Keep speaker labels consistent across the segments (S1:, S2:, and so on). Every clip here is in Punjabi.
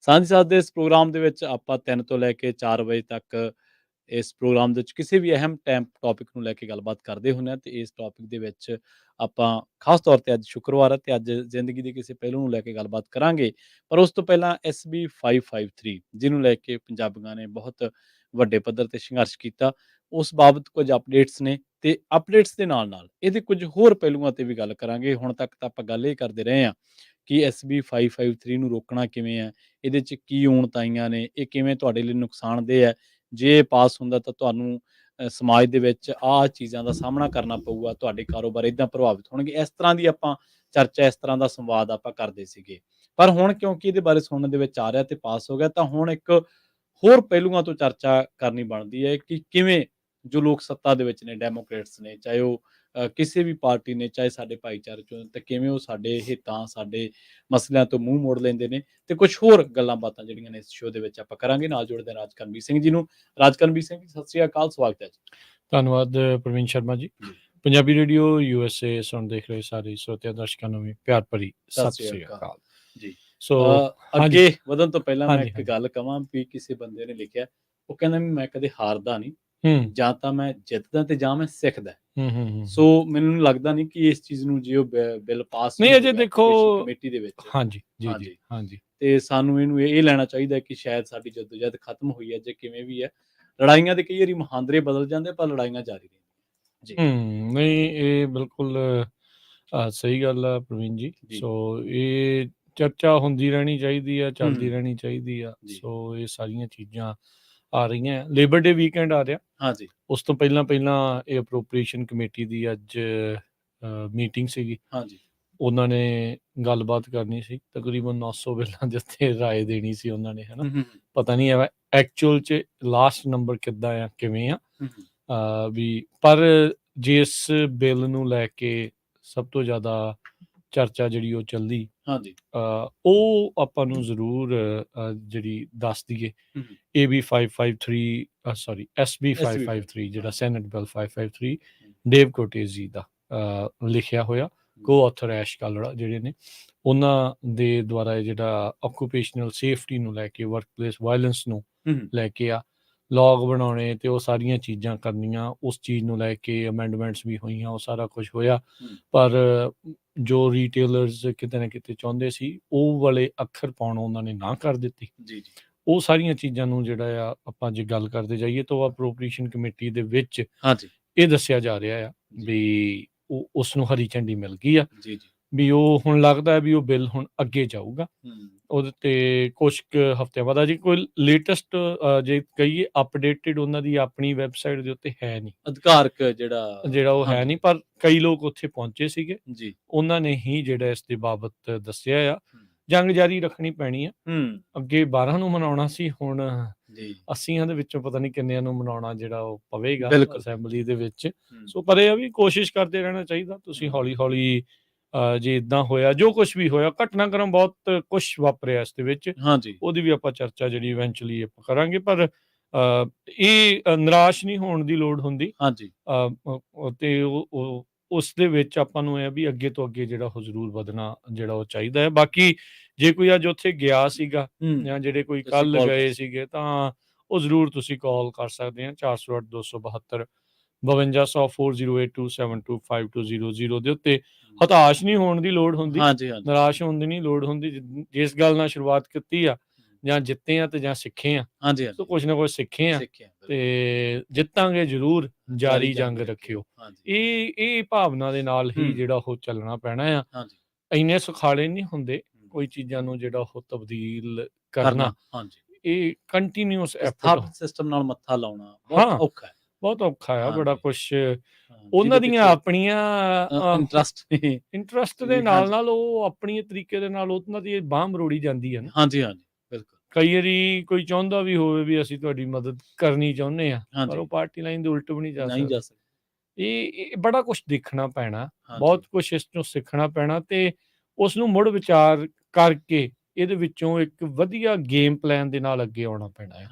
S1: ਸਾਂਝੀ ਸਾਥ ਦੇ ਇਸ ਪ੍ਰੋਗਰਾਮ ਦੇ ਵਿੱਚ ਆਪਾਂ 3 ਤੋਂ ਲੈ ਕੇ 4 ਵਜੇ ਤੱਕ ਇਸ ਪ੍ਰੋਗਰਾਮ ਦੇ ਵਿੱਚ ਕਿਸੇ ਵੀ ਅਹਿਮ ਟੌਪਿਕ ਨੂੰ ਲੈ ਕੇ ਗੱਲਬਾਤ ਕਰਦੇ ਹੁੰਦੇ ਹਾਂ ਤੇ ਇਸ ਟੌਪਿਕ ਦੇ ਵਿੱਚ ਆਪਾਂ ਖਾਸ ਤੌਰ ਤੇ ਅੱਜ ਸ਼ੁੱਕਰਵਾਰ ਹੈ ਤੇ ਅੱਜ ਜ਼ਿੰਦਗੀ ਦੇ ਕਿਸੇ ਪਹਿਲੂ ਨੂੰ ਲੈ ਕੇ ਗੱਲਬਾਤ ਕਰਾਂਗੇ। ਪਰ ਉਸ ਤੋਂ ਪਹਿਲਾਂ SB 553 ਜਿਹਨੂੰ ਲੈ ਕੇ ਪੰਜਾਬੀਆਂ ਨੇ ਬਹੁਤ ਵੱਡੇ ਪੱਧਰ ਤੇ ਸੰਘਰਸ਼ ਕੀਤਾ, ਉਸ ਬਾਬਤ ਕੁਝ ਅਪਡੇਟਸ ਨੇ ਤੇ ਅਪਡੇਟਸ ਦੇ ਨਾਲ-ਨਾਲ ਇਹਦੇ ਕੁਝ ਹੋਰ ਪਹਿਲੂਆਂ ਤੇ ਵੀ ਗੱਲ ਕਰਾਂਗੇ। ਹੁਣ ਤੱਕ ਤਾਂ ਆਪਾਂ ਗੱਲ ਇਹ ਕਰਦੇ ਰਹੇ ਹਾਂ ਕਿ SB 553 ਨੂੰ ਰੋਕਣਾ ਕਿਵੇਂ ਹੈ, ਇਹਦੇ 'ਚ ਕੀ ਊਣਤਾਂ ਆਈਆਂ ਨੇ, ਇਹ ਕਿਵੇਂ ਤੁਹਾਡੇ ਲਈ ਨੁਕਸਾਨਦੇਹ ਹੈ, ਜੇ ਇਹ ਪਾਸ ਹੁੰਦਾ ਤਾਂ ਤੁਹਾਨੂੰ ਸਮਾਜ ਦੇ ਵਿੱਚ ਆਹ ਚੀਜ਼ਾਂ ਦਾ ਸਾਹਮਣਾ ਕਰਨਾ ਪਊਗਾ, ਤੁਹਾਡੇ ਕਾਰੋਬਾਰ ਇੱਦਾਂ ਪ੍ਰਭਾਵਿਤ ਹੋਣਗੇ। ਇਸ ਤਰ੍ਹਾਂ ਦੀ ਆਪਾਂ ਚਰਚਾ, ਇਸ ਤਰ੍ਹਾਂ ਦਾ ਸੰਵਾਦ ਆਪਾਂ ਕਰਦੇ ਸੀਗੇ। ਪਰ ਹੁਣ ਕਿਉਂਕਿ ਇਹਦੇ ਬਾਰੇ ਸੁਣਨ ਦੇ ਵਿੱਚ ਆ ਰਿਹਾ ਤੇ ਪਾਸ ਹੋ ਗਿਆ, ਤਾਂ ਹੁਣ ਇੱਕ ਹੋਰ ਪਹਿਲੂਆਂ ਤੋਂ ਚਰਚਾ ਕਰਨੀ ਬਣਦੀ ਹੈ ਕਿ ਕਿਵੇਂ ਜੋ ਲੋਕ ਸੱਤਾ ਦੇ ਵਿੱਚ ਨੇ, ਡੈਮੋਕ੍ਰੇਟਸ ਨੇ, ਚਾਹੇ ਉਹ ਕਿਸੇ ਵੀ ਪਾਰਟੀ ਨੇ, ਚਾਹੇ ਸਾਡੇ ਭਾਈਚਾਰੇ ਚੋਂ, ਤੇ ਕਿਵੇਂ ਉਹ ਸਾਡੇ ਹਿੱਤਾਂ, ਸਾਡੇ ਮਸਲਿਆਂ ਤੋਂ ਮੂੰਹ ਮੋੜ ਲੈਂਦੇ ਨੇ। ਤੇ ਕੁਝ ਹੋਰ ਗੱਲਾਂ ਬਾਤਾਂ ਜਿਹੜੀਆਂ ਨੇ ਇਸ ਸ਼ੋਅ ਦੇ ਵਿੱਚ ਆਪਾਂ ਕਰਾਂਗੇ। ਨਾਲ ਜੁੜਦੇ ਰਾਜਕਰਮਵੀਰ ਸਿੰਘ ਜੀ ਨੂੰ। ਰਾਜਕਰਮਵੀਰ ਸਿੰਘ ਜੀ, ਸਤਿ ਸ੍ਰੀ ਅਕਾਲ, ਸਵਾਗਤ ਹੈ ਜੀ।
S2: ਧੰਨਵਾਦ ਪ੍ਰਵੀਨ ਸ਼ਰਮਾ ਜੀ। ਪੰਜਾਬੀ ਰੇਡੀਓ USA ਸੁਣ ਦੇਖ ਰਹੇ ਸਾਰੇ ਸਰੋਤਿਆਂ ਦਰਸ਼ਕਾਂ ਨੂੰ ਵੀ ਪਿਆਰ ਭਰੀ ਸਤਿ ਸ੍ਰੀ ਅਕਾਲ
S1: ਜੀ।
S2: ਸੋ
S1: ਅੱਗੇ ਵਧਣ ਤੋਂ ਪਹਿਲਾਂ ਮੈਂ ਇੱਕ ਗੱਲ ਕਵਾਂ ਵੀ ਕਿਸੇ ਬੰਦੇ ਨੇ ਲਿਖਿਆ, ਉਹ ਕਹਿੰਦਾ ਵੀ ਮੈਂ ਕਦੇ ਹਾਰਦਾ ਨਹੀਂ, ਜਾਂ ਤਾਂ ਮੈਂ ਜਿੱਤਦਾ ਤੇ ਜਾਂ ਮੈਂ ਸਿੱਖਦਾ। ਸੋ ਮੈਨੂੰ ਲੱਗਦਾ ਨਹੀਂ ਕਿ ਇਸ ਚੀਜ਼ ਨੂੰ ਜੇ ਉਹ ਬਿੱਲ ਪਾਸ
S2: ਨਹੀਂ ਅਜੇ ਦੇਖੋ
S1: ਕਮੇਟੀ ਦੇ ਵਿੱਚ,
S2: ਹਾਂਜੀ ਜੀ ਜੀ ਹਾਂਜੀ,
S1: ਤੇ ਸਾਨੂੰ ਇਹਨੂੰ ਇਹ ਲੈਣਾ ਚਾਹੀਦਾ ਕਿ ਸ਼ਾਇਦ ਸਾਡੀ ਜਦੋਜਹਿਦ ਖਤਮ ਹੋਈ ਹੈ, ਜੇ ਕਿਵੇਂ ਵੀ ਹੈ। ਲੜਾਈਆਂ ਦੇ ਕਈ ਵਾਰੀ ਮੁਹਾਂਦਰੇ ਬਦਲ ਜਾਂਦੇ, ਪਰ ਲੜਾਈਆਂ ਜਾਰੀ ਰਹਿੰਦੀਆਂ ਜੀ।
S2: ਨਹੀਂ ਇਹ ਬਿਲਕੁਲ ਸਹੀ ਗੱਲ ਆ ਪ੍ਰਵੀਨ ਜੀ। ਸੋ ਇਹ ਚਰਚਾ ਹੁੰਦੀ ਰਹਿਣੀ ਚਾਹੀਦੀ ਆ, ਚੱਲਦੀ ਰਹਿਣੀ ਚਾਹੀਦੀ ਆ। ਸੋ ਇਹ ਸਾਰੀਆਂ ਚੀਜ਼ਾਂ ਆ ਰਹੀਆਂ। ਲੇਬਰ ਡੇ ਵੀਕਐਂਡ ਆ ਰਿਹਾ।
S1: ਹਾਂਜੀ,
S2: ਉਸ ਤੋਂ ਪਹਿਲਾਂ ਇਹ ਅਪਰੋਪਰੀਏਸ਼ਨ ਕਮੇਟੀ ਦੀ ਅੱਜ ਮੀਟਿੰਗ ਸੀਗੀ।
S1: ਹਾਂਜੀ,
S2: ਉਹਨਾਂ ਨੇ ਗੱਲਬਾਤ ਕਰਨੀ ਸੀ, ਤਕਰੀਬਨ 900 ਬਿੱਲਾਂ ਦੇ ਉੱਤੇ ਰਾਏ ਦੇਣੀ ਸੀ ਉਹਨਾਂ ਨੇ, ਹਨਾ। ਪਤਾ ਨਹੀਂ ਹੈ ਐਕਚੁਅਲ 'ਚ ਲਾਸਟ ਨੰਬਰ ਕਿੱਦਾਂ ਆ, ਕਿਵੇਂ ਆ ਵੀ। ਪਰ ਜਿਸ ਬਿੱਲ ਨੂੰ ਲੈ ਕੇ ਸਭ ਤੋਂ ਜ਼ਿਆਦਾ ਚਰਚਾ ਜਿਹੜੀ ਉਹ ਚੱਲਦੀ, ਉਹ ਆਪਾਂ ਨੂੰ ਜ਼ਰੂਰ ਜਿਹੜੀ ਦੱਸ ਦਈਏ। AB 553 ਸੌਰੀ SB 553 ਜਿਹੜਾ ਸੈਨੇਟ ਬਿੱਲ 553 ਡੇਵ ਕੋਟੇਜ਼ ਜੀ ਦਾ ਲਿਖਿਆ ਹੋਇਆ, ਕੋ-ਆਥਰ ਐਸ਼ ਕਾਲੜਾ ਜਿਹੜੇ ਨੇ, ਉਹਨਾਂ ਦੇ ਦੁਆਰਾ ਜਿਹੜਾ ਆਕੂਪੇਸ਼ਨਲ ਸੇਫਟੀ ਨੂੰ ਲੈ ਕੇ, ਵਰਕਪਲੇਸ ਵਾਇਲੈਂਸ ਨੂੰ ਲੈ ਕੇ ਆ ਲੌਗ ਬਣਾਉਣੇ ਤੇ ਉਹ ਸਾਰੀਆਂ ਚੀਜ਼ਾਂ ਕਰਨੀਆਂ, ਉਸ ਚੀਜ਼ ਨੂੰ ਲੈ ਕੇ ਅਮੈਂਡਮੈਂਟਸ ਵੀ ਹੋਈਆਂ, ਉਹ ਸਾਰਾ ਕੁਝ ਹੋਇਆ। ਪਰ ਜੋ ਰੀਟੇਲਰਸ ਕਿਤੇ ਨਾ ਕਿਤੇ ਚਾਹੁੰਦੇ ਸੀ, ਉਹ ਵਾਲੇ ਅੱਖਰ ਪਾਉਣ ਉਹਨਾਂ ਨੇ ਨਾ ਕਰ ਦਿੱਤੀ। ਉਹ ਸਾਰੀਆਂ ਚੀਜ਼ਾਂ ਨੂੰ ਜਿਹੜਾ ਆ ਆਪਾਂ ਜੇ ਗੱਲ ਕਰਦੇ ਜਾਈਏ ਤਾਂ ਉਹ ਅਪਰੋਪਰੀਏਸ਼ਨ ਕਮੇਟੀ ਦੇ ਵਿੱਚ ਇਹ ਦੱਸਿਆ ਜਾ ਰਿਹਾ ਆ ਵੀ ਉਸ ਨੂੰ ਹਰੀ ਝੰਡੀ ਮਿਲ ਗਈ ਆ, ਵੀ ਉਹ ਹੁਣ ਲੱਗਦਾ ਵੀ ਉਹ ਬਿੱਲ ਹੁਣ ਅੱਗੇ ਜਾਊਗਾ। ਉਹਦੇ ਤੇ ਕੁਛ ਕੁ ਹਫ਼ਤਿਆਂ ਬਾਅਦ ਜੀ ਕੋਈ ਲੇਟੈਸਟ ਜੇ ਕਹੀਏ ਅਪਡੇਟਡ ਉਹਨਾਂ ਦੀ ਆਪਣੀ ਵੈਬਸਾਈਟ ਦੇ ਉੱਤੇ ਹੈ ਨਹੀਂ,
S1: ਅਧਿਕਾਰਕ ਜਿਹੜਾ ਉਹ
S2: ਹੈ ਨਹੀਂ। ਪਰ ਕਈ ਲੋਕ ਉੱਥੇ ਪਹੁੰਚੇ ਸੀਗੇ, ਉਹਨਾਂ ਨੇ ਹੀ ਜਿਹੜਾ ਇਸ ਦੇ ਬਾਬਤ ਦੱਸਿਆ ਆ। ਜੰਗ ਜਾਰੀ ਰੱਖਣੀ ਪੈਣੀ ਆ। ਅੱਗੇ 12 ਨੂੰ ਮਨਾਉਣਾ ਸੀ, ਹੁਣ 80 ਦੇ ਵਿੱਚੋਂ ਪਤਾ ਨਹੀਂ ਕਿੰਨਿਆਂ ਨੂੰ ਮਨਾਉਣਾ ਜਿਹੜਾ ਉਹ ਪਵੇਗਾ ਅਸੈਂਬਲੀ ਦੇ ਵਿੱਚ। ਸੋ ਪਰ ਇਹ ਵੀ ਕੋਸ਼ਿਸ਼ ਕਰਦੇ ਰਹਿਣਾ ਚਾਹੀਦਾ। ਤੁਸੀਂ ਹੌਲੀ ਹੌਲੀ ਜੇ ਇੱਦਾਂ ਹੋਇਆ, ਜੋ ਕੁਛ ਵੀ ਹੋਇਆ, ਘਟਨਾਕ੍ਰਮ ਬਹੁਤ ਕੁਛ ਵਾਪਰਿਆ ਇਸ ਦੇ ਵਿੱਚ, ਉਹਦੀ ਵੀ ਆਪਾਂ ਚਰਚਾ ਜਿਹੜੀ ਇਵੈਂਚੁਅਲੀ ਆਪਾਂ ਕਰਾਂਗੇ। ਪਰ ਇਹ ਨਿਰਾਸ਼ ਨਹੀਂ ਹੋਣ ਦੀ ਲੋੜ ਹੁੰਦੀ। ਤੇ ਉਸ ਦੇ ਵਿੱਚ ਆਪਾਂ ਨੂੰ ਇਹ ਵੀ ਅੱਗੇ ਤੋਂ ਅੱਗੇ ਜਿਹੜਾ ਉਹ ਜ਼ਰੂਰ ਵਧਣਾ ਜਿਹੜਾ ਉਹ ਚਾਹੀਦਾ ਹੈ। ਬਾਕੀ ਜੇ ਕੋਈ ਅੱਜ ਉੱਥੇ ਗਿਆ ਸੀਗਾ ਜਾਂ ਜਿਹੜੇ ਕੋਈ ਕੱਲ ਗਏ ਸੀਗੇ, ਤਾਂ ਉਹ ਜ਼ਰੂਰ ਤੁਸੀਂ ਕਾਲ ਕਰ ਸਕਦੇ ਆ 408 272 5200 4082725200 ਦੇ ਉੱਤੇ। ਹਤਾਸ਼ ਨਹੀਂ ਹੋਣ ਦੀ ਲੋੜ ਹੁੰਦੀ, ਨਿਰਾਸ਼ ਹੋਣ ਦੀ ਨਹੀਂ ਲੋੜ ਹੁੰਦੀ। ਜਿਸ ਗੱਲ ਨਾਲ ਸ਼ੁਰੂਆਤ ਕੀਤੀ ਆ, ਜਾਂ ਜਿੱਤੇ ਆ ਤੇ ਜਾਂ ਸਿੱਖੇ ਆ, ਤਾਂ ਕੁਛ ਨਾ ਕੁਛ ਸਿੱਖੇ ਆ ਤੇ ਜਿੱਤਾਂਗੇ ਜ਼ਰੂਰ, ਜਾਰੀ ਜੰਗ ਰੱਖਿਓ। ਇਹ ਭਾਵਨਾ ਦੇ ਨਾਲ ਹੀ ਜਿਹੜਾ ਉਹ ਚੱਲਣਾ ਪੈਣਾ ਆ। ਇੰਨੇ ਸੁਖਾਲੇ ਨਹੀਂ ਹੁੰਦੇ ਕੋਈ ਚੀਜ਼ਾਂ ਨੂੰ ਜਿਹੜਾ ਉਹ ਤਬਦੀਲ ਕਰਨਾ। ਇਹ ਕੰਟੀਨਿਊਸ ਐਫਰਟ,
S1: ਸਿਸਟਮ ਨਾਲ ਮੱਥਾ ਲਾਉਣਾ ਬਹੁਤ ਔਖਾ ਹੈ,
S2: ਬਹੁਤ ਔਖਾ ਆ। ਬੜਾ ਕੁਛ ਉਹਨਾਂ ਦੀਆਂ ਆਪਣੀਆਂ ਇੰਟਰਸਟ ਦੇ ਨਾਲ ਉਹ ਆਪਣੇ ਤਰੀਕੇ ਦੇ ਨਾਲ ਉਹਨਾਂ ਦੀ ਬਾਂਹ ਮਰੋੜੀ ਜਾਂਦੀ ਹੈ ਨਾ।
S1: ਬਿਲਕੁਲ।
S2: ਕਈ ਵਾਰੀ ਕੋਈ ਚਾਹੁੰਦਾ ਵੀ ਹੋਵੇ ਵੀ ਅਸੀਂ ਤੁਹਾਡੀ ਮਦਦ ਕਰਨੀ ਚਾਹੁੰਦੇ ਆ, ਪਰ ਉਹ ਪਾਰਟੀ ਲਾਈਨ ਦੇ ਉਲਟ ਵੀ ਨਹੀਂ ਜਾ ਸਕਦਾ। ਇਹ ਬੜਾ ਕੁਛ ਦੇਖਣਾ ਪੈਣਾ, ਬਹੁਤ ਕੁਛ ਇਸ ਤੋਂ ਸਿੱਖਣਾ ਪੈਣਾ, ਤੇ ਉਸ ਨੂੰ ਮੁੜ ਵਿਚਾਰ ਕਰਕੇ ਇਹਦੇ ਵਿੱਚੋਂ ਇੱਕ ਵਧੀਆ ਗੇਮ ਪਲਾਨ ਦੇ ਨਾਲ ਅੱਗੇ ਆਉਣਾ ਪੈਣਾ ਹੈ।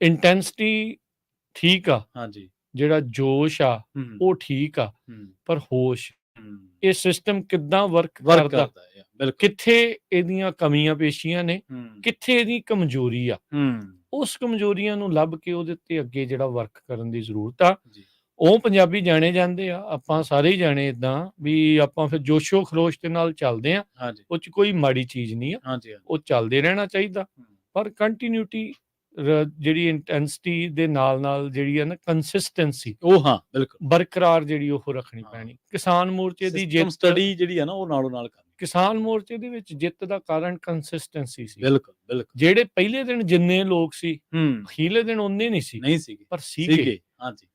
S2: ਇੰਟੈਂਸਿਟੀ ਠੀਕ ਆ, ਜਿਹੜਾ ਜੋਸ਼ ਆ ਉਹ ਠੀਕ ਆ, ਪਰ ਹੋਸ਼ ਇਹ ਸਿਸਟਮ ਕਿੱਦਾਂ ਵਰਕ
S1: ਵਰਕ
S2: ਕਰਦਾ,
S1: ਕਰਦਾ ਹੈ ਬਿਲਕੁਲ।
S2: ਕਿੱਥੇ ਇਹਦੀਆਂ ਕਮੀਆਂ ਪੇਸ਼ੀਆਂ ਨੇ,
S1: ਹੂੰ
S2: ਕਿੱਥੇ ਇਹਦੀ ਕਮਜ਼ੋਰੀ ਆ,
S1: ਹੂੰ
S2: ਉਸ ਕਮਜ਼ੋਰੀਆਂ ਨੂੰ ਲੱਭ ਕੇ ਉਹਦੇ ਤੇ ਅੱਗੇ ਜਿਹੜਾ ਵਰਕ ਕਰਨ ਦੀ ਜ਼ਰੂਰਤ ਆ।
S1: ਜੀ
S2: ਉਹ ਪੰਜਾਬੀ ਜਾਣੇ ਜਾਂਦੇ ਆ, ਆਪਾਂ ਸਾਰੇ ਹੀ ਜਾਣੇ ਇਦਾਂ ਵੀ ਆਪਾਂ ਫਿਰ ਜੋਸ਼ੋ ਖਰੋਸ਼ ਦੇ ਨਾਲ ਚੱਲਦੇ ਆ,
S1: ਹਾਂਜੀ
S2: ਉਹ 'ਚ ਕੋਈ ਮਾੜੀ ਚੀਜ਼ ਨਹੀਂ ਆ,
S1: ਹਾਂਜੀ ਹਾਂਜੀ
S2: ਉਹ ਚੱਲਦੇ ਰਹਿਣਾ ਚਾਹੀਦਾ।
S1: ਹੂੰ,
S2: ਪਰ ਕੰਟੀਨਿਊਟੀ ਜਿਹੜੀ ਇੰਟੈਂਸਿਟੀ ਦੇ ਨਾਲ ਜਿਹੜੀ ਆ ਨਾ ਕੰਸਿਸਟੈਂਸੀ
S1: ਉਹ ਹਾਂ ਬਿਲਕੁਲ
S2: ਬਰਕਰਾਰ ਜਿਹੜੀ ਉਹ ਰੱਖਣੀ
S1: ਹਾਂ।
S2: ਪੈਣੀ। ਕਿਸਾਨ ਮੋਰਚੇ ਦੀ
S1: ਸਿਸਟਮ
S2: ਜਿੱਤ,
S1: ਸਟੱਡੀ ਜਿਹੜੀ ਆ ਨਾ ਉਹ ਨਾਲੋਂ ਨਾਲ ਕਰਨੀ।
S2: ਕਿਸਾਨ ਮੋਰਚੇ ਦੇ ਵਿੱਚ ਜਿੱਤ ਦਾ ਕਾਰਨ ਕੰਸਿਸਟੈਂਸੀ ਸੀ।
S1: ਬਿਲਕੁਲ ਬਿਲਕੁਲ
S2: ਜਿਹੜੇ ਪਹਿਲੇ ਦਿਨ ਜਿੰਨੇ ਲੋਕ ਸੀ,
S1: ਹੂੰ
S2: ਅਖੀਰਲੇ ਦਿਨ ਉਹਨੇ ਨਹੀਂ ਸੀ,
S1: ਨਹੀਂ ਸੀਗੇ
S2: ਪਰ ਸੀਗੇ।
S1: ਹਾਂਜੀ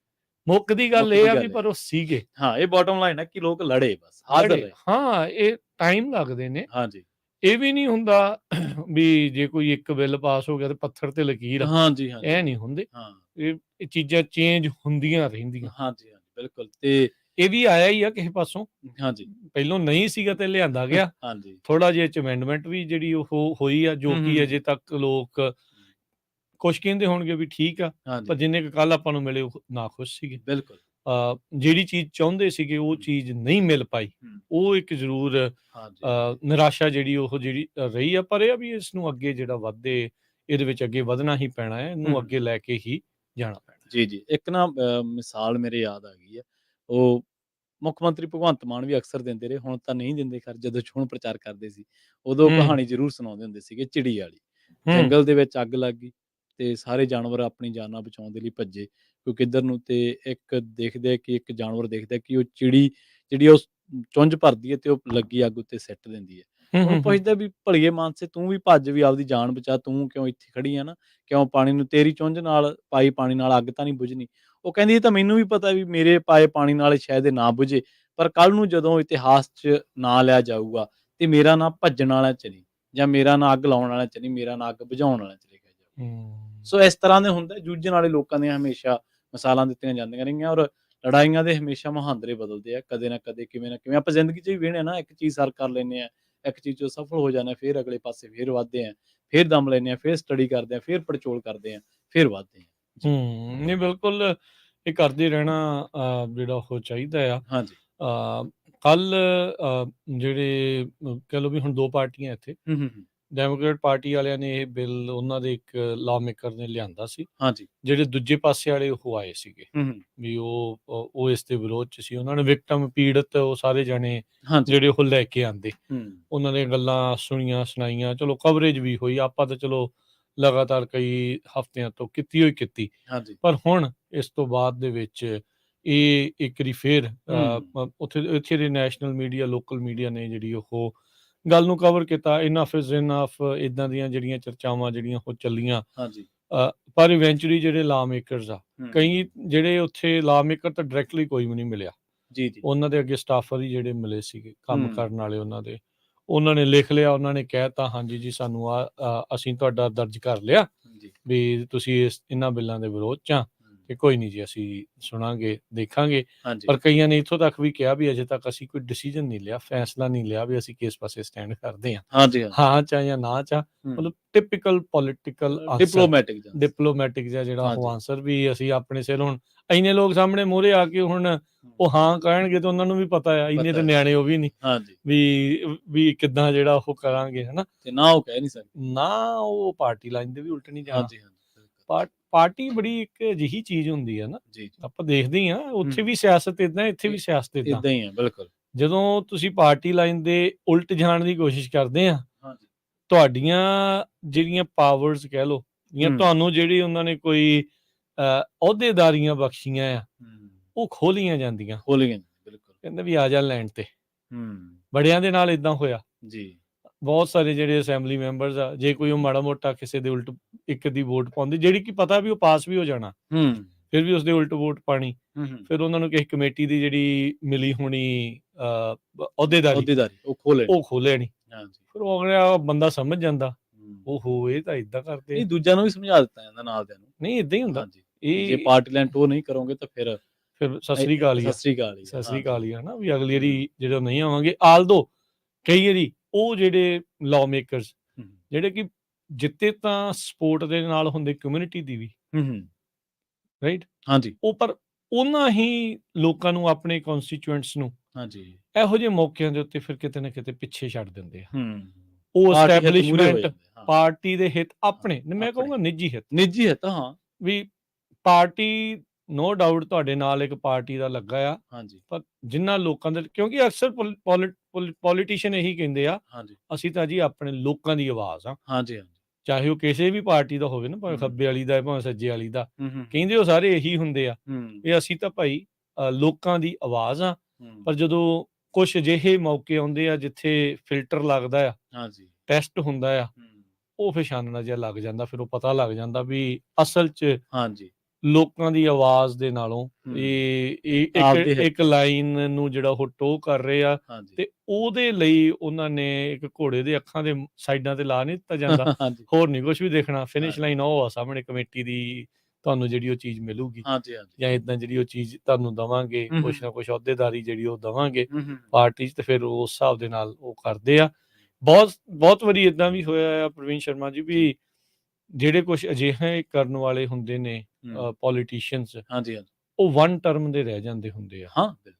S2: ਮੁੱਕ ਦੀ ਗੱਲ ਇਹ
S1: ਮੁੱਕ
S2: ਆ
S1: ਦੀ
S2: ਵੀ
S1: ਗੱਲ
S2: ਪਰ ਉਹ ਸੀਗੇ।
S1: ਹਾਂ ਇਹ ਬਾਟਮ ਲਾਈਨ ਹੈ ਕਿ ਲੋਕ ਲੜੇ ਬਸ ਹਾਜ਼ਰ
S2: ਲੜੇ।
S1: ਰਹੇ।
S2: ਹਾਂ, ਇਹ ਟਾਈਮ ਲੱਗਦੇ ਨੇ।
S1: ਹਾਂਜੀ
S2: ਇਹ ਵੀ ਨਹੀਂ ਹੁੰਦਾ ਵੀ ਜੇ ਕੋਈ ਇੱਕ ਬਿੱਲ ਪਾਸ ਹੋ ਗਿਆ ਤੇ ਪੱਥਰ ਤੇ ਲਕੀਰ ਆ,
S1: ਹਾਂਜੀ ਹਾਂਜੀ
S2: ਇਹ ਨਹੀਂ ਹੁੰਦੇ।
S1: ਹਾਂ
S2: ਇਹ ਚੀਜ਼ਾਂ ਚੇਂਜ ਹੁੰਦੀਆਂ ਰਹਿੰਦੀਆਂ।
S1: ਹਾਂਜੀ ਹਾਂਜੀ ਬਿਲਕੁਲ ਤੇ
S2: ਇਹ ਵੀ ਆਇਆ ਹੀ ਆ ਕਿਸੇ ਪਾਸੋਂ,
S1: ਹਾਂਜੀ
S2: ਪਹਿਲੋਂ ਨਹੀਂ ਸੀਗਾ ਤੇ ਲਿਆਂਦਾ ਗਿਆ।
S1: ਹਾਂਜੀ
S2: ਥੋੜਾ ਜਿਹਾ ਅਮੈਂਡਮੈਂਟ ਵੀ ਜਿਹੜੀ ਉਹ ਹੋਈ ਆ, ਜੋ ਕਿ ਅਜੇ ਤੱਕ ਲੋਕ ਕੁਛ ਕਹਿੰਦੇ ਹੋਣਗੇ ਵੀ ਠੀਕ ਆ, ਪਰ
S1: ਹਾਂਜੀ
S2: ਜਿੰਨੇ ਕੁ ਕੱਲ ਆਪਾਂ ਨੂੰ ਮਿਲੇ ਉਹ ਨਾਖੁਸ਼ ਸੀਗੇ।
S1: ਬਿਲਕੁਲ
S2: ਜਿਹੜੀ ਚੀਜ਼ ਚਾਹੁੰਦੇ ਸੀਗੇ ਉਹ ਚੀਜ਼ ਨਹੀਂ ਮਿਲ ਪਾਈ।
S1: ਹੂੰ,
S2: ਉਹ ਇੱਕ ਜ਼ਰੂਰ
S1: ਹਾਂਜੀ
S2: ਨਿਰਾਸ਼ਾ ਜਿਹੜੀ ਉਹ ਜਿਹੜੀ ਰਹੀ ਆ। ਪਰ ਇਹ ਆ ਵੀ ਇਸ ਨੂੰ ਅੱਗੇ ਜਿਹੜਾ ਵਧਦੇ, ਇਹਦੇ ਵਿੱਚ ਅੱਗੇ ਵਧਣਾ ਹੀ ਪੈਣਾ ਹੈ, ਇਹਨੂੰ
S1: ਹੂੰ।
S2: ਅੱਗੇ ਲੈ ਕੇ ਹੀ ਜਾਣਾ ਪੈਣਾ।
S1: ਜੀ ਜੀ ਇੱਕ ਨਾ ਮਿਸਾਲ ਮੇਰੇ ਯਾਦ ਆ ਗਈ ਹੈ। ਉਹ ਮੁੱਖ ਮੰਤਰੀ ਭਗਵੰਤ ਮਾਨ ਵੀ ਅਕਸਰ ਦਿੰਦੇ ਰਹੇ, ਹੁਣ ਤਾਂ ਨਹੀਂ ਦਿੰਦੇ। ਖੈਰ ਜਦੋਂ ਚੋਣ ਪ੍ਰਚਾਰ ਕਰਦੇ ਸੀ ਉਦੋਂ
S2: ਹੂੰ
S1: ਕਹਾਣੀ ਜ਼ਰੂਰ ਸੁਣਾਉਂਦੇ ਹੁੰਦੇ ਸੀਗੇ ਚਿੜੀ ਵਾਲੀ।
S2: ਹੂੰ
S1: ਜੰਗਲ ਦੇ ਵਿੱਚ ਅੱਗ ਲੱਗ ਗਈ ਤੇ ਸਾਰੇ ਜਾਨਵਰ ਆਪਣੀ ਜਾਨਾਂ ਬਚਾਉਣ ਦੇ ਲਈ ਭੱਜੇ ਕਿਉਂਕਿ ਕਿੱਧਰ ਨੂੰ, ਤੇ ਇੱਕ ਦੇਖਦੇ ਕਿ ਇੱਕ ਜਾਨਵਰ ਦੇਖਦਾ ਕਿ ਉਹ ਚਿੜੀ ਜਿਹੜੀ ਉਹ ਚੁੰਝ ਭਰਦੀ ਹੈ ਤੇ ਉਹ ਲੱਗੀ ਅੱਗ ਉੱਤੇ ਸਿੱਟ ਦਿੰਦੀ ਹੈ। ਉਹਨੂੰ ਪੁੱਛਦਾ ਵੀ ਭਲੀਏ ਮਾਨਸੇ ਤੂੰ ਵੀ ਭੱਜ, ਵੀ ਆਪਦੀ ਜਾਨ ਬਚਾ, ਤੂੰ ਕਿਉਂ ਇੱਥੇ ਖੜੀ ਆ ਨਾ, ਕਿਉਂ ਪਾਣੀ ਨੂੰ ਤੇਰੀ ਚੁੰਝ ਨਾਲ ਪਾਈ ਪਾਣੀ ਨਾਲ ਅੱਗ ਤਾਂ ਨਹੀਂ ਬੁਝਣੀ। ਉਹ ਕਹਿੰਦੀ ਇਹ ਤਾਂ ਮੈਨੂੰ ਵੀ ਪਤਾ ਵੀ ਮੇਰੇ ਪਾਏ ਪਾਣੀ ਨਾਲ ਸ਼ਾਇਦ ਇਹ ਨਾ ਬੁਝੇ, ਪਰ ਕੱਲ ਨੂੰ ਜਦੋਂ ਇਤਿਹਾਸ 'ਚ ਨਾਂ ਲਿਆ ਜਾਊਗਾ ਤੇ ਮੇਰਾ ਨਾਂ ਭੱਜਣ ਵਾਲਾ 'ਚ ਨਹੀਂ, ਜਾਂ ਮੇਰਾ ਨਾਂ ਅੱਗ ਲਾਉਣ ਵਾਲਾ 'ਚ ਨਹੀਂ, ਮੇਰਾ ਨਾਂ ਅੱਗ ਬੁਝਾਉਣ ਵਾਲਾ 'ਚ ਲਿਖਿਆ ਜਾਊਗਾ।
S2: ਹੂੰ
S1: ਸੋ ਇਸ ਤਰ੍ਹਾਂ ਦੇ ਹੁੰਦਾ, ਜੂਝਣ ਵਾਲੇ ਲੋਕਾਂ ਦੀਆਂ ਹਮੇਸ਼ਾ ਮਿਸਾਲਾਂ ਦਿੱਤੀਆਂ ਜਾਂਦੀਆਂ ਰਹੀਆਂ, ਔਰ ਲੜਾਈਆਂ ਦੇ ਹਮੇਸ਼ਾ ਮੁਹਾਂਦਰੇ ਬਦਲਦੇ ਆ, ਕਦੇ ਨਾ ਕਦੇ ਕਿਵੇਂ ਨਾ ਕਿਵੇਂ। ਆਪਾਂ ਜ਼ਿੰਦਗੀ 'ਚ ਵੀ ਵੇਖਦੇ ਨਾ, ਇੱਕ ਚੀਜ਼ ਸਰ ਕਰ ਲੈਂਦੇ ਆ, ਇੱਕ ਚੀਜ਼ 'ਚ ਸਫਲ ਹੋ ਜਾਂਦੇ ਆ, ਫਿਰ ਅਗਲੇ ਪਾਸੇ ਫਿਰ ਵੱਧਦੇ ਆ, ਫਿਰ ਦਮ ਲੈਂਦੇ ਆ, ਫਿਰ ਸਟੱਡੀ ਕਰਦੇ ਆ, ਫਿਰ ਪੜਚੋਲ ਕਰਦੇ ਆ, ਫਿਰ ਵੱਧਦੇ ਆ। ਜੀ
S2: ਨਹੀਂ ਬਿਲਕੁਲ ਇਹ ਕਰਦੇ ਰਹਿਣਾ ਜਿਹੜਾ ਉਹ ਚਾਹੀਦਾ ਆ।
S1: ਹਾਂਜੀ
S2: ਕੱਲ ਜਿਹੜੇ ਕਹਿ ਲਓ ਵੀ ਹੁਣ ਦੋ ਪਾਰਟੀਆਂ ਇੱਥੇ,
S1: ਹੂੰ ਹੂੰ ਹੂੰ,
S2: ਡੈਮੋਕ੍ਰੇਟ ਪਾਰਟੀ ਵਾਲਿਆਂ ਨੇ ਇਹ ਬਿੱਲ, ਉਹਨਾਂ ਦੇ ਇੱਕ ਲਾਅ ਮੇਕਰ ਨੇ ਲਿਆਂਦਾ ਸੀ।
S1: ਹਾਂਜੀ
S2: ਜਿਹੜੇ ਦੂਜੇ ਪਾਸੇ ਵਾਲੇ ਉਹ ਆਏ ਸੀਗੇ
S1: ਹੂੰ ਹੂੰ,
S2: ਵੀ ਉਹ ਇਸ ਦੇ ਵਿਰੋਧ 'ਚ ਸੀ। ਉਹਨਾਂ ਨੇ ਵਿਕਟਮ, ਪੀੜਤ, ਉਹ ਸਾਰੇ ਜਾਣੇ
S1: ਹਾਂਜੀ
S2: ਜਿਹੜੇ ਉਹ ਲੈ ਕੇ ਆਂਦੇ,
S1: ਹੂੰ
S2: ਉਹਨਾਂ ਦੀਆਂ ਗੱਲਾਂ ਸੁਣੀਆਂ ਸੁਣਾਈਆਂ। ਚਲੋ ਕਵਰੇਜ ਵੀ ਹੋਈ, ਆਪਾਂ ਤਾਂ ਚਲੋ ਲਗਾਤਾਰ ਕਈ ਹਫ਼ਤਿਆਂ ਤੋਂ ਕੀਤੀ।
S1: ਹਾਂਜੀ
S2: ਪਰ ਹੁਣ ਇਸ ਤੋਂ ਬਾਅਦ ਦੇ ਵਿੱਚ ਇਹ ਇੱਕ ਵਾਰੀ ਫਿਰ ਇੱਥੇ ਦੇ ਨੈਸ਼ਨਲ ਮੀਡੀਆ, ਲੋਕਲ ਮੀਡੀਆ ਨੇ ਜਿਹੜੀ ਉਹ ਗੱਲ ਨੂੰ ਕਵਰ ਕੀਤਾ। ਇਨਫ ਇਜ਼ ਇਨਫ, ਇੱਦਾਂ ਦੀਆਂ ਜਿਹੜੀਆਂ ਚਰਚਾਵਾਂ ਜਿਹੜੀਆਂ ਉਹ ਚੱਲੀਆਂ।
S1: ਹਾਂਜੀ
S2: ਪਰ ਇਵੈਂਚੁਅਲੀ ਜਿਹੜੇ ਲਾਅ ਮੇਕਰਸ ਆ,
S1: ਹੂੰ,
S2: ਕਈ ਜਿਹੜੇ ਉੱਥੇ ਲਾਅ ਮੇਕਰ ਤਾਂ ਡਾਇਰੈਕਟਲੀ ਕੋਈ ਵੀ ਨਹੀਂ ਮਿਲਿਆ।
S1: ਜੀ ਜੀ
S2: ਉਹਨਾਂ ਦੇ ਅੱਗੇ ਸਟਾਫਰ ਹੀ ਜਿਹੜੇ ਮਿਲੇ ਸੀਗੇ, ਕੰਮ
S1: ਹੂੰ,
S2: ਕਰਨ ਵਾਲੇ ਉਹਨਾਂ ਨੇ ਲਿਖ ਲਿਆ, ਉਹਨਾਂ ਨੇ ਕਹਿ ਤਾ ਹਾਂਜੀ ਜੀ ਸਾਨੂੰ ਅਸੀਂ ਤੁਹਾਡਾ ਦਰਜ ਕਰ ਲਿਆ
S1: ਜੀ
S2: ਵੀ ਤੁਸੀਂ ਇਹਨਾਂ ਬਿੱਲਾਂ ਦੇ ਵਿਰੋਧ 'ਚ ਆ, ਕਿ ਕੋਈ ਨਹੀਂ ਜੀ ਅਸੀਂ ਸੁਣਾਂਗੇ, ਦੇਖਾਂਗੇ।
S1: ਹਾਂਜੀ
S2: ਪਰ ਕਈਆਂ ਨੇ ਇੱਥੋਂ ਤੱਕ ਵੀ ਕਿਹਾ ਵੀ ਅਜੇ ਤੱਕ ਅਸੀਂ ਕੋਈ ਡਿਸੀਜਨ ਨਹੀਂ ਲਿਆ, ਫੈਸਲਾ ਨਹੀਂ ਲਿਆ ਵੀ ਅਸੀਂ ਕਿਸ ਪਾਸੇ ਸਟੈਂਡ ਕਰਦੇ ਹਾਂ,
S1: ਹਾਂਜੀ
S2: ਹਾਂ ਚਾਹ ਜਾਂ ਨਾ ਚਾਹ। ਮਤਲਬ ਟਿਪੀਕਲ ਪੋਲੀਟੀਕਲ ਡਿਪਲੋਮੈਟਿਕ ਜਿਹਾ ਜਿਹੜਾ ਉਹ ਆਂਸਰ ਵੀ ਅਸੀਂ ਆਪਣੇ ਸਿਰ, ਹੁਣ ਇੰਨੇ ਲੋਕ ਸਾਹਮਣੇ ਮੂਹਰੇ ਆ ਕੇ ਹੁਣ ਉਹ ਹਾਂ ਕਹਿਣਗੇ ਤਾਂ ਉਹਨਾਂ ਨੂੰ ਵੀ ਪਤਾ ਆ, ਇੰਨੇ ਤਾਂ ਨਿਆਣੇ ਉਹ ਵੀ ਨਹੀਂ ਵੀ ਕਿੱਦਾਂ ਜਿਹੜਾ ਉਹ ਕਰਾਂਗੇ, ਹਨਾ।
S1: ਤੇ ਨਾ ਉਹ ਕਹਿ ਨਹੀਂ ਸਕਦੇ,
S2: ਨਾ ਉਹ ਪਾਰਟੀ ਲਾਈਨ ਦੇ ਵੀ ਉਲਟ ਨਹੀਂ ਜਾਣਾ।
S1: ਹਾਂਜੀ
S2: ਪਾਰਟੀ ਬੜੀ ਇੱਕ ਅਜਿਹੀ ਚੀਜ਼ ਹੁੰਦੀ ਆ ਨਾ,
S1: ਜੀ
S2: ਆਪਾਂ ਦੇਖਦੇ ਹਾਂ ਉੱਥੇ ਵੀ ਸਿਆਸਤ ਏਦਾਂ, ਇੱਥੇ ਵੀ ਸਿਆਸਤ ਏਦਾਂ
S1: ਹੀ ਆ। ਬਿਲਕੁਲ
S2: ਜਦੋਂ ਤੁਸੀਂ ਪਾਰਟੀ ਲਾਈਨ ਦੇ ਉਲਟ ਜਾਣ ਦੀ ਕੋਸ਼ਿਸ਼ ਕਰਦੇ ਆ, ਤੁਹਾਡੀਆਂ ਜਿਹੜੀਆਂ ਪਾਵਰਸ ਕਹਿ ਲਓ, ਜਾਂ ਤੁਹਾਨੂੰ ਜਿਹੜੀ ਉਹਨਾਂ ਨੇ ਕੋਈ ਅਹੁਦੇਦਾਰੀਆਂ ਬਖਸ਼ੀਆਂ ਆ, ਉਹ ਖੋਲੀਆਂ ਜਾਂਦੀਆਂ।
S1: ਬਿਲਕੁਲ
S2: ਕਹਿੰਦੇ ਵੀ ਆ ਜਾ ਲੈਣ ਤੇ। ਬੜਿਆਂ ਦੇ ਨਾਲ ਏਦਾਂ ਹੋਇਆ
S1: ਜੀ।
S2: ਬਹੁਤ ਸਾਰੇ ਜਿਹੜੇ ਅਸੈਂਬਲੀ ਮੈਂਬਰਸ ਆ, ਜੇ ਕੋਈ ਉਹ ਮਾੜਾ ਮੋਟਾ ਕਿਸੇ ਦੇ ਉਲਟ ਇੱਕ ਦੀ ਵੋਟ ਪਾਉਂਦੇ, ਜਿਹੜੀ ਕਿ ਪਤਾ ਵੀ ਉਹ ਪਾਸ ਵੀ ਹੋ ਜਾਣਾ, ਫਿਰ ਵੀ ਉਸਦੇ ਉਲਟ ਵੋਟ ਪਾਣੀ, ਫਿਰ ਉਹਨਾਂ ਨੂੰ ਕਿਸੇ ਕਮੇਟੀ ਦੀ ਜਿਹੜੀ ਮਿਲੀ ਹੋਣੀ ਅਹੁਦੇਦਾਰੀ ਉਹ ਖੋਲੇ ਨਹੀਂ। ਫਿਰ ਉਹ ਅਗਲਾ ਬੰਦਾ ਸਮਝ ਜਾਂਦਾ, ਓਹੋ ਇਹ ਤਾਂ ਏਦਾਂ ਕਰਦੇ।
S1: ਨਹੀਂ, ਦੂਜਿਆਂ ਨੂੰ ਵੀ ਸਮਝਾ ਦਿੱਤਾ ਜਾਂਦਾ ਨਾਲ ਦਿਆਂ ਨੂੰ,
S2: ਨਹੀਂ ਏਦਾਂ ਹੀ ਹੁੰਦਾ।
S1: ਜੇ ਪਾਰਟੀ ਲਾਈਨ ਟੋ ਨਹੀਂ ਕਰੋਗੇ ਤਾਂ ਫਿਰ
S2: ਸਤਿ ਸ੍ਰੀ ਅਕਾਲ ਹੀ,
S1: ਸਤਿ ਸ੍ਰੀ ਅਕਾਲ
S2: ਹੀ, ਹਨਾ। ਵੀ ਅਗਲੀ ਵਾਰੀ ਜਦੋਂ ਨਹੀਂ ਆਵਾਂਗੇ, ਆਲਦੋ ਕਈ ਵਾਰੀ ਉਹ ਜਿਹੜੇ ਲਾਅ ਮੇਕਰਸ ਜਿਹੜੇ ਕਿ ਜਿੱਤੇ ਤਾਂ ਸਪੋਰਟ ਦੇ ਨਾਲ ਹੁੰਦੇ ਕਮਿਊਨਿਟੀ ਦੀ ਵੀ, ਰਾਈਟ,
S1: ਹਾਂਜੀ,
S2: ਉਹ ਪਰ ਉਹਨਾਂ ਹੀ ਲੋਕਾਂ ਨੂੰ, ਆਪਣੇ ਕਨਸਟੀਚੁਐਂਟਸ ਨੂੰ
S1: ਹਾਂਜੀ।
S2: ਇਹੋ ਜਿਹੇ ਮੌਕਿਆਂ ਦੇ ਉੱਤੇ ਫਿਰ ਕਿਤੇ ਨਾ ਕਿਤੇ ਪਿੱਛੇ ਛੱਡ ਦਿੰਦੇ ਆ।
S1: ਹੂੰ।
S2: ਉਹ
S1: ਪਾਰਟੀ ਹਿੱਤ ਮੂਹਰੇ ਹੋ
S2: ਐਸਟੈਬਲਿਸ਼ਮੈਂਟ,
S1: ਜਾਂਦੇ, ਹਾਂ।
S2: ਪਾਰਟੀ ਦੇ ਹਿੱਤ
S1: ਹਾਂ,
S2: ਆਪਣੇ, ਮੈਂ
S1: ਆਪਣੇ
S2: ਕਹੂੰਗਾ ਨਿੱਜੀ ਹਿੱਤ,
S1: ਨਿੱਜੀ ਹਿੱਤ, ਹਾਂ।
S2: ਵੀ ਪਾਰਟੀ ਨੋ ਡਾਊਟ ਤੁਹਾਡੇ ਨਾਲ ਇੱਕ ਪਾਰਟੀ ਦਾ ਲੱਗਾ ਆ,
S1: ਹਾਂਜੀ,
S2: ਪਰ ਜਿਨ੍ਹਾਂ ਲੋਕਾਂ ਦੇ, ਕਿਉਂਕਿ ਅਕਸਰ ਪੋਲੀਟੀਸ਼ੀਅਨ ਇਹੀ ਕਹਿੰਦੇ ਆ,
S1: ਹਾਂਜੀ,
S2: ਅਸੀਂ ਤਾਂ ਜੀ ਆਪਣੇ ਲੋਕਾਂ ਦੀ ਆਵਾਜ਼ ਆ,
S1: ਹਾਂਜੀ, ਹਾਂਜੀ।
S2: ਚਾਹੇ ਉਹ ਕਿਸੇ ਵੀ ਪਾਰਟੀ ਦਾ ਹੋਵੇ ਨਾ, ਭਾਵੇਂ
S1: ਹੂੰ।
S2: ਖੱਬੇ ਵਾਲੀ ਦਾ, ਭਾਵੇਂ ਸੱਜੇ ਵਾਲੀ ਦਾ,
S1: ਹੂੰ, ਹੂੰ,
S2: ਕਹਿੰਦੇ ਉਹ ਸਾਰੇ ਇਹੀ ਹੁੰਦੇ ਆ
S1: ਹੂੰ,
S2: ਵੀ ਅਸੀਂ ਤਾਂ ਭਾਈ ਲੋਕਾਂ ਦੀ ਆਵਾਜ਼ ਆ।
S1: ਹੂੰ।
S2: ਪਰ ਜਦੋਂ ਕੁਛ ਅਜਿਹੇ ਮੌਕੇ ਆਉਂਦੇ ਆ ਜਿੱਥੇ ਫਿਲਟਰ ਲੱਗਦਾ ਆ,
S1: ਹਾਂਜੀ।
S2: ਟੈਸਟ ਹੁੰਦਾ ਆ,
S1: ਹੂੰ।
S2: ਉਹ ਫਿਰ ਛਾਨਣਾ ਜਿਹਾ ਲੱਗ ਜਾਂਦਾ, ਫਿਰ ਉਹ ਪਤਾ ਲੱਗ ਜਾਂਦਾ ਵੀ ਅਸਲ 'ਚ
S1: ਹਾਂਜੀ।
S2: ਲੋਕਾਂ ਦੀ ਆਵਾਜ਼ ਦੇ ਨਾਲੋਂ
S1: ਹੂੰ।
S2: ਇਹ ਇੱਕ
S1: ਆਪਦੇ ਹਿੱਤ
S2: ਇੱਕ ਲਾਈਨ ਨੂੰ ਜਿਹੜਾ ਉਹ ਟੋਅ ਕਰ ਰਹੇ ਆ,
S1: ਹਾਂਜੀ।
S2: ਤੇ ਉਹਦੇ ਲਈ ਉਹਨਾਂ ਨੇ ਇੱਕ ਘੋੜੇ ਦੇ ਅੱਖਾਂ ਦੇ ਸਾਈਡਾਂ ਤੇ ਲਾ ਨਹੀਂ ਦਿੱਤਾ ਜਾਂਦਾ,
S1: ਹਾਂਜੀ,
S2: ਹੋਰ ਨਹੀਂ ਕੁਛ ਵੀ ਦੇਖਣਾ, ਫਿਨਿਸ਼
S1: ਹਾਂਜੀ,
S2: ਲਾਈਨ ਉਹ ਆ ਸਾਹਮਣੇ ਕਮੇਟੀ ਦੀ, ਤੁਹਾਨੂੰ ਜਿਹੜੀ ਉਹ ਚੀਜ਼ ਮਿਲੂਗੀ,
S1: ਹਾਂਜੀ, ਹਾਂਜੀ।
S2: ਜਾਂ ਇਦਾਂ ਜਿਹੜੀ ਉਹ ਚੀਜ਼ ਤੁਹਾਨੂੰ ਦਵਾਂਗੇ,
S1: ਹੂੰ,
S2: ਕੁਛ ਨਾ ਕੁਛ ਅਹੁਦੇਦਾਰੀ ਜਿਹੜੀ ਉਹ ਦਵਾਂਗੇ
S1: ਹੂੰ, ਹੂੰ।
S2: ਪਾਰਟੀ 'ਚ, ਤੇ ਫਿਰ ਉਸ ਹਿਸਾਬ ਦੇ ਨਾਲ ਉਹ ਕਰਦੇ ਆ। ਬਹੁਤ ਬਹੁਤ ਵਾਰੀ ਇਦਾਂ ਵੀ ਹੋਇਆ ਆ ਪ੍ਰਵੀਨ ਸ਼ਰਮਾ ਜੀ,
S1: ਜੀ।
S2: ਵੀ ਜਿਹੜੇ ਕੁਛ ਅਜਿਹੇ ਕਰਨ ਵਾਲੇ ਹੁੰਦੇ ਨੇ
S1: ਹੂੰ।
S2: ਪੋਲੀਟੀਸ਼ੀਅਨਸ,
S1: ਹਾਂਜੀ, ਹਾਂਜੀ।
S2: ਉਹ ਵਨ ਟਰਮ ਦੇ ਰਹਿ ਜਾਂਦੇ ਹੁੰਦੇ ਆ।
S1: ਹਾਂ, ਬਿਲਕੁਲ।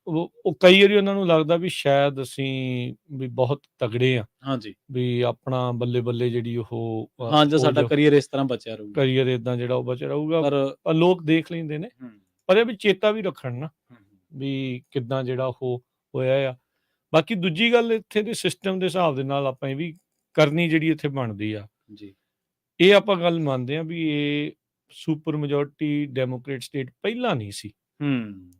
S2: ਉਹ ਕਈ ਵਾਰੀ ਉਹਨਾਂ ਨੂੰ ਲੱਗਦਾ ਵੀ ਸ਼ਾਇਦ ਅਸੀਂ ਵੀ ਬਹੁਤ ਤਗੜੇ ਆ,
S1: ਹਾਂਜੀ।
S2: ਵੀ ਆਪਣਾ ਬੱਲੇ-ਬੱਲੇ ਜਿਹੜੀ
S1: ਹਾਂ, ਜਾਂ
S2: ਉਹ
S1: ਸਾਡਾ
S2: ਜੋ
S1: ਕਰੀਅਰ ਇਸ ਤਰ੍ਹਾਂ ਬਚਿਆ ਰਹੂਗਾ।
S2: ਕਰੀਅਰ ਏਦਾਂ ਜਿਹੜਾ ਉਹ ਬਚਿਆ ਰਹੂਗਾ,
S1: ਪਰ
S2: ਪਰ ਲੋਕ ਦੇਖ ਲੈਂਦੇ ਨੇ।
S1: ਹੂੰ,
S2: ਪਰ ਇਹ ਵੀ ਚੇਤਾ ਵੀ ਰੱਖਣ ਨਾ,
S1: ਹੂੰ,
S2: ਵੀ ਕਿੱਦਾਂ ਜਿਹੜਾ ਉਹ ਹੋਇਆ ਆ। ਬਾਕੀ ਦੂਜੀ ਗੱਲ, ਇੱਥੇ ਦੇ ਸਿਸਟਮ ਦੇ ਹਿਸਾਬ ਦੇ ਨਾਲ ਆਪਾਂ ਇਹ ਵੀ ਕਰਨੀ ਜਿਹੜੀ ਇੱਥੇ ਬਣਦੀ ਆ,
S1: ਜੀ।
S2: ਇਹ ਆਪਾਂ ਗੱਲ ਮੰਨਦੇ ਆ ਵੀ ਇਹ ਸੁਪਰ ਮੈਜੋਰਟੀ ਡੈਮੋਕ੍ਰੇਟ ਸਟੇਟ ਪਹਿਲਾਂ ਨਹੀਂ ਸੀ,
S1: ਹੂੰ।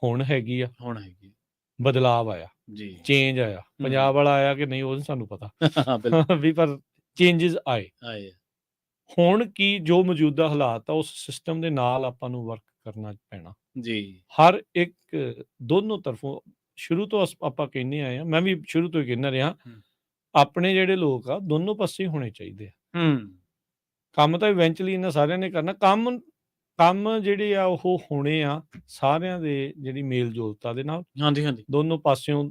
S2: ਹੁਣ ਹੈਗੀ ਆ।
S1: ਹੁਣ ਹੈਗੀ।
S2: ਬਦਲਾਵ ਆਇਆ,
S1: ਜੀ।
S2: ਚੇਂਜ ਆਇਆ।
S1: ਹੂੰ।
S2: ਪੰਜਾਬ ਵਾਲਾ ਆਇਆ ਕਿ ਨਹੀਂ ਉਹ ਨੀ ਸਾਨੂੰ ਪਤਾ
S1: ਹਾਂ, ਬਿਲਕੁਲ।
S2: ਵੀ, ਪਰ ਚੇਂਜਸ ਆਏ।
S1: ਆਏ ਆ।
S2: ਹੁਣ ਕੀ ਜੋ ਮੌਜੂਦਾ ਹਾਲਾਤ ਆ, ਉਸ ਸਿਸਟਮ ਦੇ ਨਾਲ ਆਪਾਂ ਨੂੰ ਵਰਕ ਕਰਨਾ ਪੈਣਾ।
S1: ਜੀ।
S2: ਹਰ ਇੱਕ, ਦੋਨੋਂ ਤਰਫੋਂ, ਸ਼ੁਰੂ ਤੋਂ ਆਪਾਂ ਕਹਿੰਦੇ ਆਏ ਆ, ਮੈਂ ਵੀ ਸ਼ੁਰੂ ਤੋਂ ਹੀ ਕਹਿੰਦਾ ਰਿਹਾ,
S1: ਹੂੰ।
S2: ਆਪਣੇ ਜਿਹੜੇ ਲੋਕ ਆ ਦੋਨੋਂ ਪਾਸੇ ਹੋਣੇ ਚਾਹੀਦੇ ਆ।
S1: ਹੂੰ।
S2: ਕੰਮ ਤਾਂ ਇਵੈਂਚੁਅਲੀ ਇਹਨਾਂ ਸਾਰਿਆਂ ਨੇ ਕਰਨਾ। ਕੰਮ ਕੰਮ ਜਿਹੜੇ ਆ ਉਹ ਹੋਣੇ ਆ ਸਾਰਿਆਂ ਦੇ, ਜਿਹੜੀ ਮੇਲ ਜੋਲਤਾ ਦੇ ਨਾਲ,
S1: ਹਾਂਜੀ, ਹਾਂਜੀ।
S2: ਦੋਨੋਂ ਪਾਸਿਓਂ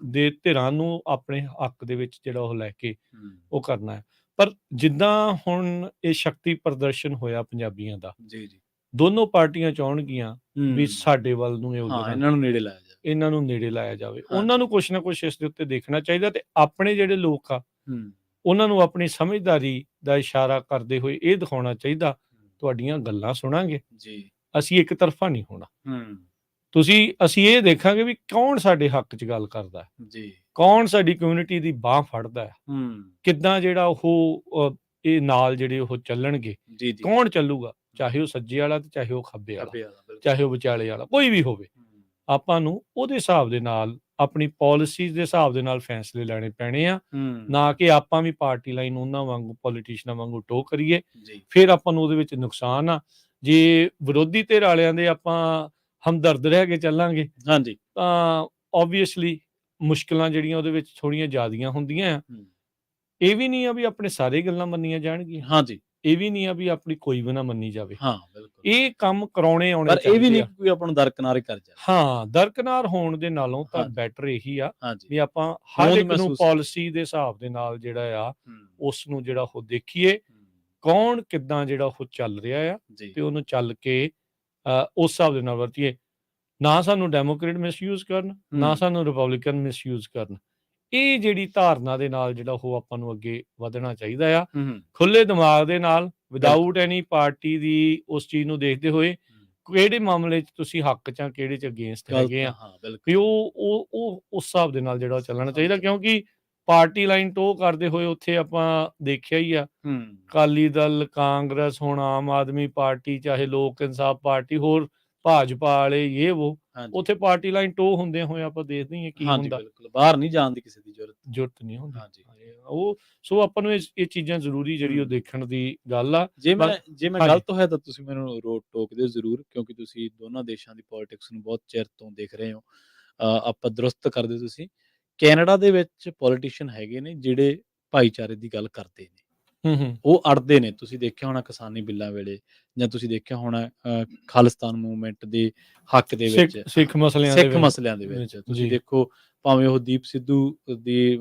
S2: ਦੇ ਧਿਰਾਂ ਨੂੰ ਆਪਣੇ ਹੱਕ ਦੇ ਵਿੱਚ ਜਿਹੜਾ ਉਹ ਲੈ ਕੇ
S1: ਹੂੰ।
S2: ਉਹ ਕਰਨਾ ਹੈ। ਪਰ ਜਿੱਦਾਂ ਹੁਣ ਇਹ ਸ਼ਕਤੀ ਪ੍ਰਦਰਸ਼ਨ ਹੋਇਆ ਪੰਜਾਬੀਆਂ ਦਾ,
S1: ਜੀ, ਜੀ।
S2: ਦੋਨੋਂ ਪਾਰਟੀਆਂ ਚਾਹੁਣਗੀਆਂ ਵੀ
S1: ਹੂੰ।
S2: ਸਾਡੇ ਵੱਲ ਨੂੰ ਇਹ
S1: ਹਾਂ,
S2: ਉਲਝਣ,
S1: ਇਹਨਾਂ ਨੂੰ ਨੇੜੇ ਲਾਇਆ ਜਾਵੇ।
S2: ਇਹਨਾਂ ਨੂੰ ਨੇੜੇ ਲਾਇਆ ਜਾਵੇ। ਉਹਨਾਂ
S1: ਹਾਂਜੀ।
S2: ਨੂੰ ਕੁਛ ਨਾ ਕੁਛ ਇਸ ਦੇ ਉੱਤੇ ਦੇਖਣਾ ਚਾਹੀਦਾ, ਤੇ ਆਪਣੇ ਜਿਹੜੇ ਲੋਕ ਆ
S1: ਹੂੰ।
S2: ਉਹਨਾਂ ਨੂੰ ਆਪਣੀ ਸਮਝਦਾਰੀ ਦਾ ਇਸ਼ਾਰਾ ਕਰਦੇ ਹੋਏ ਇਹ ਦਿਖਾਉਣਾ ਚਾਹੀਦਾ, ਤੁਹਾਡੀਆਂ ਗੱਲਾਂ ਸੁਣਾਂਗੇ,
S1: ਜੀ।
S2: ਅਸੀਂ ਇੱਕ ਤਰਫਾ ਨਹੀਂ ਹੋਣਾ।
S1: ਹੂੰ।
S2: ਅਸੀਂ ਇਹ ਦੇਖਾਂਗੇ ਵੀ ਕੌਣ ਸਾਡੇ ਹੱਕ 'ਚ ਗੱਲ ਕਰਦਾ ਹੈ,
S1: ਜੀ।
S2: ਕੌਣ ਸਾਡੀ ਕਮਿਊਨਿਟੀ ਦੀ ਬਾਂਹ ਫੜਦਾ ਹੈ,
S1: ਹੂੰ।
S2: ਕਿੱਦਾਂ ਜਿਹੜਾ ਇਹ ਨਾਲ ਜਿਹੜੇ ਉਹ ਚੱਲਣਗੇ,
S1: ਜੀ, ਜੀ।
S2: ਕੌਣ ਚੱਲੂਗਾ, ਚਾਹੇ ਉਹ ਸੱਜੇ ਵਾਲਾ ਤੇ ਚਾਹੇ ਉਹ ਖੱਬੇ ਵਾਲਾ,
S1: ਖੱਬੇ ਵਾਲਾ, ਬਿਲਕੁਲ।
S2: ਚਾਹੇ ਉਹ ਵਿਚਾਲੇ ਵਾਲਾ, ਕੋਈ ਵੀ ਹੋਵੇ।
S1: ਹੂੰ।
S2: ਆਪਾਂ ਨੂੰ ਉਹਦੇ ਹਿਸਾਬ ਦੇ ਨਾਲ, ਆਪਣੀ ਪਾਲਿਸੀਜ਼ ਦੇ ਹਿਸਾਬ ਦੇ ਨਾਲ ਫੈਸਲੇ ਲੈਣੇ ਪੈਣੇ ਆ,
S1: ਹੂੰ।
S2: ਨਾ ਕਿ ਆਪਾਂ ਵੀ ਪਾਰਟੀ ਲਾਈਨ ਉਹਨਾਂ ਵਾਂਗੂ, ਪੋਲੀਟੀਸ਼ੀਅਨਾਂ ਵਾਂਗੂ ਟੋਹ ਕਰੀਏ।
S1: ਜੀ।
S2: ਫਿਰ ਆਪਾਂ ਨੂੰ ਉਹਦੇ ਵਿੱਚ ਨੁਕਸਾਨ ਆ। ਜੇ ਵਿਰੋਧੀ ਧਿਰ ਵਾਲਿਆਂ ਦੇ ਆਪਾਂ ਹਮਦਰਦ ਰਹਿ ਕੇ ਚੱਲਾਂਗੇ,
S1: ਹਾਂਜੀ।
S2: ਤਾਂ ਓਬਵੀਅਸਲੀ ਮੁਸ਼ਕਿਲਾਂ ਜਿਹੜੀਆਂ ਉਹਦੇ ਵਿੱਚ ਥੋੜ੍ਹੀਆਂ ਜ਼ਿਆਦੀਆਂ ਹੁੰਦੀਆਂ ਆ।
S1: ਹੂੰ।
S2: ਇਹ ਵੀ ਨਹੀਂ ਆ ਵੀ ਆਪਣੇ ਸਾਰੇ ਗੱਲਾਂ ਮੰਨੀਆਂ ਜਾਣਗੀਆਂ,
S1: ਹਾਂਜੀ।
S2: ਇਹ ਵੀ ਨਹੀਂ ਆ ਵੀ ਆਪਣੀ ਕੋਈ ਵੀ ਨਾ ਮੰਨੀ ਜਾਵੇ।
S1: ਹਾਂ, ਬਿਲਕੁਲ।
S2: ਇਹ ਕੰਮ ਕਰਾਉਣੇ ਆਉਣੇ
S1: ਪਰ ਇਹ ਵੀ
S2: ਚਾਹੀਦੇ
S1: ਨਹੀਂ
S2: ਆ।
S1: ਕਿ ਕੋਈ ਆਪਾਂ ਨੂੰ ਦਰਕਿਨਾਰ ਹੀ ਕਰ ਜਾਵੇ।
S2: ਹਾਂ, ਦਰਕਨਾਰ ਹੋਣ ਦੇ ਨਾਲੋਂ ਤਾਂ
S1: ਹਾਂਜੀ।
S2: ਬੈਟਰ ਇਹੀ ਆ
S1: ਹਾਂਜੀ।
S2: ਵੀ ਆਪਾਂ ਹਰ
S1: ਹੋਂਦ
S2: ਇੱਕ ਨੂੰ
S1: ਮਹਿਸੂਸ
S2: ਪਾਲਿਸੀ ਦੇ ਹਿਸਾਬ ਦੇ ਨਾਲ ਜਿਹੜਾ ਆ,
S1: ਹੂੰ।
S2: ਉਸ ਨੂੰ ਜਿਹੜਾ ਉਹ ਦੇਖੀਏ,
S1: ਹੂੰ।
S2: ਕੌਣ ਕਿੱਦਾਂ ਜਿਹੜਾ ਉਹ ਚੱਲ ਰਿਹਾ ਆ,
S1: ਜੀ।
S2: ਤੇ ਉਹਨੂੰ ਚੱਲ ਕੇ ਉਸ ਹਿਸਾਬ ਦੇ ਨਾਲ ਵਰਤੀਏ। ਨਾ ਸਾਨੂੰ ਡੈਮੋਕ੍ਰੇਟ ਮਿਸਯੂਜ਼ ਕਰਨ, ਨਾ
S1: ਹੂੰ।
S2: ਸਾਨੂੰ ਰਿਪਬਲਿਕਨ ਮਿਸਯੂਜ਼ ਕਰਨ। ਇਹ ਜਿਹੜੀ ਧਾਰਨਾ ਦੇ ਨਾਲ ਜਿਹੜਾ ਉਹ ਆਪਾਂ ਨੂੰ ਅੱਗੇ ਵਧਣਾ ਚਾਹੀਦਾ ਆ,
S1: ਹੂੰ, ਹੂੰ।
S2: ਖੁੱਲੇ ਦਿਮਾਗ ਦੇ ਨਾਲ, ਵਿਦਆਊਟ
S1: ਬਿਲਕੁਲ।
S2: ਐਨੀ ਪਾਰਟੀ ਦੀ ਉਸ ਚੀਜ਼ ਨੂੰ ਦੇਖਦੇ ਹੋਏ,
S1: ਹੂੰ।
S2: ਕਿਹੜੇ ਮਾਮਲੇ 'ਚ ਤੁਸੀਂ ਹੱਕ 'ਚ ਆ, ਕਿਹੜੇ 'ਚ ਅਗੇਂਸਟ
S1: ਗਲਤ
S2: ਹੈਗੇ
S1: ਆ,
S2: ਆ,
S1: ਹਾਂ,
S2: ਵੀ
S1: ਬਿਲਕੁਲ।
S2: ਉਹ ਉਸ ਹਿਸਾਬ ਦੇ ਨਾਲ ਜਿਹੜਾ ਉਹ ਚੱਲਣਾ ਚਾਹੀਦਾ।
S1: ਸਮਝ।
S2: ਕਿਉਂਕਿ ਪਾਰਟੀ ਲਾਈਨ ਟੋਹ ਕਰਦੇ ਹੋਏ ਉੱਥੇ ਆਪਾਂ ਦੇਖਿਆ ਹੀ ਆ,
S1: ਹੂੰ।
S2: ਅਕਾਲੀ ਦਲ, ਕਾਂਗਰਸ, ਹੁਣ ਆਮ ਆਦਮੀ ਪਾਰਟੀ, ਚਾਹੇ ਲੋਕ ਇਨਸਾਫ ਪਾਰਟੀ, ਹੋਰ ਭਾਜਪਾ ਵਾਲੇ, ਇਹ ਵੋ,
S1: ਹਾਂਜੀ।
S2: ਉੱਥੇ ਪਾਰਟੀ ਲਾਈਨ ਟੋਹ ਹੁੰਦਿਆਂ ਹੋਏ ਆਪਾਂ ਦੇਖਦੇ ਹੀ ਆ ਕੀ
S1: ਹਾਂਜੀ,
S2: ਹੁੰਦਾ।
S1: ਬਿਲਕੁਲ। ਬਾਹਰ ਨਹੀਂ ਜਾਣ ਦੀ ਕਿਸੇ ਦੀ ਜ਼ਰੂਰਤ।
S2: ਜ਼ਰੂਰਤ ਨਹੀਂ ਹੁੰਦੀ।
S1: ਹਾਂਜੀ।
S2: ਸੋ ਆਪਾਂ ਨੂੰ ਇਹ ਚੀਜ਼ਾਂ ਜ਼ਰੂਰੀ ਜਿਹੜੀ ਉਹ
S1: ਹੂੰ।
S2: ਦੇਖਣ ਦੀ ਗੱਲ ਆ।
S1: ਜੇ ਮੈਂ
S2: ਹਾਂਜੀ।
S1: ਗਲਤ ਹੋਇਆ ਤਾਂ ਤੁਸੀਂ ਮੈਨੂੰ ਟੋਕ ਦਿਓ ਜ਼ਰੂਰ, ਕਿਉਂਕਿ ਤੁਸੀਂ ਦੋਨਾਂ ਦੇਸ਼ਾਂ ਦੀ ਪੋਲਿਟਿਕਸ ਨੂੰ ਬਹੁਤ ਚਿਰ ਤੋਂ ਦੇਖ ਰਹੇ ਹੋ। ਆਪਾਂ ਦਰੁਸਤ ਕਰ ਦਿਓ ਤੁਸੀਂ। ਕੈਨੇਡਾ ਦੇ ਵਿੱਚ ਪੋਲੀਟੀਸ਼ੀਅਨ ਹੈਗੇ ਨੇ ਜਿਹੜੇ ਭਾਈਚਾਰੇ ਦੀ ਗੱਲ ਕਰਦੇ ਨੇ।
S2: ਹੂੰ, ਹੂੰ।
S1: ਉਹ ਅੜਦੇ ਨੇ, ਤੁਸੀਂ ਦੇਖਿਆ ਹੋਣਾ ਕਿਸਾਨੀ ਬਿੱਲਾਂ ਵੇਲੇ, ਜਾਂ ਤੁਸੀਂ ਦੇਖਿਆ ਹੋਣਾ ਖਾਲਿਸਤਾਨ ਮੂਵਮੈਂਟ ਦੇ ਹੱਕ ਦੇ ਵਿੱਚ,
S2: ਸਿੱਖ ਮਸਲਿਆਂ ਦੇ
S1: ਸਿੱਖ ਮਸਲਿਆਂ ਦੇ ਵਿੱਚ। ਤੁਸੀਂ
S2: ਜੀ।
S1: ਦੇਖੋ, ਭਾਵੇਂ ਉਹ ਦੀਪ ਸਿੱਧੂ ਦੀ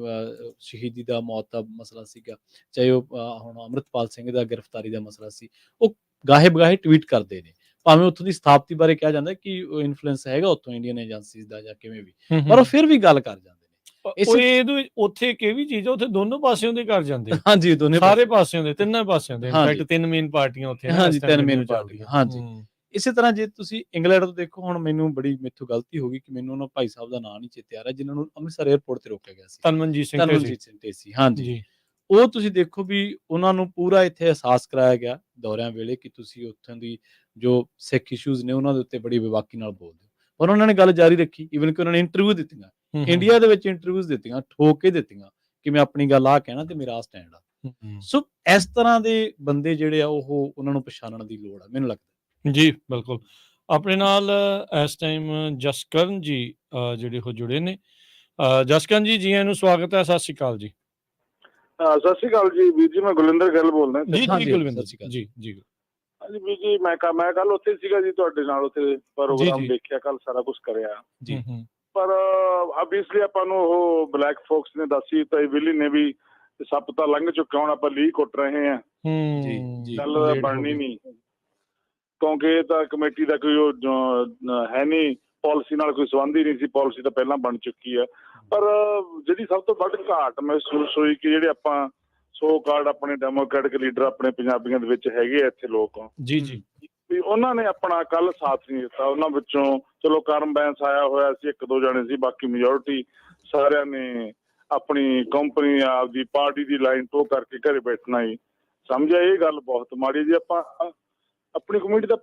S1: ਸ਼ਹੀਦੀ ਦਾ, ਮੌਤ ਦਾ ਮਸਲਾ ਸੀਗਾ, ਚਾਹੇ ਉਹ ਹੁਣ ਅੰਮ੍ਰਿਤਪਾਲ ਸਿੰਘ ਦਾ ਗ੍ਰਿਫਤਾਰੀ ਦਾ ਮਸਲਾ ਸੀ, ਉਹ ਗਾਹੇ ਬਗਾਹੇ ਟਵੀਟ ਕਰਦੇ ਨੇ। ਭਾਵੇਂ ਉੱਥੋਂ ਦੀ ਸਥਾਪਤੀ ਬਾਰੇ ਕਿਹਾ ਜਾਂਦਾ ਕਿ ਉਹ ਇਨਫਲੂਐਂਸ ਹੈਗਾ ਉੱਥੋਂ ਇੰਡੀਅਨ ਏਜੰਸੀਜ਼ ਦਾ ਜਾਂ ਕਿਵੇਂ ਵੀ, ਪਰ ਉਹ ਫਿਰ ਵੀ ਗੱਲ ਕਰ ਜਾਂਦੇ ਨੇ।
S2: ਉਹ
S1: ਇਸੇ
S2: ਇਹਦੇ ਉੱਥੇ ਇੱਕ ਇਹ ਵੀ ਚੀਜ਼ ਆ, ਉੱਥੇ ਦੋਨੋਂ ਪਾਸਿਓਂ ਦੇ ਕਰ ਜਾਂਦੇ ਆ।
S1: ਹਾਂਜੀ, ਦੋਨੇ
S2: ਸਾਰੇ ਪਾਸਿਓਂ ਦੇ, ਤਿੰਨਾਂ ਪਾਸਿਓਂ ਦੇ।
S1: ਹਾਂਜੀ।
S2: ਇਨਫੈਕਟ 3 ਮੇਨ ਪਾਰਟੀਆਂ ਉੱਥੇ
S1: ਹਾਂਜੀ,
S2: ਇਸ ਟਾਈਮ
S1: 3 ਮੇਨ
S2: ਜਿਹੜੀਆਂ ਚੱਲ
S1: ਪਾਰਟੀਆਂ,
S2: ਰਹੀਆਂ।
S1: ਹਾਂਜੀ। ਇਸੇ ਤਰ੍ਹਾਂ ਜੇ ਤੁਸੀਂ ਇੰਗਲੈਂਡ ਤੋਂ ਦੇਖੋ, ਹੁਣ ਮੈਨੂੰ ਬੜੀ ਮੇਥੋਂ ਗਲਤੀ ਹੋ ਗਈ ਕਿ ਮੈਨੂੰ ਉਹਨਾਂ ਭਾਈ ਸਾਹਿਬ ਦਾ ਨਾਂ ਨਹੀਂ ਚੇਤੇ ਆ ਰਿਹਾ, ਜਿਨ੍ਹਾਂ ਨੂੰ ਅੰਮ੍ਰਿਤਸਰ ਏਅਰਪੋਰਟ ਤੇ ਰੋਕਿਆ ਗਿਆ ਸੀ।
S2: ਤਨਮਨਜੀਤ ਸਿੰਘ ਢੇਸੀ।
S1: ਤਨਮਨਜੀਤ ਸਿੰਘ ਢੇਸੀ, ਹਾਂਜੀ।
S2: ਜੀ।
S1: ਉਹ ਤੁਸੀਂ ਦੇਖੋ ਵੀ ਉਹਨਾਂ ਨੂੰ ਪੂਰਾ ਇੱਥੇ ਅਹਿਸਾਸ ਕਰਾਇਆ ਗਿਆ ਦੌਰਿਆਂ ਵੇਲੇ ਕਿ ਤੁਸੀਂ ਉੱਥੋਂ ਦੀ ਜੋ ਸਿੱਖ ਇਸ਼ੂਜ਼ ਨੇ ਉਹਨਾਂ ਦੇ ਉੱਤੇ ਬੜੀ ਬੇਬਾਕੀ ਨਾਲ ਬੋਲਦੇ ਹੋ, ਪਰ ਉਹਨਾਂ ਨੇ ਗੱਲ ਜਾਰੀ ਰੱਖੀ। ਈਵਨ ਕਿ ਉਹਨਾਂ ਨੇ ਇੰਟਰਵਿਊ ਦਿੱਤੀਆਂ, ਇੰਡੀਆ ਦੇ ਵਿੱਚ ਇੰਟਰਵਿਊਜ਼ ਦਿੱਤੀਆਂ, ਠੋਕ ਕੇ ਦਿੱਤੀਆਂ ਕਿ ਮੈਂ ਆਪਣੀ ਗੱਲ ਆਹ ਕਹਿਣਾ ਤੇ ਮੇਰਾ ਆਹ ਸਟੈਂਡ ਆ। ਸੋ ਇਸ ਤਰ੍ਹਾਂ ਦੇ ਬੰਦੇ ਜਿਹੜੇ ਆ ਉਹ ਉਹਨਾਂ ਨੂੰ ਪਛਾਣਨ ਦੀ ਲੋੜ ਆ, ਮੈਨੂੰ ਲੱਗਦਾ।
S2: ਜੀ, ਬਿਲਕੁਲ। ਆਪਣੇ ਨਾਲ ਇਸ ਟਾਈਮ ਜਸਕਰਨ ਜੀ ਜਿਹੜੇ ਉਹ ਜੁੜੇ ਨੇ। ਜਸਕਰਨ ਜੀ, ਜੀ ਆਇਆਂ ਨੂੰ ਸਵਾਗਤ ਹੈ। ਸਤਿ ਸ਼੍ਰੀ ਅਕਾਲ ਜੀ।
S3: ਸਤਿ ਸ਼੍ਰੀ ਅਕਾਲ ਜੀ ਵੀਰ ਜੀ, ਮੈਂ ਗੁਰਲਿੰਦਰ ਗਿੱਲ ਬੋਲਦਾ।
S2: ਜੀ
S1: ਹਾਂਜੀ,
S2: ਜੀ, ਗੁਲਵਿੰਦਰ
S1: ਸਤਿ ਸ਼੍ਰੀ ਅਕਾਲ।
S2: ਜੀ ਜੀ।
S3: ਹਾਂਜੀ ਵੀਰ ਜੀ, ਮੈਂ ਕੱਲ ਉੱਥੇ ਸੀਗਾ ਜੀ, ਤੁਹਾਡੇ ਨਾਲ ਉੱਥੇ ਪ੍ਰੋਗਰਾਮ
S2: ਜੀ।
S3: ਦੇਖਿਆ, ਕੱਲ ਸਾਰਾ ਕੁਝ ਕਰਿਆ।
S1: ਜੀ।
S3: ਪਰ ਆਬਵੀਅਸਲੀ ਆਪਾਂ ਨੂੰ ਉਹ ਬਲੈਕ ਫੋਕਸ ਨੇ ਦੱਸੀ ਤਾਂ ਵਿਲੀ ਨੇ ਵੀ ਸੱਪ ਤਾਂ ਲੰਘ ਚੁੱਕਾ, ਹੁਣ ਆਪਾਂ ਲੀਕ ਕੁੱਟ ਰਹੇ ਹਾਂ।
S1: ਜੀ।
S3: ਗੱਲ ਬਣਨੀ ਨਹੀਂ, ਕਿਉਂਕਿ ਇਹ ਤਾਂ ਕਮੇਟੀ ਦਾ ਕੋਈ ਉਹ ਹੈ ਨਹੀਂ, ਪਾਲਿਸੀ ਨਾਲ ਕੋਈ ਸੰਬੰਧ ਹੀ ਨਹੀਂ ਸੀ। ਪਾਲਿਸੀ ਤਾਂ ਪਹਿਲਾਂ ਬਣ ਚੁੱਕੀ ਆ। ਪਰ ਜਿਹੜੀ ਸਭ ਤੋਂ ਵੱਧ ਘਾਟ ਮਹਿਸੂਸ ਹੋਈ ਕਿ ਜਿਹੜੇ ਆਪਾਂ ਸੋ ਕਾਰਡ ਆਪਣੇ ਡੈਮੋਕ੍ਰੈਟਿਕ ਲੀਡਰ ਆਪਣੇ ਪੰਜਾਬੀਆਂ ਦੇ ਵਿੱਚ ਹੈਗੇ ਆ ਇੱਥੇ ਲੋਕ,
S2: ਜੀ
S3: ਵੀ ਉਹਨਾਂ ਨੇ ਆਪਣਾ ਕੱਲ ਸਾਥ ਨਹੀਂ ਦਿੱਤਾ। ਉਹਨਾਂ ਵਿੱਚੋਂ ਚਲੋ ਕਰਮ ਬੈਂਸ ਆਇਆ ਹੋਇਆ ਸੀ, 1-2 ਜਣੇ ਸੀ, ਬਾਕੀ ਮੈਜੋਰਿਟੀ ਸਾਰਿਆਂ ਨੇ ਆਪਣੀ ਕੰਪਨੀ ਆਪਦੀ ਪਾਰਟੀ ਦੀ ਲਾਈਨ ਟੋ ਕਰਕੇ ਘਰੇ ਬੈਠਣਾ ਹੀ ਸਮਝਿਆ। ਇਹ ਗੱਲ ਬਹੁਤ ਮਾੜੀ ਜੀ। ਆਪਾਂ ਆਪਣੀ ਕਮਿਊਨਿਟੀ ਦਾ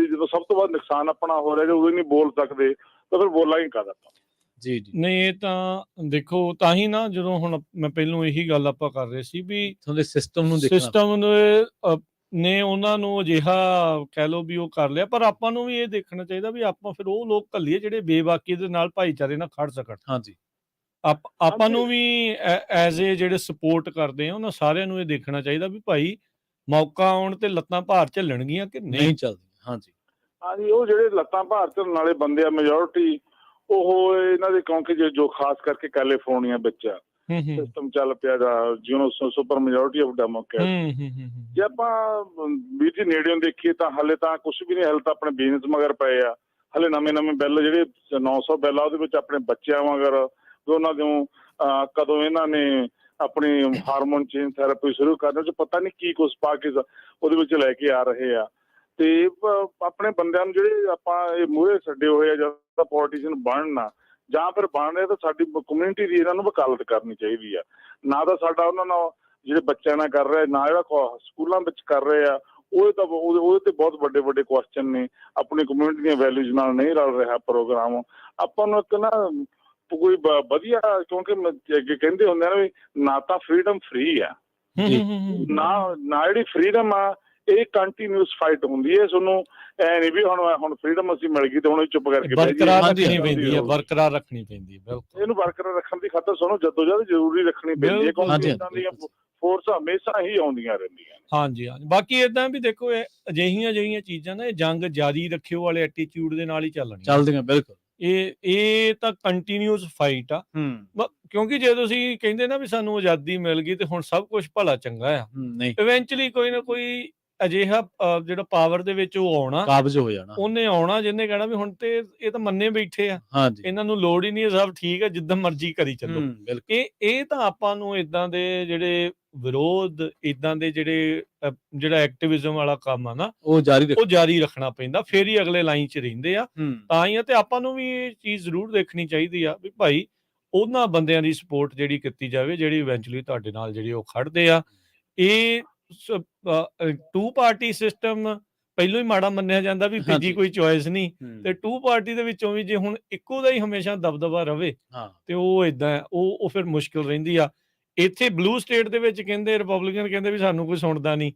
S3: ਜਦੋਂ ਸਭ ਤੋਂ ਵੱਧ ਨੁਕਸਾਨ ਆਪਣਾ ਹੋ ਰਿਹਾ, ਜਦੋਂ ਨਹੀਂ ਬੋਲ ਸਕਦੇ ਤਾਂ ਫਿਰ ਬੋਲਾਂਗੇ ਕਾਹਦਾ ਆਪਾਂ।
S1: ਜੀ ਜੀ।
S2: ਨਹੀਂ, ਇਹ ਤਾਂ ਦੇਖੋ, ਤਾਂ ਹੀ ਨਾ ਜਦੋਂ ਹੁਣ ਮੈਂ ਪਹਿਲੋਂ ਇਹੀ ਗੱਲ ਆਪਾਂ ਕਰ ਰਹੇ ਸੀ ਵੀ
S1: ਇੱਥੋਂ ਦੇ ਸਿਸਟਮ ਨੂੰ ਦੇਖਣਾ,
S2: ਸਿਸਟਮ ਨੇ ਉਹਨਾਂ ਨੂੰ ਅਜਿਹਾ ਕਹਿ ਲਓ ਵੀ ਉਹ ਕਰ ਲਿਆ। ਪਰ ਆਪਾਂ ਨੂੰ ਵੀ ਇਹ ਦੇਖਣਾ ਚਾਹੀਦਾ ਵੀ ਆਪਾਂ ਫਿਰ ਉਹ ਲੋਕ ਘੱਲੀਏ ਜਿਹੜੇ ਬੇਬਾਕੀ ਦੇ ਨਾਲ ਭਾਈਚਾਰੇ ਨਾਲ ਖੜ ਸਕਣ।
S1: ਹਾਂਜੀ।
S2: ਆਪਾਂ ਨੂੰ ਵੀ ਐਜ਼ ਏ ਜਿਹੜੇ ਸਪੋਰਟ ਕਰਦੇ ਆ ਉਹਨਾਂ ਸਾਰਿਆਂ ਨੂੰ ਇਹ ਦੇਖਣਾ ਚਾਹੀਦਾ ਵੀ ਭਾਈ ਮੌਕਾ ਆਉਣ ਤੇ ਲੱਤਾਂ ਭਾਰ ਝੱਲਣਗੀਆਂ ਕਿ ਨਹੀਂ
S1: ਚੱਲਦੀਆਂ। ਹਾਂਜੀ
S3: ਹਾਂਜੀ, ਉਹ ਜਿਹੜੇ ਲੱਤਾਂ ਭਾਰ ਝੱਲਣ ਵਾਲੇ ਬੰਦੇ ਆ ਮੈਜੋਰਿਟੀ, ਉਹ ਇਹਨਾਂ ਦੇ ਕਿਉਂਕਿ ਜੋ ਖਾਸ ਕਰਕੇ ਕੈਲੀਫੋਰਨੀਆ ਵਿੱਚ ਸਿਸਟਮ ਚੱਲ ਪਿਆ ਦਾ ਜਿਹਨੂੰ ਸੁਪਰ ਮੈਜੋਰਿਟੀ ਆਫ ਡੈਮੋਕ੍ਰੇਟ। ਜੇ ਆਪਾਂ ਵੀਰ ਜੀ ਨੇੜਿਓਂ ਦੇਖੀਏ ਤਾਂ ਹਲੇ ਤਾਂ ਕੁਝ ਵੀ ਨਹੀਂ, ਹਲੇ ਤਾਂ ਆਪਣੇ ਬਿਜ਼ਨਸ ਮਗਰ ਪਏ ਆ। ਹਲੇ ਨਵੇਂ ਬਿੱਲ ਜਿਹੜੇ 900 ਬਿੱਲ ਆ ਉਹਦੇ ਵਿੱਚ ਆਪਣੇ ਬੱਚਿਆਂ ਮਗਰ ਉਹਨਾਂ ਨੂੰ ਕਦੋਂ ਇਹਨਾਂ ਨੇ ਆਪਣੀ ਹਾਰਮੋਨ ਚੇਂਜ ਥੈਰੇਪੀ ਸ਼ੁਰੂ ਕਰਨ ਚ ਪਤਾ ਨਹੀਂ ਕੀ ਕੁਛ ਪਾ ਕੇ ਉਹਦੇ ਵਿੱਚ ਲੈ ਕੇ ਆ ਰਹੇ ਆ। ਤੇ ਆਪਣੇ ਬੰਦਿਆਂ ਨੂੰ ਜਿਹੜੇ ਆਪਾਂ ਇਹ ਮੂਹਰੇ ਛੱਡੇ ਹੋਏ ਆ, ਜਦੋਂ ਪੋਲੀਟੀਸ਼ੀਅਨ ਬਣਨਾ ਜਾਂ ਫਿਰ ਬਣ ਰਹੇ, ਤਾਂ ਸਾਡੀ ਕਮਿਊਨਿਟੀ ਦੀ ਇਹਨਾਂ ਨੂੰ ਵਕਾਲਤ ਕਰਨੀ ਚਾਹੀਦੀ ਆ। ਨਾ ਤਾਂ ਸਾਡਾ ਉਹਨਾਂ ਨਾਲ ਜਿਹੜੇ ਬੱਚਿਆਂ ਨਾਲ ਕਰ ਰਹੇ, ਨਾ ਜਿਹੜਾ ਸਕੂਲਾਂ ਵਿੱਚ ਕਰ ਰਹੇ ਆ, ਉਹਦੇ ਤੇ ਬਹੁਤ ਵੱਡੇ ਕੁਐਸਚਨ ਨੇ। ਆਪਣੀ ਕਮਿਊਨਿਟੀ ਦੀਆਂ ਵੈਲਿਊਜ਼ ਨਾਲ ਨਹੀਂ ਰਲ ਰਿਹਾ ਪ੍ਰੋਗਰਾਮ। ਆਪਾਂ ਨੂੰ ਇੱਕ ਨਾ ਕੋਈ ਵਧੀਆ, ਕਿਉਂਕਿ ਅੱਗੇ ਕਹਿੰਦੇ ਹੁੰਦੇ ਆ ਵੀ ਨਾ ਤਾਂ ਫਰੀडम ਫ੍ਰੀ ਆ, ਨਾ ਜਿਹੜੀ ਫਰੀडम ਆ ਇਹ ਕੰਟੀਨਿਊਸ ਫਾਈਟ ਹੁੰਦੀ ਹੈ। ਤੁਹਾਨੂੰ ਐ ਨਹੀਂ ਵੀ ਹੁਣ ਫਰੀडम ਅਸੀਂ ਮਿਲ ਗਈ ਤੇ ਹੁਣ ਚੁੱਪ ਕਰਕੇ
S2: ਬਰਕਰਾਰ ਰੱਖਣੀ ਪੈਂਦੀ ਹੈ। ਬਰਕਰਾਰ ਰੱਖਣੀ ਪੈਂਦੀ ਹੈ, ਬਿਲਕੁਲ।
S3: ਇਹਨੂੰ ਬਰਕਰਾਰ ਰੱਖਣ ਦੀ ਖਾਤਰ ਸਾਨੂੰ ਜਦੋਜਹਿਦ ਜ਼ਰੂਰੀ ਰੱਖਣੀ ਪੈਂਦੀ ਹੈ, ਕਿਉਂਕਿ ਇਦਾਂ ਦੀਆਂ ਫੋਰਸਾਂ ਹਮੇਸ਼ਾ ਹੀ ਆਉਂਦੀਆਂ ਰਹਿੰਦੀਆਂ ਨੇ।
S2: ਹਾਂਜੀ। ਬਾਕੀ ਏਦਾਂ ਵੀ ਦੇਖੋ, ਇਹ ਅਜਿਹੀਆਂ ਚੀਜ਼ਾਂ ਨਾ, ਇਹ ਜੰਗ ਜਾਰੀ ਰੱਖਿਓ ਵਾਲੇ ਐਟੀਟਿਊਡ ਦੇ ਨਾਲ ਹੀ
S1: ਚੱਲਦੀਆਂ। ਬਿਲਕੁਲ,
S2: ਇਹ ਤਾਂ ਕੰਟੀਨਿਊਸ ਫਾਈਟ ਆ। ਕਿਉਂਕਿ ਜੇ ਤੁਸੀਂ ਕਹਿੰਦੇ ਨਾ ਵੀ ਸਾਨੂੰ ਆਜ਼ਾਦੀ ਮਿਲ ਗਈ ਤੇ ਹੁਣ ਸਭ ਕੁਝ ਭਲਾ ਚੰਗਾ ਆ, ਇਵੈਂਚੁਅਲੀ ਕੋਈ ਨਾ ਕੋਈ ਅਜਿਹਾ ਜਿਹੜਾ ਪਾਵਰ ਦੇ ਵਿੱਚ ਉਹ ਆਉਣਾ,
S1: ਕਾਬਜ਼ ਹੋ ਜਾਣਾ, ਉਹਨੇ
S2: ਆਉਣਾ ਜਿਹਨੇ ਕਹਿਣਾ ਵੀ ਹੁਣ ਤੇ ਇਹ ਤਾਂ ਮੰਨੇ ਬੈਠੇ ਆ, ਇਹਨਾਂ ਨੂੰ ਲੋੜ ਹੀ ਨਹੀਂ, ਸਭ ਠੀਕ ਹੈ, ਜਿੱਦਾਂ ਮਰਜ਼ੀ ਕਰੀ ਚੱਲੋ। ਇਹ ਤਾਂ ਆਪਾਂ ਨੂੰ ਇਦਾਂ ਦੇ ਜਿਹੜੇ ਵਿਰੋਧ, ਇਦਾਂ ਦੇ ਜਿਹੜਾ ਐਕਟਿਵਿਜ਼ਮ ਵਾਲਾ ਕੰਮ ਆ ਨਾ, ਉਹ ਜਾਰੀ ਰੱਖਣਾ ਪੈਂਦਾ, ਫੇਰ ਹੀ ਅਗਲੇ ਲਾਈਨ 'ਚ ਰਹਿੰਦੇ ਆ। ਤਾਂ ਹੀ ਆ ਤੇ ਆਪਾਂ ਨੂੰ ਵੀ ਇਹ ਚੀਜ਼ ਜ਼ਰੂਰ ਦੇਖਣੀ ਚਾਹੀਦੀ ਆ ਵੀ ਭਾਈ ਉਹਨਾਂ ਬੰਦਿਆਂ ਦੀ ਸਪੋਰਟ ਜਿਹੜੀ ਕੀਤੀ ਜਾਵੇ, ਜਿਹੜੀ ਇਵੈਂਚੁਅਲੀ ਤੁਹਾਡੇ ਨਾਲ ਜਿਹੜੀ ਉਹ ਖੜਦੇ ਆ। ਇਹ 2 ਪਾਰਟੀ ਸਿਸਟਮ ਪਹਿਲੋਂ ਹੀ ਮਾੜਾ ਮੰਨਿਆ ਜਾਂਦਾ ਵੀ ਤੀਜੀ ਕੋਈ ਚੋਇਸ ਨਹੀਂ, ਤੇ 2 ਪਾਰਟੀ ਦੇ ਵਿੱਚੋਂ ਵੀ ਜੇ ਹੁਣ ਇੱਕੋ ਦਾ ਹੀ ਹਮੇਸ਼ਾ ਦਬਦਬਾ ਰਵੇ ਤੇ ਉਹ ਏਦਾਂ ਉਹ ਫਿਰ ਮੁਸ਼ਕਿਲ ਰਹਿੰਦੀ ਆ। ਇੱਥੇ ਬਲੂ ਸਟੇਟ ਦੇ ਵਿੱਚ ਕਹਿੰਦੇ ਰਿਪਬਲਿਕਨ ਕਹਿੰਦੇ ਵੀ ਸਾਨੂੰ ਕੋਈ ਸੁਣਦਾ ਨਹੀਂ,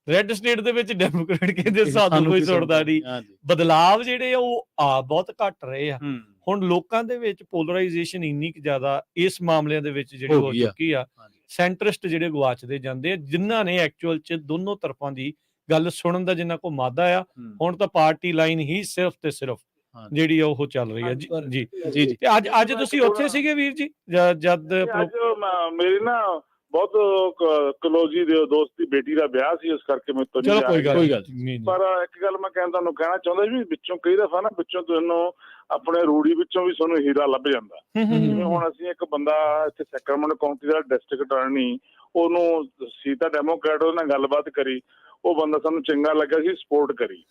S2: ਰੈੱਡ ਸਟੇਟ ਦੇ ਵਿੱਚ ਡੈਮੋਕ੍ਰੇਟ ਕਹਿੰਦੇ ਸਾਨੂੰ ਕੋਈ ਸੁਣਦਾ ਨਹੀਂ। ਬਦਲਾਵ ਜਿਹੜੇ ਆ ਉਹ ਬਹੁਤ ਘੱਟ ਰਹੇ ਆ। ਹੁਣ ਲੋਕਾਂ ਦੇ ਵਿੱਚ ਪੋਲਰਾਈਜੇਸ਼ਨ ਇੰਨੀ ਕੁ ਜ਼ਿਆਦਾ ਇਸ ਮਾਮਲਿਆਂ ਦੇ ਵਿੱਚ ਜਿਹੜੀ ਹੋ ਚੁੱਕੀ ਆ, ਸੈਂਟਰਿਸਟ ਜਿਹੜੇ ਗਵਾਚਦੇ ਜਾਂਦੇ ਆ, ਜਿਨ੍ਹਾਂ ਨੇ ਐਕਚੁਅਲ 'ਚ ਦੋਨੋਂ ਤਰਫਾਂ ਦੀ ਗੱਲ ਸੁਣਨ ਦਾ ਜਿੰਨਾ ਕੋ ਮਾਦਾ ਆ। ਹੁਣ ਤਾਂ ਪਾਰਟੀ ਲਾਈਨ ਹੀ ਸਿਰਫ ਤੇ ਸਿਰਫ ਜਿਹੜੀ ਆ ਉਹ ਚੱਲ ਰਹੀ ਹੈ। ਜੀ। ਤੇ ਅੱਜ ਤੁਸੀਂ ਉੱਥੇ ਸੀਗੇ ਵੀਰ ਜੀ ਜਦ?
S3: ਮੇਰੀ ਨਾ ਬਹੁਤ ਕਲੋਜੀ ਦੇ ਦੋਸਤ ਦੀ ਬੇਟੀ ਦਾ ਵਿਆਹ ਸੀ, ਇਸ ਕਰਕੇ ਮੇਰੇ ਤੋਂ
S2: ਚਲੋ
S3: ਨਹੀਂ
S2: ਕੋਈ
S3: ਜਾ
S2: ਗੱਲ ਨਹੀਂ।
S3: ਪਰ ਇੱਕ ਗੱਲ ਮੈਂ ਤੁਹਾਨੂੰ ਕਹਿਣਾ ਚਾਹੁੰਦਾ ਵੀ ਵਿੱਚੋਂ ਕਈ ਦਫਾ ਨਾ ਤੁਹਾਨੂੰ ਆਪਣੇ ਰੂੜੀ ਵਿੱਚੋਂ ਵੀ ਤੁਹਾਨੂੰ ਹੀਰਾ ਲੱਭ ਜਾਂਦਾ। ਜਿਵੇਂ ਹੁਣ ਅਸੀਂ ਇੱਕ ਬੰਦਾ ਇੱਥੇ ਸੈਕਰਾਮੈਂਟੋ ਕਾਉਂਟੀ ਦਾ ਡਿਸਟ੍ਰਿਕਟ ਅਟਾਰਨੀ, ਉਹਨੂੰ ਸੀ ਤਾਂ ਡੈਮੋਕ੍ਰੈਟ, ਉਹਦੇ ਨਾਲ ਗੱਲਬਾਤ ਕਰੀ, ਉਹ ਬੰਦਾ ਸਾਨੂੰ ਚੰਗਾ ਲੱਗਿਆ ਸੀ, ਸਪੋਰਟ ਕਰੀ।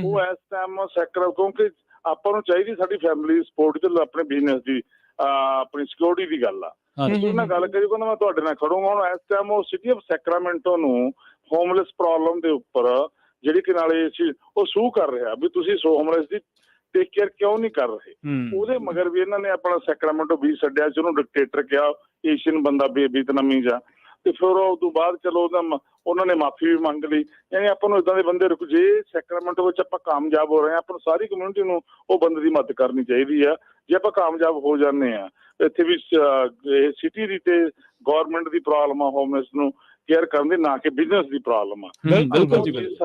S3: ਉਹ ਇਸ ਟਾਈਮ ਕਿਉਂਕਿ ਆਪਾਂ ਨੂੰ ਚਾਹੀਦੀ ਸਾਡੀ ਫੈਮਿਲੀ ਦੀ ਸਪੋਰਟ ਤੇ ਆਪਣੇ ਬਿਜ਼ਨਸ ਦੀ ਆਪਣੀ ਸਿਕਿਉਰਿਟੀ ਦੀ ਗੱਲ ਆ। ਉਹਦੇ ਨਾਲ ਗੱਲ ਕਰੀ, ਕਹਿੰਦਾ ਮੈਂ ਤੁਹਾਡੇ ਨਾਲ ਖੜੂੰਗਾ। ਹੁਣ ਇਸ ਟਾਈਮ ਉਹ ਸਿਟੀ ਆਫ ਸੈਕਰਾਮੈਂਟੋ ਨੂੰ ਹੋਮਲੈਸ ਪ੍ਰੋਬਲਮ ਦੇ ਉੱਪਰ ਜਿਹੜੀ ਕਿ ਨਾਲੇ ਉਹ ਸੂ ਕਰ ਰਿਹਾ ਵੀ ਤੁਸੀਂ ਹੋਮਲੈਸ ਦੀ ਟੇਕ ਕੇਅਰ ਕਿਉਂ ਨਹੀਂ ਕਰ ਰਹੇ। ਉਹਦੇ ਮਗਰ ਵੀ ਇਹਨਾਂ ਨੇ ਆਪਣਾ ਸੈਕਰਾਮੈਂਟੋ ਵੀ ਛੱਡਿਆ ਸੀ, ਉਹਨੂੰ ਡਿਕਟੇਟਰ ਕਿਹਾ, ਏਸ਼ੀਅਨ ਬੰਦਾ ਵੀਅਤਨਾਮੀ ਜਾ, ਤੇ ਫਿਰ ਉਹ ਤੋਂ ਬਾਅਦ ਚਲੋ ਉਹਨਾਂ ਨੇ ਮਾਫੀ ਵੀ ਮੰਗ ਲਈ। ਯਾਨੀ ਆਪਾਂ ਨੂੰ ਇਦਾਂ ਦੇ ਬੰਦੇ ਜੇ ਸੈਕਰਾਮੈਂਟੋ ਵਿੱਚ ਆਪਾਂ ਕਾਮਯਾਬ ਹੋ ਰਹੇ ਹਾਂ, ਆਪਾਂ ਨੂੰ ਸਾਰੀ ਕਮਿਊਨਿਟੀ ਨੂੰ ਉਹ ਬੰਦੇ ਦੀ ਮਦਦ ਕਰਨੀ ਚਾਹੀਦੀ ਆ। ਜੇ ਆਪਾਂ ਕਾਮਯਾਬ ਹੋ ਜਾਂਦੇ ਆ, ਇੱਥੇ ਵੀ ਸਿਟੀ ਦੀ ਤੇ ਗੌਰਮੈਂਟ ਦੀ ਪ੍ਰੋਬਲਮ ਆ ਹੋਮਲੈਸ ਨੂੰ ਕੇਅਰ ਕਰਨ ਦੀ, ਨਾ ਕਿ ਬਿਜ਼ਨਸ ਦੀ ਪ੍ਰੋਬਲਮ ਆ।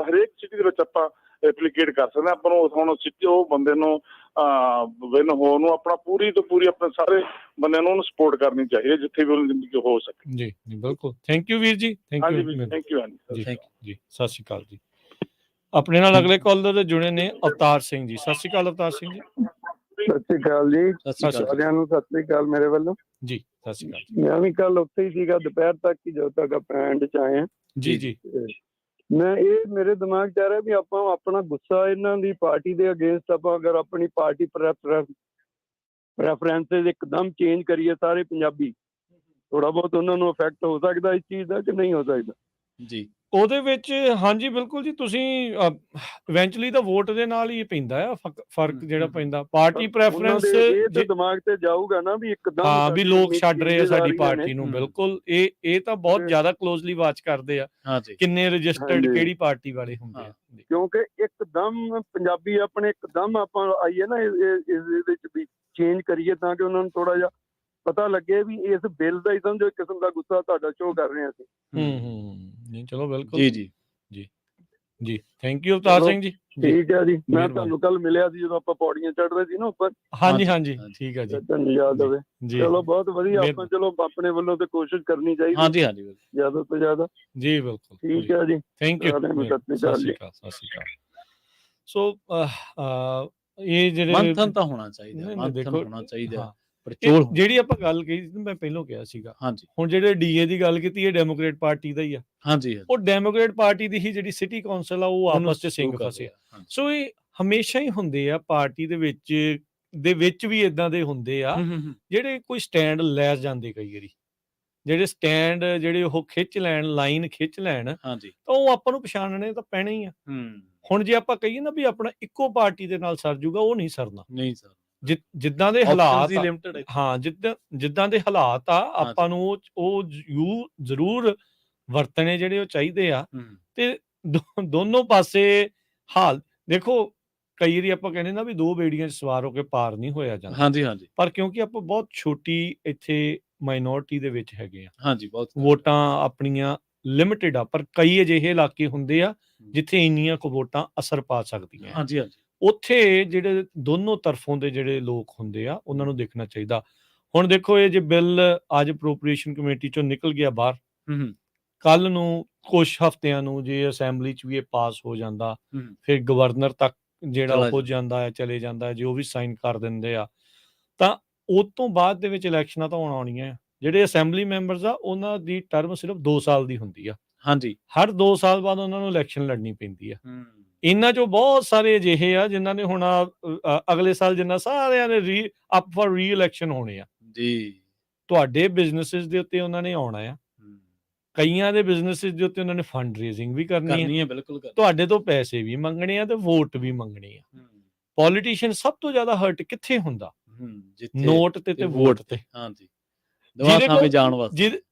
S3: ਹਰੇਕ ਸਿਟੀ ਦੇ ਵਿੱਚ ਆਪਾਂ ਐਪਲੀਕੇਟ ਕਰ ਸਕਦੇ ਹਾਂ। ਆਪਾਂ ਨੂੰ ਹੁਣ ਸਿਟੀ ਉਹ ਬੰਦੇ ਨੂੰ ਵਿਨ ਹੋਣ ਨੂੰ ਆਪਣਾ ਪੂਰੀ ਤੋਂ ਪੂਰੀ ਆਪਣੇ ਸਾਰੇ ਬੰਦਿਆਂ ਨੂੰ ਉਹਨੂੰ ਸਪੋਰਟ ਕਰਨੀ ਚਾਹੀਦੀ ਹੈ ਜਿੱਥੇ ਵੀ ਉਹਨੂੰ ਜ਼ਿੰਦਗੀ ਹੋ ਸਕੇ।
S2: ਜੀ ਬਿਲਕੁਲ, ਥੈਂਕ ਯੂ ਵੀਰ ਜੀ, ਥੈਂਕ ਯੂ ਜੀ, ਸਤਿ ਸ਼੍ਰੀ ਅਕਾਲ ਜੀ। ਆਪਣੇ ਨਾਲ ਅਗਲੇ ਕਾਲਰ ਜੁੜੇ ਨੇ ਅਵਤਾਰ ਸਿੰਘ ਜੀ। ਸਤਿ ਸ਼੍ਰੀ ਅਕਾਲ ਅਵਤਾਰ ਸਿੰਘ ਜੀ।
S4: ਸਤਿ ਸ਼੍ਰੀ ਅਕਾਲ ਜੀ, ਸਾਰਿਆਂ ਨੂੰ ਸਤਿ ਸ਼੍ਰੀ ਅਕਾਲ ਮੇਰੇ ਵੱਲੋਂ
S2: ਜੀ। ਸਤਿ ਸ਼੍ਰੀ ਅਕਾਲ।
S4: ਮੈਂ ਵੀ ਕੱਲ ਉੱਥੇ ਹੀ ਸੀਗਾ ਦੁਪਹਿਰ ਤੱਕ ਹੀ, ਜਦੋਂ ਤੱਕ ਆਪਾਂ ਐਂਡ 'ਚ ਆਏ ਹਾਂ
S2: ਜੀ।
S4: ਮੈਂ ਮੇਰੇ ਦਿਮਾਗ 'ਚ ਆ ਰਿਹਾ ਵੀ ਆਪਾਂ ਆਪਣਾ ਗੁੱਸਾ ਇਹਨਾਂ ਦੀ ਪਾਰਟੀ ਦੇ ਅਗੇਂਸਟ ਆਪਾਂ ਅਗਰ ਆਪਣੀ ਪਾਰਟੀ ਪ੍ਰੈਫਰੈਂਸਿਸ ਇੱਕਦਮ ਚੇਂਜ ਕਰੀਏ ਸਾਰੇ ਪੰਜਾਬੀ, ਥੋੜਾ ਬਹੁਤ ਉਹਨਾਂ ਨੂੰ ਇਫੈਕਟ ਹੋ ਸਕਦਾ ਇਸ ਚੀਜ਼ ਦਾ ਕਿ ਨਹੀਂ ਹੋ ਸਕਦਾ
S1: ਜੀ?
S2: ਉਹਦੇ ਵਿੱਚ ਹਾਂਜੀ ਬਿਲਕੁਲ ਜੀ, ਤੁਸੀਂ ਇਵੈਂਚੁਅਲੀ ਤਾਂ ਵੋਟ ਦੇ ਨਾਲ ਹੀ ਪੈਂਦਾ ਆ ਫਰਕ ਜਿਹੜਾ ਪੈਂਦਾ, ਪਾਰਟੀ ਪ੍ਰੈਫਰੈਂਸ
S4: ਇਹ ਦਿਮਾਗ ਤੇ ਜਾਊਗਾ ਨਾ ਵੀ ਇੱਕਦਮ
S2: ਹਾਂ ਵੀ ਲੋਕ ਛੱਡ ਰਹੇ ਆ ਸਾਡੀ ਪਾਰਟੀ ਨੂੰ। ਬਿਲਕੁਲ ਇਹ ਤਾਂ ਬਹੁਤ ਜ਼ਿਆਦਾ ਕਲੋਜ਼ਲੀ ਵਾਚ ਕਰਦੇ ਆ ਕਿੰਨੇ ਰਜਿਸਟਰਡ ਕਿਹੜੀ ਪਾਰਟੀ ਵਾਲੇ ਹੁੰਦੇ ਆ,
S4: ਕਿਉਂਕਿ ਇੱਕਦਮ ਪੰਜਾਬੀ ਆਪਣੇ ਇੱਕਦਮ ਆਪਾਂ ਆਈਏ ਨਾ ਇਸ ਵਿੱਚ ਵੀ ਚੇਂਜ ਕਰੀਏ ਤਾਂ ਕਿ ਉਹਨਾਂ ਨੂੰ ਥੋੜਾ ਜਿਹਾ ਪਤਾ ਲੱਗੇ ਵੀ ਇਸ ਬਿੱਲ ਦਾ ਹੀ ਸਮਝੋ ਇੱਕ ਕਿਸਮ ਦਾ ਗੁੱਸਾ ਤੁਹਾਡਾ ਸ਼ੋਅ ਕਰ ਰਹੇ ਹਾਂ ਅਸੀਂ।
S2: ਨਹੀਂ ਚਲੋ ਬਿਲਕੁਲ ਜੀ ਥੈਂਕ ਯੂ ਅਵਤਾਰ ਸਿੰਘ ਜੀ।
S4: ਠੀਕ ਹੈ ਜੀ, ਮੈਂ ਤੁਹਾਨੂੰ ਕੱਲ ਮਿਲਿਆ ਸੀ ਜਦੋਂ ਆਪਾਂ ਪੌੜੀਆਂ ਚੜ੍ਹ ਰਹੇ ਸੀ ਨਾ ਉੱਪਰ।
S2: ਹਾਂਜੀ ਠੀਕ ਹੈ ਜੀ,
S4: ਤੁਹਾਨੂੰ ਯਾਦ ਹੋਵੇ। ਚਲੋ ਬਹੁਤ ਵਧੀਆ, ਆਪਾਂ ਚਲੋ ਆਪਣੇ ਵੱਲੋਂ ਤੇ ਕੋਸ਼ਿਸ਼ ਕਰਨੀ ਚਾਹੀਦੀ ਹਾਂਜੀ ਜ਼ਿਆਦਾ ਤੋਂ ਜ਼ਿਆਦਾ।
S2: ਜੀ ਬਿਲਕੁਲ
S4: ਠੀਕ ਹੈ ਜੀ,
S2: ਥੈਂਕ ਯੂ,
S4: ਸਤਿ ਸ਼੍ਰੀ ਅਕਾਲ।
S2: ਸੋ ਇਹ ਜਿਹੜੇ
S1: ਮੰਥਨ ਤਾਂ ਹੋਣਾ ਚਾਹੀਦਾ, ਮੰਥਨ ਹੋਣਾ ਚਾਹੀਦਾ।
S2: ਜਿਹੜੀ ਆਪਾਂ ਗੱਲ ਕਹੀ ਮੈਂ ਪਹਿਲਾਂ ਕਿਹਾ ਸੀਗਾ, ਹੁਣ ਜਿਹੜੇ ਡੀਏ ਦੀ ਗੱਲ ਕੀਤੀ ਇਹ ਡੈਮੋਕ੍ਰੇਟ ਪਾਰਟੀ ਦਾ ਹੀ ਆ। ਉਹ ਡੈਮੋਕ੍ਰੇਟ ਪਾਰਟੀ ਦੀ ਹੀ ਜਿਹੜੀ ਸਿਟੀ ਕੌਂਸਲ ਆ ਉਹ ਆਪਸ ਚ ਸਿੰਘ ਫਸੇ। ਸੋ ਇਹ ਹਮੇਸ਼ਾ ਹੀ ਹੁੰਦੇ ਆ ਪਾਰਟੀ ਦੇ ਵਿੱਚ ਵੀ ਇਦਾਂ ਦੇ ਹੁੰਦੇ ਆ ਜਿਹੜੇ ਕੋਈ ਸਟੈਂਡ ਲੈ ਜਾਂਦੇ, ਕਈ ਵਾਰੀ ਜਿਹੜੇ ਸਟੈਂਡ ਜਿਹੜੇ ਉਹ ਖਿੱਚ ਲੈਣ, ਲਾਈਨ ਖਿੱਚ ਲੈਣ, ਤਾਂ ਉਹ ਆਪਾਂ ਨੂੰ ਪਛਾਣਨੇ ਤਾਂ ਪੈਣੇ ਹੀ ਆ। ਹੁਣ ਜੇ ਆਪਾਂ ਕਹੀਏ ਨਾ ਵੀ ਆਪਣਾ ਇੱਕੋ ਪਾਰਟੀ ਦੇ ਨਾਲ ਸਰ ਜੂਗਾ, ਉਹ ਨਹੀਂ ਸਰਨਾ। ਜਿੱਦਾਂ ਦੇ ਹਾਲਾਤ ਜਿੱਦਾਂ ਦੇ ਹਾਲਾਤ ਆ ਆਪਾਂ ਨੂੰ ਉਹ ਜ਼ਰੂਰ ਵਰਤਣੇ ਜਿਹੜੇ ਉਹ ਚਾਹੀਦੇ ਆ। ਤੇ ਦੋਨੋਂ ਪਾਸੇ ਹਾਲ ਦੇਖੋ, ਕਈ ਵਾਰੀ ਆਪਾਂ ਕਹਿੰਦੇ ਨਾ ਵੀ ਦੋ ਬੇੜੀਆਂ 'ਚ ਸਵਾਰ ਹੋ ਕੇ ਪਾਰ ਨਹੀਂ ਹੋਇਆ ਜਾਂਦਾ। ਪਰ ਕਿਉਂਕਿ ਆਪਾਂ ਬਹੁਤ ਛੋਟੀ ਇੱਥੇ ਮਾਈਨੋਰਿਟੀ ਦੇ ਵਿੱਚ ਹੈਗੇ ਆ, ਵੋਟਾਂ ਆਪਣੀਆਂ ਲਿਮਿਟਿਡ ਆ, ਪਰ ਕਈ ਅਜਿਹੇ ਇਲਾਕੇ ਹੁੰਦੇ ਆ ਜਿੱਥੇ ਇੰਨੀਆਂ ਕੁ ਵੋਟਾਂ ਅਸਰ ਪਾ ਸਕਦੀਆਂ। ਉੱਥੇ ਜਿਹੜੇ ਦੋਨੋਂ ਤਰਫੋਂ ਦੇ ਜਿਹੜੇ ਲੋਕ ਹੁੰਦੇ ਆ ਉਹਨਾਂ ਨੂੰ ਦੇਖਣਾ ਚਾਹੀਦਾ। ਹੁਣ ਦੇਖੋ, ਇਹ ਜੇ ਬਿੱਲ ਅੱਜ ਅਪਰੋਪਰੀਏਸ਼ਨ ਕਮੇਟੀ ਚੋਂ ਨਿਕਲ ਗਿਆ ਬਾਹਰ, ਕੱਲ ਨੂੰ ਕੁਛ ਹਫ਼ਤਿਆਂ ਨੂੰ ਜੇ ਅਸੈਂਬਲੀ 'ਚ ਵੀ ਇਹ ਪਾਸ ਹੋ ਜਾਂਦਾ, ਫਿਰ ਗਵਰਨਰ ਤੱਕ ਜਿਹੜਾ ਹੋ ਜਾਂਦਾ ਹੈ, ਚਲੇ ਜਾਂਦਾ ਹੈ, ਜੇ ਉਹ ਵੀ ਸਾਈਨ ਕਰ ਦਿੰਦੇ ਆ, ਤਾਂ ਉਹ ਤੋਂ ਬਾਅਦ ਦੇ ਵਿੱਚ ਇਲੈਕਸ਼ਨਾਂ ਤਾਂ ਆਉਣੀਆਂ। ਜਿਹੜੇ ਅਸੈਂਬਲੀ ਮੈਂਬਰਸ ਆ ਉਹਨਾਂ ਦੀ ਟਰਮ ਸਿਰਫ 2 ਸਾਲ ਦੀ ਹੁੰਦੀ ਆ। ਹਰ 2 ਸਾਲ ਬਾਅਦ ਉਹਨਾਂ ਨੂੰ ਇਲੈਕਸ਼ਨ ਲੜਨੀ ਪੈਂਦੀ ਆ। ਇਹਨਾਂ ਚੋਂ ਬਹੁਤ ਸਾਰੇ ਅਜਿਹੇ ਆ ਜਿਨ੍ਹਾਂ ਨੇ ਹੁਣ ਅਗਲੇ ਸਾਲ ਜਿੰਨਾ ਸਾਰਿਆਂ ਨੇ ਅਪ ਫॉर ਰੀ ਇਲੈਕਸ਼ਨ ਹੋਣੇ ਆ। ਤੁਹਾਡੇ ਬਿਜ਼ਨੈਸਿਸ ਦੇ ਉੱਤੇ ਉਹਨਾਂ ਨੇ ਆਉਣਾ ਆ, ਕਈਆਂ ਦੇ ਬਿਜ਼ਨੈਸਿਸ ਦੇ ਉੱਤੇ ਉਹਨਾਂ ਨੇ ਫੰਡ ਰੇਜ਼ਿੰਗ ਵੀ ਕਰਨੀ ਹੈ, ਤੁਹਾਡੇ ਤੋਂ ਪੈਸੇ ਵੀ ਮੰਗਣੇ ਆ ਤੇ ਵੋਟ ਵੀ ਮੰਗਣੀ ਆ। ਪੋਲੀਟੀਸ਼ੀਅਨ ਸਭ ਤੋਂ ਜ਼ਿਆਦਾ ਹਰਟ ਕਿੱਥੇ ਹੁੰਦਾ? ਨੋਟ ਤੇ ਵੋਟ ਤੇ।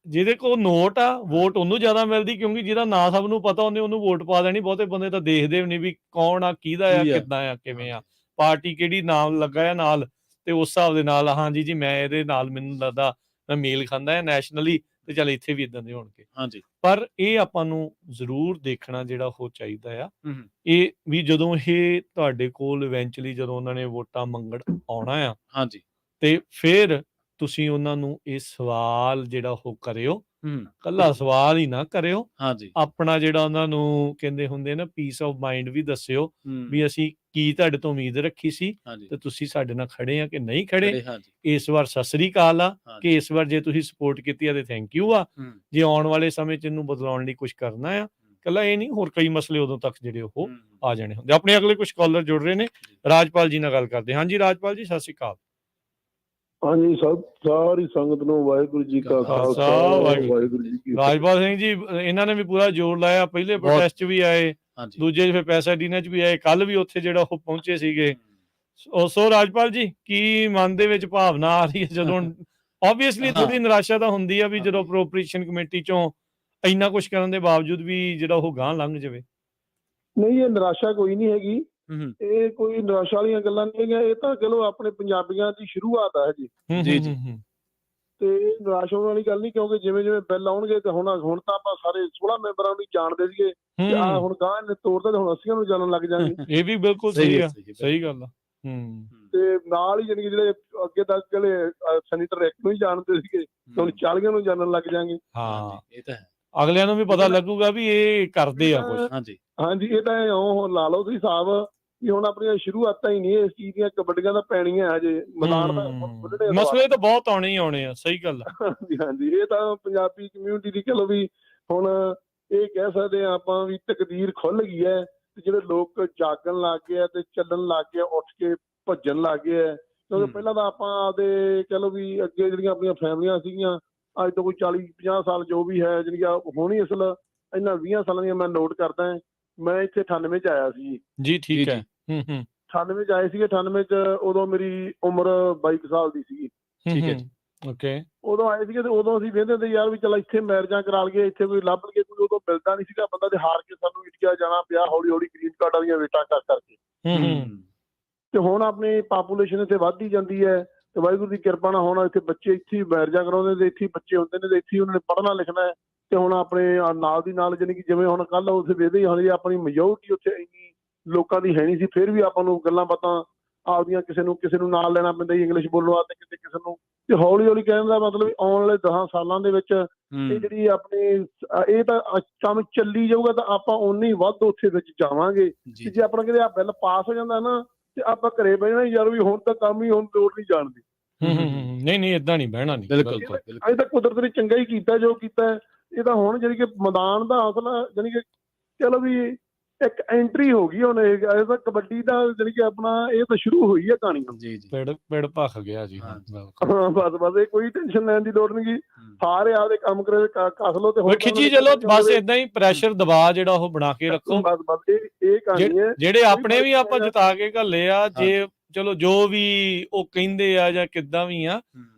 S2: ਜਿਹਦੇ ਕੋਲ ਨੋਟ ਆ, ਵੋਟ ਉਹਨੂੰ ਜ਼ਿਆਦਾ ਮਿਲਦੀ, ਕਿਉਂਕਿ ਜਿਹਦਾ ਨਾਂ ਸਭ ਨੂੰ ਪਤਾ ਉਹਨੂੰ ਵੋਟ ਪਾ ਦੇਣੀ। ਬਹੁਤੇ ਬੰਦੇ ਤਾਂ ਦੇਖਦੇ ਵੀ ਨਹੀਂ ਵੀ ਕੌਣ ਆ, ਕਿਹਦਾ ਆ, ਕਿੱਦਾਂ ਆ, ਕਿਵੇਂ ਆ, ਪਾਰਟੀ ਕਿਹੜੀ ਨਾਮ ਲੱਗਾ ਆ ਨਾਲ, ਤੇ ਉਸ ਹਿਸਾਬ ਦੇ ਨਾਲ ਹਾਂਜੀ ਜੀ ਮੈਂ ਇਹਦੇ ਨਾਲ, ਮੈਨੂੰ ਲੱਗਦਾ ਮੈਂ ਮੇਲ ਖਾਂਦਾ ਆ ਨੈਸ਼ਨਲੀ, ਤੇ ਚੱਲ ਇੱਥੇ ਵੀ ਇਦਾਂ ਦੇ ਹੋਣਗੇ। ਪਰ ਇਹ ਆਪਾਂ ਨੂੰ ਜ਼ਰੂਰ ਦੇਖਣਾ ਜਿਹੜਾ ਉਹ ਚਾਹੀਦਾ ਆ, ਇਹ ਵੀ ਜਦੋਂ ਇਹ ਤੁਹਾਡੇ ਕੋਲ ਇਵੈਂਚੁਅਲੀ ਜਦੋਂ ਉਹਨਾਂ ਨੇ ਵੋਟਾਂ ਮੰਗਣ ਆਉਣਾ ਆ, ਤੇ ਫਿਰ ਤੁਸੀਂ ਉਹਨਾਂ ਨੂੰ ਇਹ ਸਵਾਲ ਜਿਹੜਾ ਉਹ ਕਰਿਓ ਕੱਲਾ ਸਵਾਲ ਹੀ ਨਾ ਕਰਿਓ,
S1: ਹਾਂਜੀ
S2: ਆਪਣਾ ਜਿਹੜਾ ਉਹਨਾਂ ਨੂੰ ਕਹਿੰਦੇ ਹੁੰਦੇ ਨਾ ਪੀਸ ਆਫ ਮਾਈਂਡ ਵੀ ਦੱਸਿਓ ਵੀ ਅਸੀਂ ਕੀ ਤੁਹਾਡੇ ਤੋਂ ਉਮੀਦ ਰੱਖੀ ਸੀ ਤੇ ਤੁਸੀਂ ਸਾਡੇ ਨਾਲ ਖੜੇ ਆ ਕਿ ਨਹੀਂ ਖੜੇ। ਇਸ ਵਾਰ ਸਤਿ ਸ੍ਰੀ ਅਕਾਲ ਆ ਕਿ ਇਸ ਵਾਰ ਜੇ ਤੁਸੀਂ ਸਪੋਰਟ ਕੀਤੀ ਆ ਤੇ ਥੈਂਕ ਯੂ ਆ, ਜੇ ਆਉਣ ਵਾਲੇ ਸਮੇਂ 'ਚ ਇਹਨੂੰ ਬਦਲਾਉਣ ਲਈ ਕੁਝ ਕਰਨਾ ਆ, ਕੱਲਾ ਇਹ ਨਹੀਂ, ਹੋਰ ਕਈ ਮਸਲੇ ਉਦੋਂ ਤੱਕ ਜਿਹੜੇ ਉਹ ਆ ਜਾਣੇ ਹੁੰਦੇ। ਆਪਣੇ ਅਗਲੇ ਕੁਝ ਕਾਲਰ ਜੁੜ ਰਹੇ ਨੇ, ਰਾਜਪਾਲ ਜੀ ਨਾਲ ਗੱਲ ਕਰਦੇ। ਹਾਂਜੀ ਰਾਜਪਾਲ ਜੀ, ਸਤਿ ਸ੍ਰੀ ਅਕਾਲ।
S5: ਹਾਂਜੀ, ਸਾਰੀ ਸੰਗਤ ਨੂੰ ਵਾਹਿਗੁਰੂ ਜੀ ਕਾ ਖਾਲਸਾ, ਵਾਹਿਗੁਰੂ ਜੀ ਕੀ ਫਤਿਹ।
S2: ਰਾਜਪਾਲ ਸਿੰਘ ਜੀ, ਇਹਨਾਂ ਨੇ ਵੀ ਪੂਰਾ ਜ਼ੋਰ ਲਾਇਆ, ਪਹਿਲੇ ਪ੍ਰੋਟੈਸਟ 'ਚ ਵੀ ਆਏ, ਦੂਜੇ ਫਿਰ ਪੈਸਾਡੀਨਾ 'ਚ ਵੀ ਆਏ, ਕੱਲ ਵੀ ਉੱਥੇ ਜਿਹੜਾ ਉਹ ਪਹੁੰਚੇ ਸੀਗੇ। ਸੋ ਰਾਜਪਾਲ ਜੀ, ਕੀ ਮਨ ਦੇ ਵਿੱਚ ਭਾਵਨਾ ਆ ਰਹੀ ਹੈ ਜਦੋਂ ਆਬਵੀਅਸਲੀ ਥੋੜੀ ਨਿਰਾਸ਼ਾ ਤਾਂ ਹੁੰਦੀ ਆ ਵੀ ਜਦੋਂ ਅਪਰੋਪਰੀਏਸ਼ਨ ਕਮੇਟੀ ਚੋਂ ਇੰਨਾ ਕੁਝ ਕਰਨ ਦੇ ਬਾਵਜੂਦ ਵੀ ਜਿਹੜਾ ਉਹ ਗਾਂਹ ਲੰਘ ਜਾਵੇ?
S5: ਨਹੀਂ, ਇਹ ਨਿਰਾਸ਼ਾ ਕੋਈ ਨਹੀਂ ਹੈਗੀ, ਇਹ ਕੋਈ ਨਿਰਾਸ਼ਾ ਵਾਲੀਆਂ ਗੱਲਾਂ ਨਹੀਂ ਹੈਗੀਆਂ, ਇਹ ਤਾਂ ਚਲੋ ਆਪਣੇ ਪੰਜਾਬੀਆਂ ਦੀ ਸ਼ੁਰੂਆਤ ਆ ਜੀ
S2: ਜੀ
S5: ਤੇ ਨਿਰਾਸ਼ ਹੋਣ ਵਾਲੀ ਗੱਲ ਨਹੀਂ, ਕਿਉਂਕਿ ਜਿਵੇਂ ਜਿਵੇਂ ਬਿੱਲ ਆਉਣਗੇ ਤੇ ਹੁਣ ਤਾਂ ਆਪਾਂ ਸਾਰੇ 16 ਮੈਂਬਰਾਂ ਨੂੰ ਜਾਣਦੇ ਸੀਗੇ, ਆ ਹੁਣ ਗਾਂਹ ਨੇ ਤੋੜਦਾ ਤੇ ਹੁਣ 80 ਨੂੰ ਜਾਣਨ ਲੱਗ ਜਾਣਗੇ।
S2: ਇਹ ਵੀ ਬਿਲਕੁਲ ਸਹੀ ਆ, ਸਹੀ ਗੱਲ ਆ।
S5: ਤੇ ਨਾਲ ਹੀ ਜਾਣੀ ਜਿਹੜੇ ਅੱਗੇ ਤੱਕ ਜਿਹੜੇ ਸੈਨੇਟਰ ਇੱਕ ਨੂੰ ਹੀ ਜਾਣਦੇ ਸੀਗੇ ਹੁਣ 40 ਨੂੰ ਜਾਣਨ ਲੱਗ ਜਾਣਗੇ।
S2: ਹਾਂ, ਇਹ ਤਾਂ ਹੈ, ਅਗਲਿਆਂ ਨੂੰ ਵੀ ਪਤਾ ਲੱਗੂਗਾ ਵੀ ਇਹ ਕਰਦੇ ਆ ਕੁਝ।
S5: ਹਾਂਜੀ, ਇਹ ਤਾਂ ਉਹ ਲਾ ਲਓ ਤੁਸੀਂ ਹਿਸਾਬ ਵੀ ਹੁਣ ਆਪਣੀਆਂ ਸ਼ੁਰੂਆਤਾਂ ਹੀ ਨਹੀਂ ਇਸ ਚੀਜ਼ ਦੀਆਂ, ਕਬੱਡੀਆਂ ਦਾ ਪੈਣੀਆਂ ਹਜੇ, ਮੈਦਾਨ ਦਾ
S2: ਮਸਲੇ ਤਾਂ ਬਹੁਤ ਆਉਣੇ ਹੀ ਆਉਣੇ ਆ, ਸਹੀ ਗੱਲ ਆ।
S5: ਹਾਂਜੀ, ਇਹ ਤਾਂ ਪੰਜਾਬੀ ਕਮਿਊਨਿਟੀ ਦੀ ਚਲੋ ਵੀ ਹੁਣ ਇਹ ਕਹਿ ਸਕਦੇ ਆ ਆਪਾਂ ਵੀ ਤਕਦੀਰ ਖੁੱਲ ਗਈ ਹੈ ਤੇ ਜਿਹੜੇ ਲੋਕ ਜਾਗਣ ਲੱਗ ਗਏ ਆ ਤੇ ਚੱਲਣ ਲੱਗ ਗਏ, ਉੱਠ ਕੇ ਭੱਜਣ ਲੱਗ ਗਏ ਆ। ਕਿਉਂਕਿ ਪਹਿਲਾਂ ਤਾਂ ਆਪਾਂ ਆਪਦੇ ਚਲੋ ਵੀ ਅੱਗੇ ਜਿਹੜੀਆਂ ਆਪਣੀਆਂ ਫੈਮਲੀਆਂ ਸੀਗੀਆਂ, ਅੱਜ ਤੋਂ ਕੋਈ 40-50 ਸਾਲ ਜੋ ਵੀ ਹੈ ਜਿਹੜੀਆਂ ਹੋਣੀ, ਅਸਲ ਇਹਨਾਂ 20 ਸਾਲਾਂ ਦੀਆਂ ਮੈਂ ਨੋਟ ਕਰਦਾ। ਮੈਂ ਇੱਥੇ 98 'ਚ ਆਇਆ ਸੀ
S2: ਜੀ। ਠੀਕ ਹੈ।
S5: 98 'ਚ ਆਏ ਸੀਗੇ, 98 'ਚ ਉਦੋਂ ਮੇਰੀ ਉਮਰ 22 ਸਾਲ ਦੀ ਸੀਗੀ।
S2: ਠੀਕ ਹੈ, ਓਕੇ।
S5: ਉਦੋਂ ਆਏ ਸੀਗੇ ਤੇ ਉਦੋਂ ਅਸੀਂ ਵੇਖਦੇ ਹੁੰਦੇ ਯਾਰ ਵੀ ਚੱਲ ਇੱਥੇ ਮੈਰਿਜਾਂ ਕਰਾ ਲਈਏ, ਇੱਥੇ ਕੋਈ ਲੱਭ ਲਈਏ, ਕੋਈ ਉਦੋਂ ਮਿਲਦਾ ਨਹੀਂ ਸੀਗਾ ਬੰਦਾ, ਤੇ ਹਾਰ ਕੇ ਸਾਨੂੰ ਇੰਡੀਆ ਜਾਣਾ ਪਿਆ ਹੌਲੀ ਹੌਲੀ ਗ੍ਰੀਨ ਕਾਰਡਾਂ ਦੀਆਂ ਵੇਟਾਂ ਕਰ ਕਰਕੇ। ਤੇ ਹੁਣ ਆਪਣੀ ਪਾਪੂਲੇਸ਼ਨ ਇੱਥੇ ਵੱਧਦੀ ਜਾਂਦੀ ਹੈ ਤੇ ਵਾਹਿਗੁਰੂ ਦੀ ਕਿਰਪਾ ਨਾਲ ਹੁਣ ਇੱਥੇ ਬੱਚੇ ਇੱਥੇ ਮੈਰਿਜਾਂ ਕਰਾਉਂਦੇ ਤੇ ਇੱਥੇ ਬੱਚੇ ਹੁੰਦੇ ਨੇ ਤੇ ਇੱਥੇ ਉਹਨਾਂ ਨੇ ਪੜ੍ਹਨਾ ਲਿਖਣਾ ਹੈ। ਤੇ ਹੁਣ ਆਪਣੇ ਨਾਲ ਦੀ ਨਾਲ ਜਾਣੀ ਕਿ ਜਿਵੇਂ ਹੁਣ ਕੱਲ ਉੱਥੇ ਵੇਖਦੇ ਹੀ ਹੁਣ ਆਪਣੀ ਮੈਜੋਰਟੀ ਉੱਥੇ ਇੰਨੀ ਲੋਕਾਂ ਦੀ ਹੈ ਨਹੀਂ ਸੀ, ਫਿਰ ਵੀ ਆਪਾਂ ਨੂੰ ਗੱਲਾਂ ਬਾਤਾਂ ਆਪਦੀਆਂ ਕਿਸੇ ਨੂੰ ਨਾਲ ਲੈਣਾ ਪੈਂਦਾ ਇੰਗਲਿਸ਼ ਬੋਲਣ ਵਾਸਤੇ, ਕਿਸੇ ਨੂੰ। ਤੇ ਹੌਲੀ ਹੌਲੀ ਕਹਿਣ ਦਾ ਮਤਲਬ ਆਉਣ ਵਾਲੇ 10 ਸਾਲਾਂ ਦੇ ਵਿੱਚ ਇਹ ਜਿਹੜੀ ਆਪਣੀ ਇਹ ਤਾਂ ਕੰਮ ਚੱਲੀ ਜਾਊਗਾ ਤਾਂ ਆਪਾਂ ਓਨੀ ਵੱਧ ਉੱਥੇ ਵਿੱਚ ਜਾਵਾਂਗੇ। ਤੇ ਜੇ ਆਪਣਾ ਕਿਤੇ ਆ ਬਿੱਲ ਪਾਸ ਹੋ ਜਾਂਦਾ ਨਾ ਤੇ ਆਪਾਂ ਘਰੇ ਬਹਿਣਾ ਯਾਰ ਵੀ ਹੁਣ ਤਾਂ ਕੰਮ ਹੀ ਹੁਣ ਲੋੜ ਨਹੀਂ ਜਾਣ ਦੀ।
S2: ਨਹੀਂ ਏਦਾਂ ਨਹੀਂ ਬਹਿਣਾ, ਨਹੀਂ ਬਿਲਕੁਲ।
S5: ਇਹ ਤਾਂ ਕੁਦਰਤ ਨੇ ਚੰਗਾ ਹੀ ਕੀਤਾ ਜੋ ਕੀਤਾ। ਇਹ ਤਾਂ ਹੁਣ ਜਾਣੀ ਕਿ ਮੈਦਾਨ ਦਾ ਹੌਸਲਾ ਜਾਣੀ ਕਿ ਚਲੋ ਵੀ ਇੱਕ ਐਂਟਰੀ ਹੋ ਗਈ ਹੁਣ, ਇਹ ਤਾਂ ਕਬੱਡੀ ਦਾ ਜਾਣੀ ਕਿ ਆਪਣਾ ਇਹ ਤਾਂ ਸ਼ੁਰੂ ਹੋਈ ਹੈ ਕਹਾਣੀ।
S2: ਪਿੜ ਭਖ ਗਿਆ ਜੀ।
S5: ਹਾਂ, ਬਸ ਇਹ ਕੋਈ ਟੈਨਸ਼ਨ ਲੈਣ ਦੀ ਲੋੜ ਨਹੀਂ ਗੀ, ਸਾਰੇ ਆਪਦੇ ਕੰਮ ਕਰੇ ਕੱਸ ਲੋ ਤੇ
S2: ਖਿੱਚੀ ਚਲੋ, ਬਸ ਏਦਾਂ ਹੀ ਪ੍ਰੈਸ਼ਰ ਦਬਾਅ ਜਿਹੜਾ ਉਹ ਬਣਾ ਕੇ ਰੱਖੋ।
S5: ਬਸ ਇਹ ਕਹਾਣੀ ਹੈ।
S2: ਜਿਹੜੇ ਆਪਣੇ ਵੀ ਆਪਾਂ ਜਿਤਾ ਕੇ ਘੱਲੇ ਆ, ਜੇ ਚਲੋ ਜੋ ਵੀ ਉਹ ਕਹਿੰਦੇ ਆ ਜਾਂ ਕਿੱਦਾਂ ਵੀ ਆ,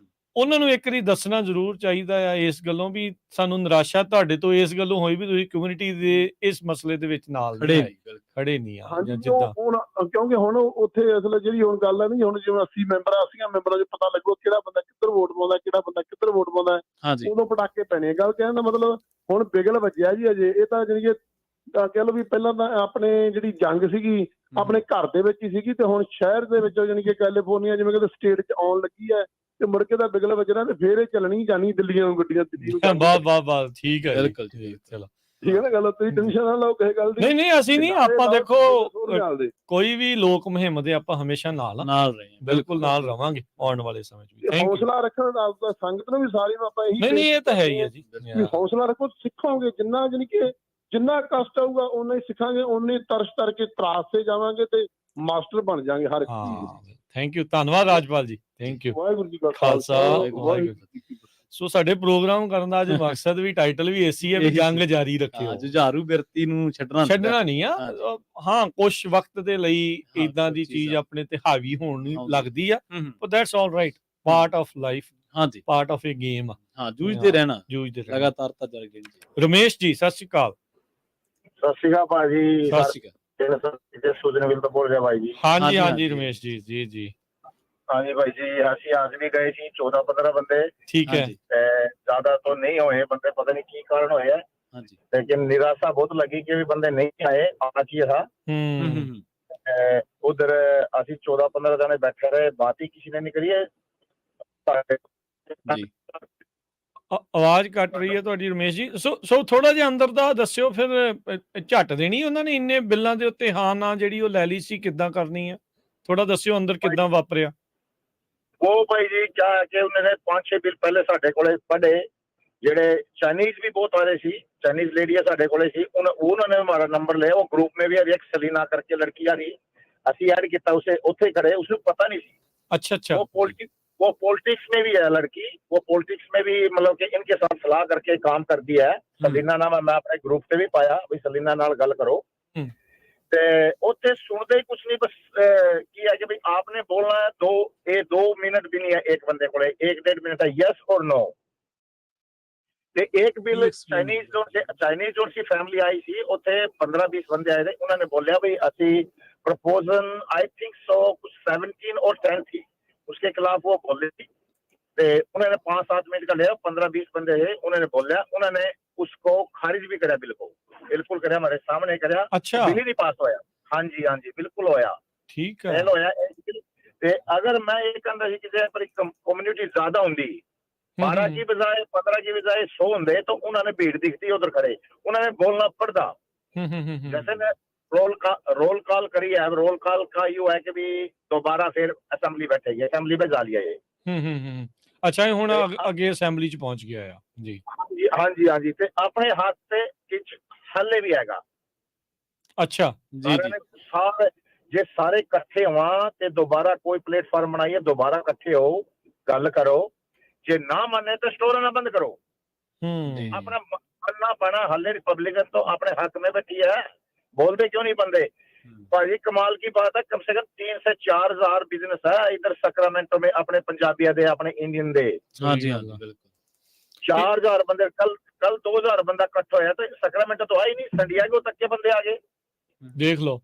S2: ਉਹਨਾਂ ਨੂੰ ਇੱਕ ਵਾਰੀ ਦੱਸਣਾ ਜ਼ਰੂਰ ਚਾਹੀਦਾ ਆ ਇਸ ਗੱਲੋਂ ਵੀ ਸਾਨੂੰ ਨਿਰਾਸ਼ਾ ਤੁਹਾਡੇ ਤੋਂ ਇਸ ਗੱਲੋਂ ਹੋਈ ਵੀ ਤੁਸੀਂ ਕਮਿਊਨਿਟੀ ਦੇ ਇਸ ਮਸਲੇ ਦੇ ਵਿੱਚ ਨਾਲ ਖੜੇ ਨਹੀਂ ਆ ਜਿੱਦਾਂ
S5: ਹੁਣ, ਕਿਉਂਕਿ ਹੁਣ ਉੱਥੇ ਅਸਲ ਜਿਹੜੀ ਹੁਣ ਗੱਲ ਆ ਨਹੀਂ, ਹੁਣ ਜਿਵੇਂ 80 ਮੈਂਬਰ 80 ਮੈਂਬਰਾਂ 'ਚ ਪਤਾ ਲੱਗੋ ਕਿਹੜਾ ਬੰਦਾ ਕਿੱਧਰ ਵੋਟ ਪਾਉਂਦਾ, ਕਿਹੜਾ ਬੰਦਾ ਕਿੱਧਰ ਵੋਟ ਪਾਉਂਦਾ, ਉਦੋਂ ਪਟਾਕੇ ਪੈਣੇ। ਗੱਲ ਕਹਿਣ ਦਾ ਮਤਲਬ ਹੁਣ ਬਿਗਲ ਵੱਜਿਆ ਜੀ ਅਜੇ। ਇਹ ਤਾਂ ਜਾਣੀ ਕਿ ਕਹਿ ਲਓ ਵੀ ਪਹਿਲਾਂ ਤਾਂ ਆਪਣੇ ਜਿਹੜੀ ਜੰਗ ਸੀਗੀ ਆਪਣੇ ਘਰ ਦੇ ਵਿੱਚ ਹੀ ਸੀਗੀ, ਤੇ ਹੁਣ ਸ਼ਹਿਰ ਦੇ ਵਿੱਚ ਜਾਣੀ ਕਿ ਕੈਲੀਫੋਰਨੀਆ ਜਿਵੇਂ ਕਿ ਸਟੇਟ 'ਚ ਆਉਣ ਲੱਗੀ ਹੈ ਤੇ ਮੁੜ ਕੇ ਤਾਂ ਬਿਗਲ ਵੱਜਣਾ ਤੇ ਫੇਰ ਇਹ ਚੱਲਣੀ ਜਾਣੀ ਦਿੱਲੀਆਂ ਨੂੰ ਗੱਡੀਆਂ ਦਿੱਲੀ ਨੂੰ।
S2: ਵਾਹ ਠੀਕ ਹੈ, ਬਿਲਕੁਲ ਚਲੋ
S5: ਠੀਕ ਹੈ ਨਾ ਗੱਲ। ਤੁਸੀਂ ਟੈਨਸ਼ਨ ਨਾ ਲਓ ਕਿਸੇ ਗੱਲ ਦੀ।
S2: ਨਹੀਂ ਅਸੀਂ ਨਹੀਂ, ਆਪਾਂ ਦੇਖੋ ਕੋਈ ਵੀ ਲੋਕ ਮੁਹਿੰਮ ਦੇ ਆਪਾਂ ਹਮੇਸ਼ਾ ਨਾਲ ਰਹੇ ਹਾਂ, ਬਿਲਕੁਲ ਨਾਲ ਰਵਾਂਗੇ ਆਉਣ ਵਾਲੇ ਸਮੇਂ 'ਚ ਵੀ।
S5: ਹੌਸਲਾ ਰੱਖਣ ਦਾ ਸੰਗਤ ਨੂੰ ਵੀ ਸਾਰੀ ਨੂੰ ਆਪਾਂ ਇਹੀ
S2: ਨਹੀਂ ਇਹ ਤਾਂ ਹੈ ਹੀ ਹੈ ਜੀ,
S5: ਹੌਸਲਾ ਰੱਖੋ, ਸਿੱਖੋਗੇ ਜਿੰਨਾ ਜਾਣੀ ਕਿ ਜਿੰਨਾ ਕਸ਼ਟ ਆਊਗਾ ਓਨਾ ਹੀ ਸਿੱਖਾਂਗੇ, ਓਨੇ ਤਰਸ ਕਰਕੇ ਤਰਾਸ ਤੇ ਜਾਵਾਂਗੇ ਤੇ ਮਾਸਟਰ ਬਣ ਜਾਾਂਗੇ ਹਰ ਇੱਕ ਚੀਜ਼।
S2: ਥੈਂਕ ਯੂ, ਧੰਨਵਾਦ ਰਾਜਪਾਲ ਜੀ, ਥੈਂਕ ਯੂ।
S5: ਵਾਹਿਗੁਰੂ ਜੀ ਕਾ
S2: ਖਾਲਸਾ, ਵਾਹਿਗੁਰੂ। ਸੋ ਸਾਡੇ ਪ੍ਰੋਗਰਾਮ ਕਰਨ ਦਾ ਅੱਜ ਮਕਸਦ ਵੀ ਟਾਈਟਲ ਵੀ ਏਸੀ ਹੈ ਵੀ ਜੰਗ ਜਾਰੀ ਰੱਖਿਓ,
S1: ਜੁਝਾਰੂ ਬਿਰਤੀ ਨੂੰ ਛੱਡਣਾ ਨਹੀਂ ਆ।
S2: ਹਾਂ, ਕੁਛ ਵਕਤ ਦੇ ਲਈ ਇਦਾਂ ਦੀ ਚੀਜ਼ ਆਪਣੇ ਤੇ ਹਾਵੀ ਹੋਣ ਨੂੰ ਲੱਗਦੀ ਆ, but that's all right, part of life, ਹਾਂਜੀ, ਪਾਰਟ ਆਫ ਏ ਗੇਮ। ਹਾਂ, ਜੂਝਦੇ ਰਹਿਣਾ ਲਗਾਤਾਰ ਤਾਂ ਚੱਲ ਗਈ। ਰਮੇਸ਼ ਜੀ ਸਤਿ ਸ਼੍ਰੀ ਅਕਾਲ।
S6: ਸਤਿ ਸ਼੍ਰੀ ਅਕਾਲ ਭਾਜੀ।
S2: ਸਤਿ ਸ਼੍ਰੀ ਅਕਾਲ।
S6: ਸੁਜਨਵੀਰ ਤੋਂ ਬੋਲ ਰਿਹਾ ਭਾਈ ਜੀ।
S2: ਹਾਂਜੀ ਰਮੇਸ਼ ਜੀ। ਜੀ
S6: ਹਾਂਜੀ ਭਾਈ ਜੀ, ਅਸੀਂ आज भी गए थे 14-15 बंदे।
S2: ठीक है।
S6: ज्यादा तो नहीं हुए बंदे, पता नहीं की कारण हुए है, लेकिन निराशा बहुत लगी कि बंदे नहीं आए, आना चाहिए था। उधर ਅਸੀਂ 14-15 जने बैठे रहे, बात ही किसी ने नहीं करी है।
S2: ਆਵਾਜ਼ ਕੱਟ ਰਹੀ ਹੈ ਤੁਹਾਡੀ ਰਮੇਸ਼ ਜੀ। ਸੋ ਥੋੜਾ ਜਿਹਾ ਅੰਦਰ ਦਾ ਦੱਸਿਓ ਫਿਰ, ਝੱਟ ਦੇਣੀ ਉਹਨਾਂ ਨੇ ਇੰਨੇ ਬਿੱਲਾਂ ਦੇ ਉੱਤੇ ਹਾਂ ਨਾ ਜਿਹੜੀ ਉਹ ਲੈ ਲਈ ਸੀ, ਕਿੱਦਾਂ ਕਰਨੀ ਹੈ? ਥੋੜਾ ਦੱਸਿਓ ਅੰਦਰ ਕਿੱਦਾਂ ਵਾਪਰਿਆ।
S6: ਉਹ ਭਾਈ ਜੀ ਕਿਆ ਹੈ ਕਿ ਉਹਨਾਂ ਨੇ 5-6 ਬਿੱਲ ਪਹਿਲੇ ਸਾਡੇ ਕੋਲੇ ਪੜ੍ਹੇ, ਜਿਹੜੇ ਚਾਈनीज भी बहुत आ रहे सी, चाइनीज लेडी ਸਾਡੇ ਕੋਲੇ ਸੀ, ਉਹਨਾਂ ਨੇ हमारा नंबर लिया। वो ग्रुप में भी अभी एक सलीना करके लड़की आ रही, ਅਸੀਂ ऐड ਕੀਤਾ उसे, ਉੱਥੇ खड़े, उसको पता नहीं सी।
S2: अच्छा।
S6: वो पॉलिटिक्स में भी है लड़की, वो पॉलिटिक्स में भी मतलब कि इनके साथ सलाह करके काम करती है। सलीना नाम है, मैं अपने ग्रुप से भी पाया भी सलीना नाल गल करो। ते उत्थे सुनते ही कुछ नहीं, बस की है कि भाई आपने बोलना है 2 मिनट भी नहीं है एक बंदे को, 1-1.5 मिनट है, यस और नो। ते एक बिल चाइनीज जोन सी फैमिली आई सी, उत्थे 15-20 बंदे आए थे, उन्होंने बोलिया भाई असी प्रपोजल आई थिंक सो कुछ 17 और 10 थी, उसके खिलाफ वो बोले थी। ते उन्होंने 5-7 मिनट का लिया, 15-20 बंदे है, उन्होंने बोलिया, उन्होंने उसको खारिज भी कराया, बिल्कुल कराया, हमारे सामने कराया।
S2: अच्छा,
S6: बिल ही नहीं पास होया। हाँ जी बिल्कुल होया,
S2: ठीक है।
S6: होया ते अगर मैं ये कहना सी कि पर कम्युनिटी ज्यादा होंदी, 12 की बजाय 15 की बजाय 100 होंगे, तो उन्होंने भीड़ दिखती उधर खड़े, उन्होंने बोलना पड़ता। जैसे मैं रोल कॉल करी है, रोल कॉल का यू है कि भी दोबारा फिर असेंबली बैठेगी, असेंबली में जा लिया ये।
S2: अच्छा, ਹੁਣ ਅੱਗੇ ਅਸੈਂਬਲੀ ਚ ਪਹੁੰਚ ਗਿਆ ਆ ਜੀ।
S6: हाँ जी ਤੇ ਆਪਣੇ ਹੱਥ ਤੇ ਕੁਝ ਹੱਲੇ ਵੀ ਹੈਗਾ।
S2: ਅੱਛਾ
S6: ਜੀ ਜੇ ਸਾਰੇ ਇਕੱਠੇ ਹੋਵਾਂ ਤੇ ਦੁਬਾਰਾ ਕੋਈ ਪਲੇਟਫਾਰਮ ਬਣਾਈਏ, ਦੁਬਾਰਾ ਇਕੱਠੇ ਹੋ, ਗੱਲ ਕਰੋ, ਜੇ ਨਾ ਮੰਨੇ तो स्टोर ना बंद करो। अपना बनना पड़ा, हल्ले रिपब्लिकन तो अपने हक में बैठी है, बोलते क्यों नहीं बंदे? भाई कमाल की बात है, कम से कम 3 से 4 हजार बिजनेस है इधर सैक्रामेंटो में, अपने पंजाबिया दे, अपने इंडियन दे।
S1: हाँ जी बिल्कुल
S6: 4000 बंदे, कल 2000 बंदा इकट्ठा होया, तो सैक्रामेंटो तो आई नहीं, सैंडियागो तक के बंदे आ गए,
S2: देख लो।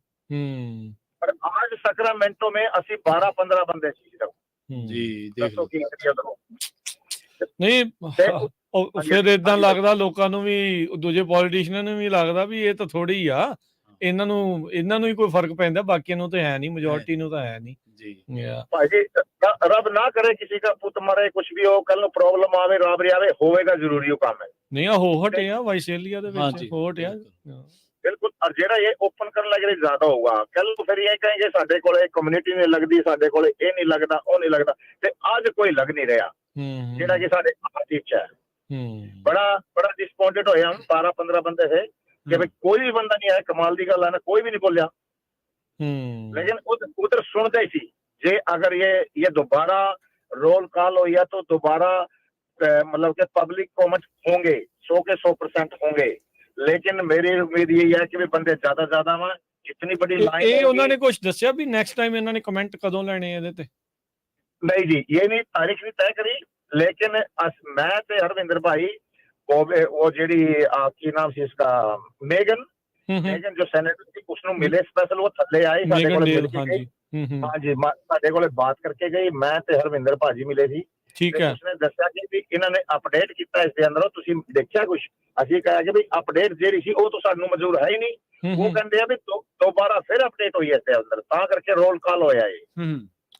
S6: पर आज सैक्रामेंटो में ਅਸੀਂ 12-15 ਬੰਦੇ ਸੀ ਸਿਰਫ।
S1: ਜੀ ਦੇਖ ਲਓ।
S2: ਨਹੀਂ ਫਿਰ ਇਦਾਂ ਲੱਗਦਾ ਲੋਕਾਂ ਨੂੰ ਵੀ, ਦੂਜੇ ਪੋਲੀਟੀਸ਼ੀਅਨਾਂ ਨੂੰ ਵੀ ਲੱਗਦਾ ਵੀ ਇਹ ਤਾਂ ਥੋੜੀ ਆ, ਇਹਨਾਂ ਨੂੰ ਹੀ ਕੋਈ ਫਰਕ ਪੈਂਦਾ, ਬਾਕੀਆਂ ਨੂੰ ਤਾਂ ਹੈ ਨਹੀਂ, ਮੈਜੋਰਟੀ ਨੂੰ ਤਾਂ ਹੈ ਨਹੀਂ
S1: ਜੀ।
S6: ਭਾਜੀ ਰੱਬ ਨਾ ਕਰੇ ਕਿਸੇ ਦਾ ਪੁੱਤ ਮਰੇ, ਕੁਝ ਵੀ ਹੋ, ਕੱਲ ਨੂੰ ਪ੍ਰੋਬਲਮ ਆਵੇ, ਰਾਬਰੀ ਆਵੇ, ਹੋਵੇਗਾ ਜ਼ਰੂਰੀ ਉਹ ਕੰਮ ਹੈ।
S2: ਨਹੀਂ ਆ ਹੋ ਹਟਿਆ ਵਾਈਸੇਲੀਆ ਦੇ ਵਿੱਚ, ਹੋ ਹਟਿਆ
S6: ਬਿਲਕੁਲ। ਔਰ ਜਿਹੜਾ ਇਹ ਓਪਨ ਕਰਨ ਲੱਗ ਰਿਹਾ ਜ਼ਿਆਦਾ ਹੋਊਗਾ, ਕੱਲ ਨੂੰ ਫਿਰ ਇਹ ਕਹੇਗੇ ਸਾਡੇ ਕੋਲੇ ਕਮਿਊਨਿਟੀ ਨਹੀਂ ਲੱਗਦੀ, ਸਾਡੇ ਕੋਲੇ ਇਹ ਨਹੀਂ ਲੱਗਦਾ, ਉਹ ਨਹੀਂ ਲੱਗਦਾ, ਤੇ ਅੱਜ ਕੋਈ ਲੱਗ ਨਹੀਂ ਰਿਹਾ ਜਿਹੜਾ ਕਿ ਸਾਡੇ ਆਰਟਿਸਟ ਚ ਹੈ। ਬੜਾ ਡਿਸਪॉइंटेड ਹੋਇਆ ਹੁਣ, 12-15 ਬੰਦੇ थे कि भाई कोई भी बंदा नहीं आया, कमाल की गल है ना, कोई भी नहीं बोलिया, लेकिन उधर सुनते ही सी। जे अगर ये दोबारा रोल कॉल हो या तो दोबारा मतलब कि पब्लिक कमेंट होंगे, 100 के 100% होंगे, लेकिन मेरी उम्मीद यही है कि भी बंदे ज्यादा वा, जितनी बड़ी लाइन
S2: ਇਹ ਉਹਨਾਂ ਨੇ ਕੁਝ ਦੱਸਿਆ ਵੀ ਨੈਕਸਟ ਟਾਈਮ ਇਹਨਾਂ ਨੇ ਕਮੈਂਟ ਕਦੋਂ ਲੈਣੇ ਇਹਦੇ ਤੇ?
S6: नहीं जी, ये नहीं, तारीख नहीं तय करी, लेकिन मैं ते हरविंदर भाई वो जेडी की नाम सी इसका मेगन जो सेनेटर थी, उसनु मिले स्पेशल, वो थल्ले आई साडे कोले मिल के गई। हां जी, साडे कोले बात करके गई, मैं ते हरविंदर भाजी मिले सी।
S2: ठीक है,
S6: उसने दस्या कि भी इन्होंने अपडेट किया इसके अंदर, तुसी देखिया कुछ? ਅਸੀਂ ਕਹਾ ਕਿ ਵੀ ਅਪਡੇਟ ਜਿਹੜੀ ਸੀ ਉਹ ਤਾਂ ਸਾਨੂੰ ਮਨਜ਼ੂਰ ਹੈ ਹੀ ਨਹੀਂ। ਉਹ ਕਹਿੰਦੇ ਆ ਵੀ ਦੁਬਾਰਾ ਫਿਰ ਅਪਡੇਟ ਹੋਈ ਇਸ ਦੇ ਅੰਦਰ, ਤਾਂ ਕਰਕੇ ਰੋਲ ਕਾਲ ਹੋਇਆ ਇਹ।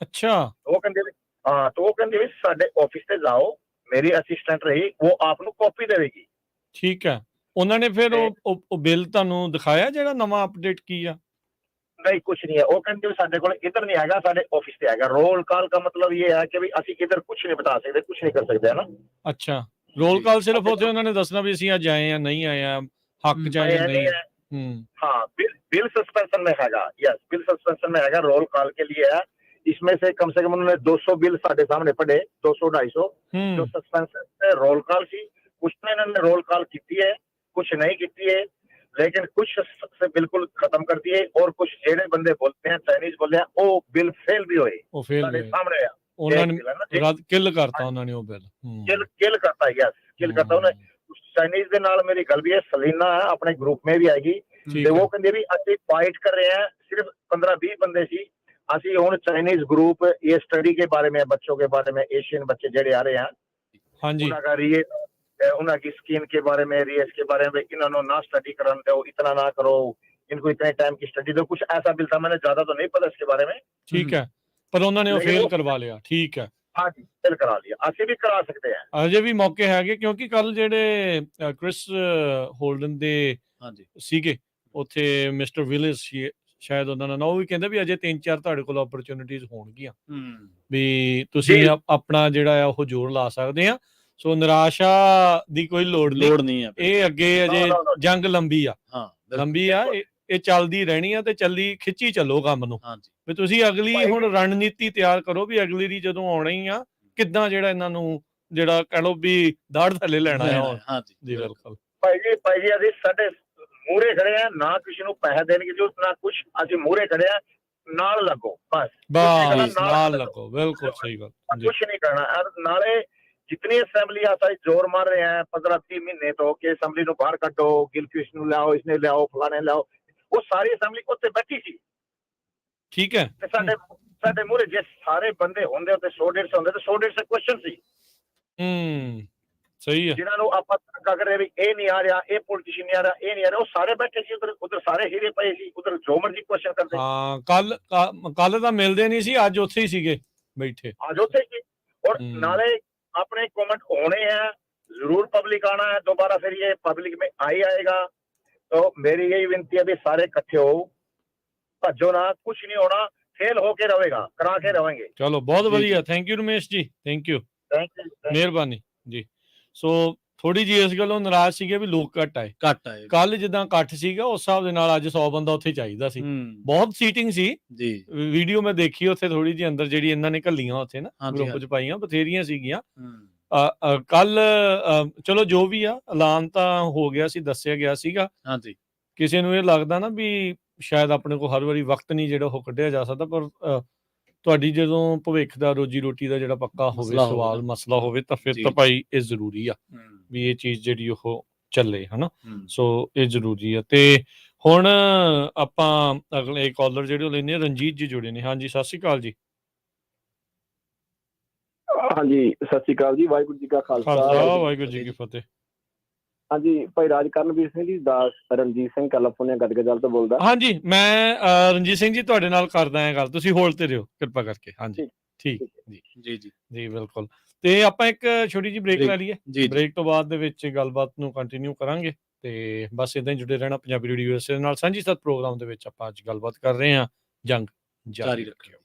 S2: ਅੱਛਾ,
S6: ਉਹ ਕਹਿੰਦੇ ਵੀ ਹਾਂ, ਤਾਂ ਉਹ ਕਹਿੰਦੇ ਵੀ ਸਾਡੇ ਆਫਿਸ ਤੇ ਜਾਓ, ਮੇਰੀ ਅਸਿਸਟੈਂਟ ਰਹੀ, ਉਹ ਆਪ ਨੂੰ ਕਾਪੀ ਦੇਵੇਗੀ।
S2: ਠੀਕ ਹੈ, ਉਹਨਾਂ ਨੇ ਫਿਰ ਉਹ ਬਿੱਲ ਤੁਹਾਨੂੰ ਦਿਖਾਇਆ ਜਿਹੜਾ ਨਵਾਂ ਅਪਡੇਟ ਕੀ ਆ?
S6: नहीं, कुछ नहीं है। वो कहते भी साडे कोल इधर नहीं हैगा, साडे ऑफिस ते हैगा। रोल कॉल का मतलब ये है कि भी ਅਸੀਂ इधर कुछ नहीं बता सकते, कुछ नहीं कर सकते, है ना।
S2: अच्छा, रोल कॉल सिर्फ होते उन्होंने दसना भी ਅਸੀਂ ਅੱਜ ਆਏ ਆ, ਨਹੀਂ ਆਏ ਆ, हक जाए नहीं है।
S6: हाँ, बिल सस्पेंशन में हैगा, यस, बिल सस्पेंशन में हैगा, रोल कॉल के लिए है। इसमें से कम से कम उन्होंने 200 बिल साडे सामने पढ़े, 200-250 जो सस्पेंशन से रोल कॉल सी। कुछ ने इन्होंने रोल कॉल की है, कुछ नहीं की है, लेकिन कुछ से बिल्कुल खत्म कर दिए, और कुछ जेड़े बंदे बोलते हैं चाइनीज बोलते हैं, वो बिल फेल भी हुए,
S2: वो फेल हुए
S6: सामने आया,
S2: उन्होंने रद्द किल करता, उन्होंने वो बिल
S6: किल करता, यस, किल करता। उन्हें चाइनीज के नाल मेरी गल भी है, सलीना है अपने ग्रुप में भी आएगी, तो वो कहते भी असि फाइट कर रहे हैं, सिर्फ 15-20 बंदे सी, असि हुण चाइनीज ग्रुप ये स्टडी के बारे में, बच्चों के बारे में, एशियन बच्चे जेड़े आ रहे हैं,
S2: हाँ जी,
S6: उनकी स्किन के बारे में, रियस के बारे में, इन्होंने ना स्टडी करने दो, इतना ना करो, इनको इतने टाइम की स्टडी दो, कुछ ऐसा बिल था, मैंने ज्यादा तो नहीं पता इसके बारे में।
S2: ठीक है, पर उन्होंने वो फेल करवा लिया। ठीक है,
S6: ਹਾਂਜੀ ਬਿਲ ਕਰਾ ਲਿਆ, ਅਸੀਂ ਵੀ ਕਰਾ ਸਕਦੇ ਹਾਂ।
S2: ਅਜੇ ਵੀ ਮੌਕੇ ਹੈਗੇ ਕਿਉਂਕਿ ਕੱਲ ਜਿਹੜੇ ਕ੍ਰਿਸ ਹੋਲਡਨ ਦੇ
S1: ਹਾਂਜੀ
S2: ਸੀਗੇ ਉੱਥੇ ਮਿਸਟਰ ਵਿਲਿਸ ਸ਼ਾਇਦ ਉਹਨਾਂ ਦਾ ਨਾਂ, ਉਹ ਵੀ ਕਹਿੰਦੇ ਵੀ ਅਜੇ 3-4 ਤੁਹਾਡੇ ਕੋਲ ਓਪਰਚੁਨਿਟੀਜ਼ ਹੋਣਗੀਆਂ ਵੀ ਤੁਸੀਂ ਆਪਣਾ ਜਿਹੜਾ ਆ ਉਹ ਜ਼ੋਰ ਲਾ ਸਕਦੇ ਆ। ਸੋ ਨਿਰਾਸ਼ਾ ਦੀ ਕੋਈ ਲੋੜ ਨਹੀਂ
S1: ਹੈ,
S2: ਇਹ ਅੱਗੇ ਅਜੇ ਜੰਗ ਲੰਬੀ ਆ,
S1: ਹਾਂ
S2: ਲੰਬੀ ਆ, ਇਹ ਚੱਲਦੀ ਰਹਿਣੀ ਆ ਤੇ ਚੱਲੀ ਖਿੱਚੀ ਚੱਲੋ ਕੰਮ ਨੂੰ।
S1: ਹਾਂਜੀ
S2: ਵੀ ਤੁਸੀਂ ਅਗਲੀ ਹੁਣ ਰਣਨੀਤੀ ਤਿਆਰ ਕਰੋ ਵੀ ਅਗਲੀ ਦੀ ਜਦੋਂ ਆਉਣਾ ਹੀ ਆ ਕਿੱਦਾਂ ਜਿਹੜਾ ਇਹਨਾਂ ਨੂੰ ਜਿਹੜਾ ਕਹਿ ਲਓ ਵੀ ਦਾੜ ਥੱਲੇ ਲੈਣਾ ਆ ਹੁਣ।
S1: ਹਾਂਜੀ
S2: ਜੀ ਬਿਲਕੁਲ
S6: ਭਾਈ ਜੀ ਅਸੀਂ ਸਾਡੇ ਮੂਹਰੇ ਖੜੇ ਆ, ਨਾ ਕਿਸੇ ਨੂੰ ਪੈਸੇ ਦੇਣ ਦੀ ਜ਼ਰੂਰਤ ਨਾ ਕੁਛ, ਅਸੀਂ ਮੂਹਰੇ ਖੜੇ ਆ, ਨਾਲ ਲੱਗੋ ਬਸ
S2: ਨਾਲ ਲੱਗੋ, ਬਿਲਕੁਲ ਸਹੀ ਗੱਲ,
S6: ਕੁਛ ਨਹੀਂ ਕਰਨਾ। ਨਾਲੇ जितनी असेंबली आता है जोर मार रहे हैं 15-30 महीने तो कि असेंबली ਨੂੰ ਬਾਹਰ ਕੱਢੋ, ਗਿਲਕ੍ਰਿਸਟ ਨੂੰ ਲਿਆਓ, ਇਸਨੇ ਲਿਆਓ, ਫਲਾਣੇ ਲਿਆਓ, ਉਹ ਸਾਰੀ ਅਸੈਂਬਲੀ ਉੱਤੇ ਬੈਠੀ ਸੀ।
S2: ਠੀਕ ਹੈ
S6: ਤੇ ਸਾਡੇ ਮੂਹਰੇ ਜੇ ਸਾਰੇ ਬੰਦੇ ਹੁੰਦੇ ਉੱਤੇ 100-150 ਹੁੰਦੇ ਤੇ 100-150 ਕੁਐਸਚਨ ਸੀ।
S2: ਸਹੀ ਹੈ,
S6: ਜਿਨ੍ਹਾਂ ਨੂੰ ਆਪਾਂ ਧੱਕਾ ਕਰ ਰਹੇ ਵੀ ਇਹ ਨਹੀਂ ਆ ਰਿਹਾ, ਇਹ ਪੋਲੀਟੀਸ਼ੀਅਨ ਨਹੀਂ ਆ ਰਿਹਾ, ਇਹ ਨਹੀਂ ਆ ਰਿਹਾ, ਉਹ ਸਾਰੇ ਬੈਠੇ ਸੀ ਉਧਰ ਸਾਰੇ ਹੀਰੇ ਪਏ ਸੀ, ਉਧਰ ਜੋ ਮਰਜ਼ੀ ਕੁਐਸਚਨ ਕਰਦੇ।
S2: ਹਾਂ ਕੱਲ ਤਾਂ ਮਿਲਦੇ ਨਹੀਂ ਸੀ, ਅੱਜ ਉੱਥੇ ਹੀ ਸੀਗੇ ਬੈਠੇ,
S6: ਅੱਜ ਉੱਥੇ ਹੀ। और नाले अपने कमेंट होने हैं, जरूर पब्लिक आना है दोबारा, फिर ये पब्लिक में आएगा। तो मेरी यही विनती है भी सारे इकट्ठे हो, भजो ना, कुछ नहीं होना, फेल होके रहेगा, करा के रहेंगे।
S2: चलो बहुत बढ़िया, thank you Ramesh ji, thank you, ਮਿਹਰਬਾਨੀ ਜੀ। ਸੋ ਥੋੜੀ ਜਿਹੀ ਇਸ ਗੱਲੋਂ ਨਾਰਾਜ਼ ਸੀਗੇ ਵੀ ਲੋਕ ਘੱਟ ਆਏ ਕੱਲ, ਜਿੱਦਾਂ ਇਕੱਠ ਸੀਗਾ ਉਸ ਹਿਸਾਬ ਦੇ ਨਾਲ ਅੱਜ 100 ਬੰਦਾ ਉੱਥੇ ਚਾਹੀਦਾ ਸੀ। ਬਹੁਤ ਸੀਟਿੰਗ ਸੀ ਜੀ, ਵੀਡੀਓ ਮੈਂ ਦੇਖੀ ਉੱਥੇ ਥੋੜੀ ਜਿਹੀ ਅੰਦਰ ਜਿਹੜੀ ਇਹਨਾਂ ਨੇ ਘੱਲੀਆਂ ਉੱਥੇ ਨਾ ਗਰੁੱਪ 'ਚ ਪਾਈਆਂ ਬਥੇਰੀਆਂ ਸੀਗੀਆਂ ਕੱਲ। ਚਲੋ ਜੋ ਵੀ ਆ ਐਲਾਨ ਤਾਂ ਹੋ ਗਿਆ ਸੀ, ਦੱਸਿਆ ਗਿਆ ਸੀਗਾ। ਹਾਂਜੀ, ਕਿਸੇ ਨੂੰ ਇਹ ਲੱਗਦਾ ਨਾ ਵੀ ਸ਼ਾਇਦ ਆਪਣੇ ਕੋਲ ਹਰ ਵਾਰੀ ਵਕਤ ਨਹੀਂ ਜਿਹੜਾ ਉਹ ਕੱਢਿਆ ਜਾ ਸਕਦਾ, ਪਰ ਤੁਹਾਡੀ ਜਦੋਂ ਭਵਿੱਖ ਦਾ ਰੋਜੀ ਰੋਟੀ ਦਾ ਜਿਹੜਾ ਪੱਕਾ ਹੋਵੇ ਸਵਾਲ ਮਸਲਾ ਹੋਵੇ ਤਾਂ ਫਿਰ ਤਾਂ ਭਾਈ ਇਹ ਜ਼ਰੂਰੀ ਆ ਵੀ ਇਹ ਚੀਜ਼ ਜਿਹੜੀ ਉਹ ਚੱਲੇ, ਹਨਾ। ਸੋ ਇਹ ਜ਼ਰੂਰੀ ਆ। ਤੇ ਹੁਣ ਆਪਾਂ ਅਗਲੇ ਕਾਲਰ ਜਿਹੜੇ ਉਹ ਲੈਂਦੇ ਆ, ਰਣਜੀਤ ਜੀ ਜੁੜੇ ਨੇ। ਹਾਂਜੀ ਸਤਿ ਸ਼੍ਰੀ ਅਕਾਲ ਜੀ।
S7: ਹਾਂਜੀ ਸਤਿ ਸ਼੍ਰੀ ਅਕਾਲ ਜੀ, ਵਾਹਿਗੁਰੂ ਜੀ ਕਾ ਖਾਲਸਾ,
S2: ਵਾਹਿਗੁਰੂ ਜੀ ਕੀ ਫਤਿਹ।
S7: ਹਾਂਜੀ ਭਾਈ ਰਾਜ ਕਰਨਵੀਰ ਸਿੰਘ ਜੀ, ਦਾਸ ਰਣਜੀਤ ਸਿੰਘ ਕੈਲੀਫੋਰਨੀਆ ਗਦਗਦਲ ਤੋਂ ਬੋਲਦਾ।
S2: ਹਾਂਜੀ ਮੈਂ ਰਣਜੀਤ ਸਿੰਘ ਜੀ ਤੁਹਾਡੇ ਨਾਲ ਕਰਦਾ ਹਾਂ ਗੱਲ, ਤੁਸੀਂ ਹੋਲਡ ਤੇ ਰਹੋ ਕਿਰਪਾ ਕਰਕੇ। ਹਾਂਜੀ ਠੀਕ ਜੀ ਜੀ ਜੀ ਜੀ ਬਿਲਕੁਲ। ਤੇ ਆਪਾਂ ਇੱਕ ਛੋਟੀ ਜਿਹੀ ਬ੍ਰੇਕ ਲੈ ਲਈਏ, ਬ੍ਰੇਕ ਤੋਂ ਬਾਅਦ ਦੇ ਵਿੱਚ ਗੱਲਬਾਤ ਨੂੰ ਕੰਟੀਨਿਊ ਕਰਾਂਗੇ। ਤੇ ਬਸ ਇਦਾਂ ਹੀ ਜੁੜੇ ਰਹਿਣਾ ਪੰਜਾਬੀ ਰੇਡੀਓ ਯੂਐਸਏ ਨਾਲ। ਸਾਂਝੀ ਸੱਤ ਪ੍ਰੋਗਰਾਮ ਦੇ ਵਿੱਚ ਆਪਾਂ ਅੱਜ ਗੱਲਬਾਤ ਕਰ ਰਹੇ ਹਾਂ, ਜੰਗ ਜਾਰੀ ਰੱਖਿਓ।